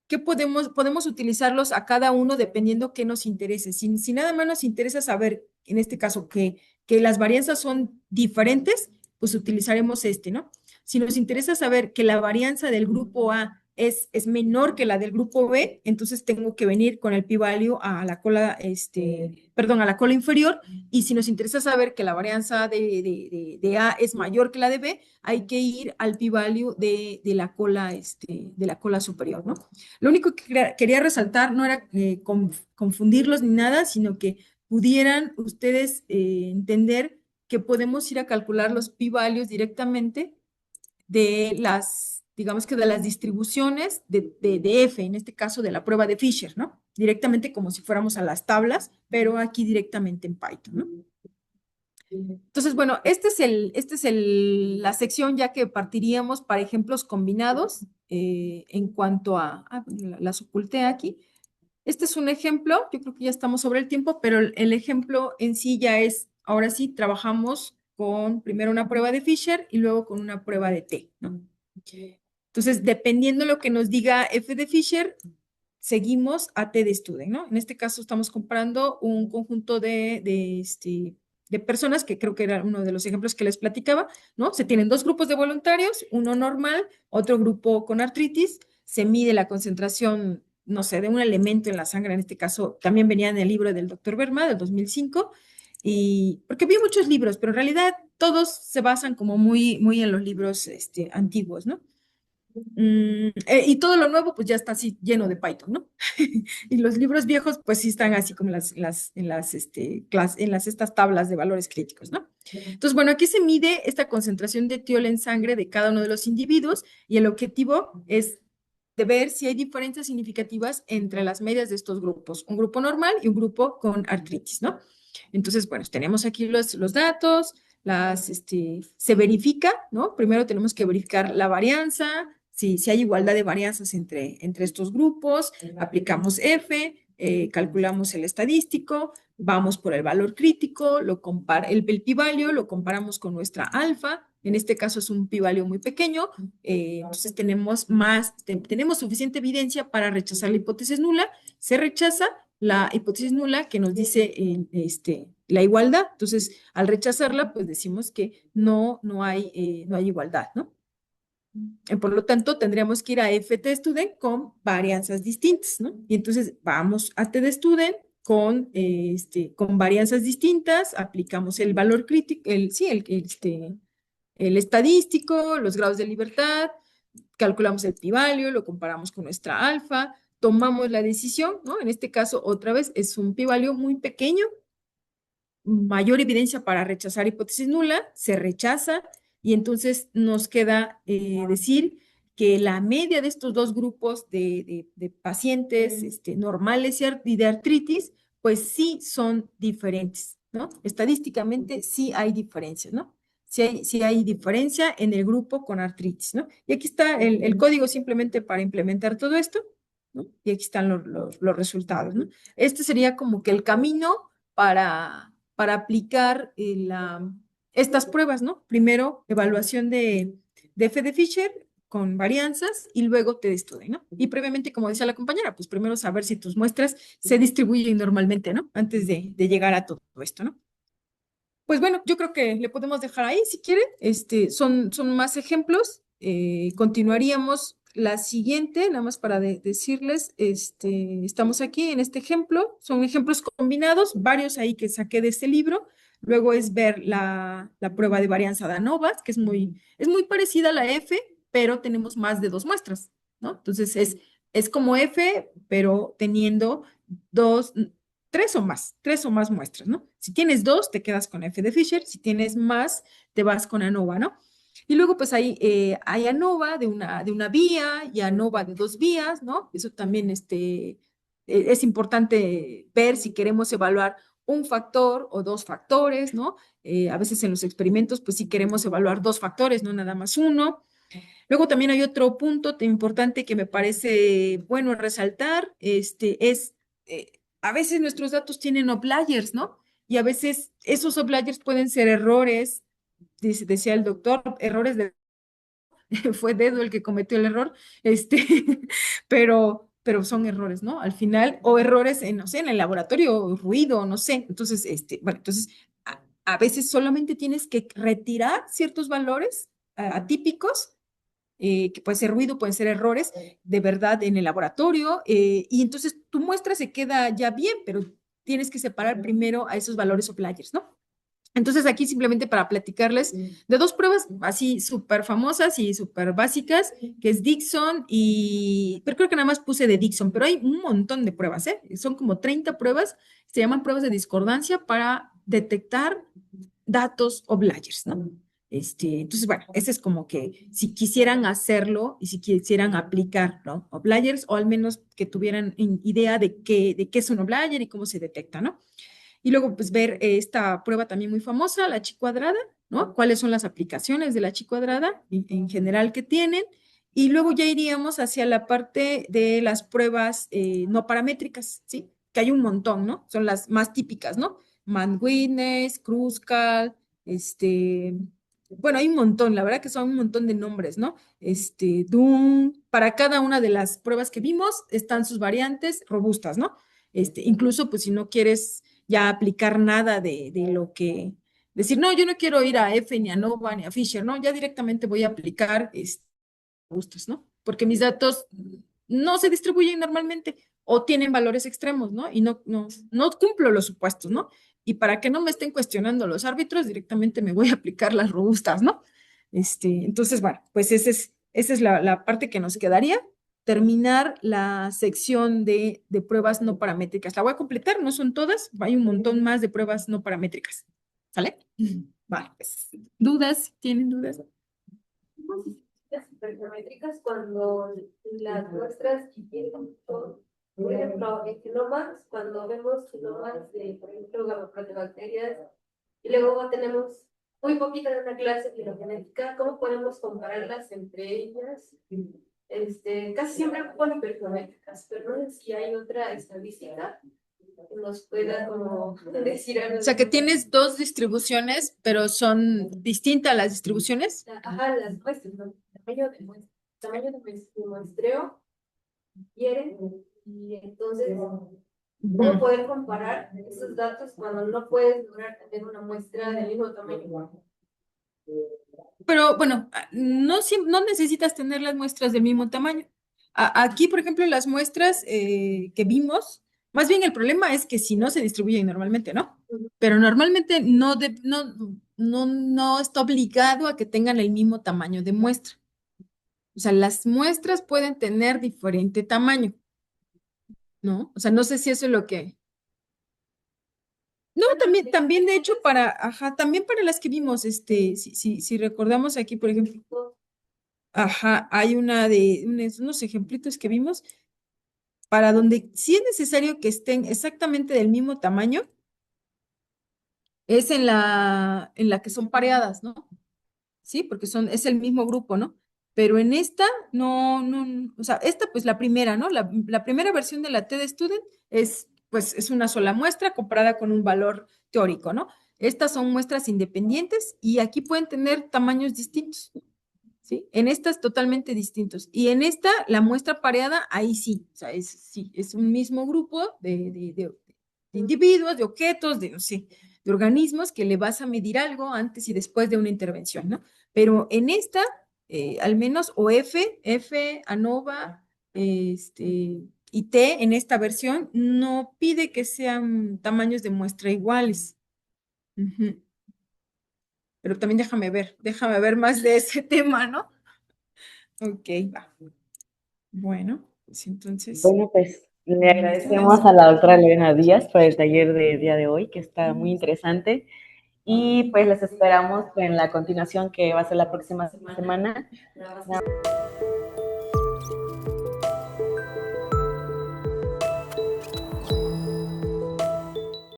¿Qué podemos utilizarlos a cada uno dependiendo qué nos interese? Si nada más nos interesa saber, en este caso, que las varianzas son diferentes, pues utilizaremos ¿no? Si nos interesa saber que la varianza del grupo A es menor que la del grupo B, entonces tengo que venir con el p-value a la cola, a la cola inferior, y si nos interesa saber que la varianza de A es mayor que la de B, hay que ir al p-value de la cola superior, ¿no? Lo único que quería resaltar no era confundirlos ni nada, sino que pudieran ustedes entender que podemos ir a calcular los p-values directamente de digamos que de las distribuciones de F, en este caso de la prueba de Fisher, ¿no? Directamente como si fuéramos a las tablas, pero aquí directamente en Python, ¿no? Entonces, bueno, esta es la sección ya que partiríamos para ejemplos combinados en cuanto las oculté aquí. Este es un ejemplo, yo creo que ya estamos sobre el tiempo, pero el ejemplo en sí ya es, ahora sí, trabajamos con primero una prueba de Fisher y luego con una prueba de T, ¿no? Entonces, dependiendo de lo que nos diga F de Fisher, seguimos a T de Student, ¿no? En este caso estamos comparando un conjunto de personas, que creo que era uno de los ejemplos que les platicaba, ¿no? Se tienen dos grupos de voluntarios, uno normal, otro grupo con artritis, se mide la concentración, no sé, de un elemento en la sangre, en este caso también venía en el libro del doctor Berma del 2005, y porque vi muchos libros, pero en realidad todos se basan como muy en los libros antiguos, ¿no? Y todo lo nuevo, pues ya está así lleno de Python, ¿no? Y los libros viejos, pues sí están así como en estas tablas de valores críticos, ¿no? Entonces, bueno, aquí se mide esta concentración de tiol en sangre de cada uno de los individuos y el objetivo es de ver si hay diferencias significativas entre las medias de estos grupos, un grupo normal y un grupo con artritis, ¿no? Entonces, bueno, tenemos aquí los datos, se verifica, ¿no? Primero tenemos que verificar la varianza, si hay igualdad de varianzas entre estos grupos, aplicamos F, calculamos el estadístico, vamos por el valor crítico, el pi-value lo comparamos con nuestra alfa, en este caso es un pi-value muy pequeño, entonces tenemos suficiente evidencia para rechazar la hipótesis nula, se rechaza la hipótesis nula que nos dice la igualdad. Entonces, al rechazarla, pues decimos que no hay igualdad, ¿no? Por lo tanto, tendríamos que ir a ft_student con varianzas distintas, ¿no? Y entonces vamos a td_student con varianzas distintas, aplicamos el valor crítico, el estadístico, los grados de libertad, calculamos el pi-value, lo comparamos con nuestra alfa, tomamos la decisión, ¿no? En este caso, otra vez, es un pi-value muy pequeño, mayor evidencia para rechazar hipótesis nula, se rechaza, y entonces nos queda decir que la media de estos dos grupos de pacientes normales y de artritis, pues sí son diferentes, ¿no? Estadísticamente sí hay diferencias, ¿no? Sí hay diferencia en el grupo con artritis, ¿no? Y aquí está el código simplemente para implementar todo esto, ¿no? Y aquí están los resultados, ¿no? Este sería como que el camino para aplicar estas pruebas, ¿no? Primero, evaluación de F de Fisher con varianzas y luego td_student, ¿no? Y previamente, como decía la compañera, pues primero saber si tus muestras se distribuyen normalmente, ¿no? Antes de llegar a todo esto, ¿no? Pues bueno, yo creo que le podemos dejar ahí si quieren. Son más ejemplos. Continuaríamos la siguiente, nada más para decirles, estamos aquí en este ejemplo. Son ejemplos combinados, varios ahí que saqué de este libro. Luego es ver la prueba de varianza de ANOVA, que es muy parecida a la F, pero tenemos más de 2 muestras, ¿no? Entonces es como F, pero teniendo 3 o más muestras, ¿no? Si tienes 2, te quedas con F de Fisher, si tienes más, te vas con ANOVA, ¿no? Y luego, pues hay ANOVA de una vía y ANOVA de 2 vías, ¿no? Eso también es importante ver si queremos evaluar un factor o 2 factores, ¿no? A veces en los experimentos, pues sí queremos evaluar 2 factores, no nada más uno. Luego también hay otro punto importante que me parece bueno resaltar, a veces nuestros datos tienen outliers, ¿no? Y a veces esos outliers pueden ser errores, decía el doctor, errores fue Dedo el que cometió el error, pero son errores, ¿no? Al final, o errores en, no sé, en el laboratorio, ruido, no sé. Entonces, bueno, entonces, a veces solamente tienes que retirar ciertos valores atípicos, que puede ser ruido, pueden ser errores de verdad en el laboratorio, y entonces tu muestra se queda ya bien, pero tienes que separar primero a esos valores outliers, ¿no? Entonces aquí simplemente para platicarles de 2 pruebas así súper famosas y súper básicas, que es Dixon pero creo que nada más puse de Dixon, pero hay un montón de pruebas, ¿eh? Son como 30 pruebas, se llaman pruebas de discordancia para detectar datos outliers, ¿no? Entonces, bueno, ese es como que si quisieran hacerlo y si quisieran aplicar, ¿no? Outliers, o al menos que tuvieran idea de qué es un outlier y cómo se detecta, ¿no? Y luego, pues, ver esta prueba también muy famosa, la chi cuadrada, ¿no? ¿Cuáles son las aplicaciones de la chi cuadrada en general que tienen? Y luego ya iríamos hacia la parte de las pruebas no paramétricas, ¿sí? Que hay un montón, ¿no? Son las más típicas, ¿no? Mann-Whitney, Kruskal, bueno, hay un montón, la verdad que son un montón de nombres, ¿no? Dunn, para cada una de las pruebas que vimos están sus variantes robustas, ¿no? Incluso, pues, si no quieres ya aplicar nada de lo que, decir, no, yo no quiero ir a F, ni a Nova, ni a Fisher, ¿no? Ya directamente voy a aplicar robustos, ¿no? Porque mis datos no se distribuyen normalmente o tienen valores extremos, ¿no? Y no cumplo los supuestos, ¿no? Y para que no me estén cuestionando los árbitros, directamente me voy a aplicar las robustas, ¿no? Entonces, bueno, pues ese Esa es la parte que nos quedaría, terminar la sección de pruebas no paramétricas. La voy a completar, no son todas, hay un montón más de pruebas no paramétricas. ¿Sale? Vale, pues, ¿dudas? ¿Tienen dudas? Las hipergeométricas cuando las muestras difieren todo. Por ejemplo, en genomas, cuando vemos genomas de, por ejemplo, bacterias, y luego tenemos muy poquita de una clase filogenética, ¿cómo podemos compararlas entre ellas? Casi siempre con hipergeométricas, pero no sé si hay otra estadística que nos pueda como decir algo. O sea, que tienes dos distribuciones, pero son distintas las distribuciones. Ajá, las muestras, ¿no? Tamaño de muestreo quieren, y entonces, ¿cómo poder comparar esos datos cuando no puedes lograr tener una muestra del mismo tamaño? Pero bueno, no necesitas tener las muestras del mismo tamaño. Aquí, por ejemplo, las muestras que vimos, más bien el problema es que si no se distribuyen normalmente, ¿no? Pero normalmente no está obligado a que tengan el mismo tamaño de muestra. O sea, las muestras pueden tener diferente tamaño, ¿no? O sea, no sé si eso es lo que... No, también de hecho también para las que vimos, si recordamos aquí, por ejemplo, hay unos ejemplitos que vimos para donde sí es necesario que estén exactamente del mismo tamaño, es en la que son pareadas, ¿no? Sí, porque es el mismo grupo, ¿no? Pero en esta, no, o sea, esta pues la primera, ¿no? La primera versión de la TED-Student pues es una sola muestra comparada con un valor teórico, ¿no? Estas son muestras independientes y aquí pueden tener tamaños distintos, ¿sí? En estas totalmente distintos. Y en esta, la muestra pareada, ahí sí, o sea, sí, es un mismo grupo de individuos, de objetos, no sé, de organismos que le vas a medir algo antes y después de una intervención, ¿no? Pero en esta, al menos, o F, ANOVA, y T en esta versión, no pide que sean tamaños de muestra iguales. Ujú. Pero también déjame ver más de ese tema, ¿no? Ok, va. Bueno, pues entonces. Bueno, pues le agradecemos a la doctora Lorena Díaz por el taller de día de hoy, que está muy interesante. Y pues les esperamos en la continuación que va a ser la próxima semana.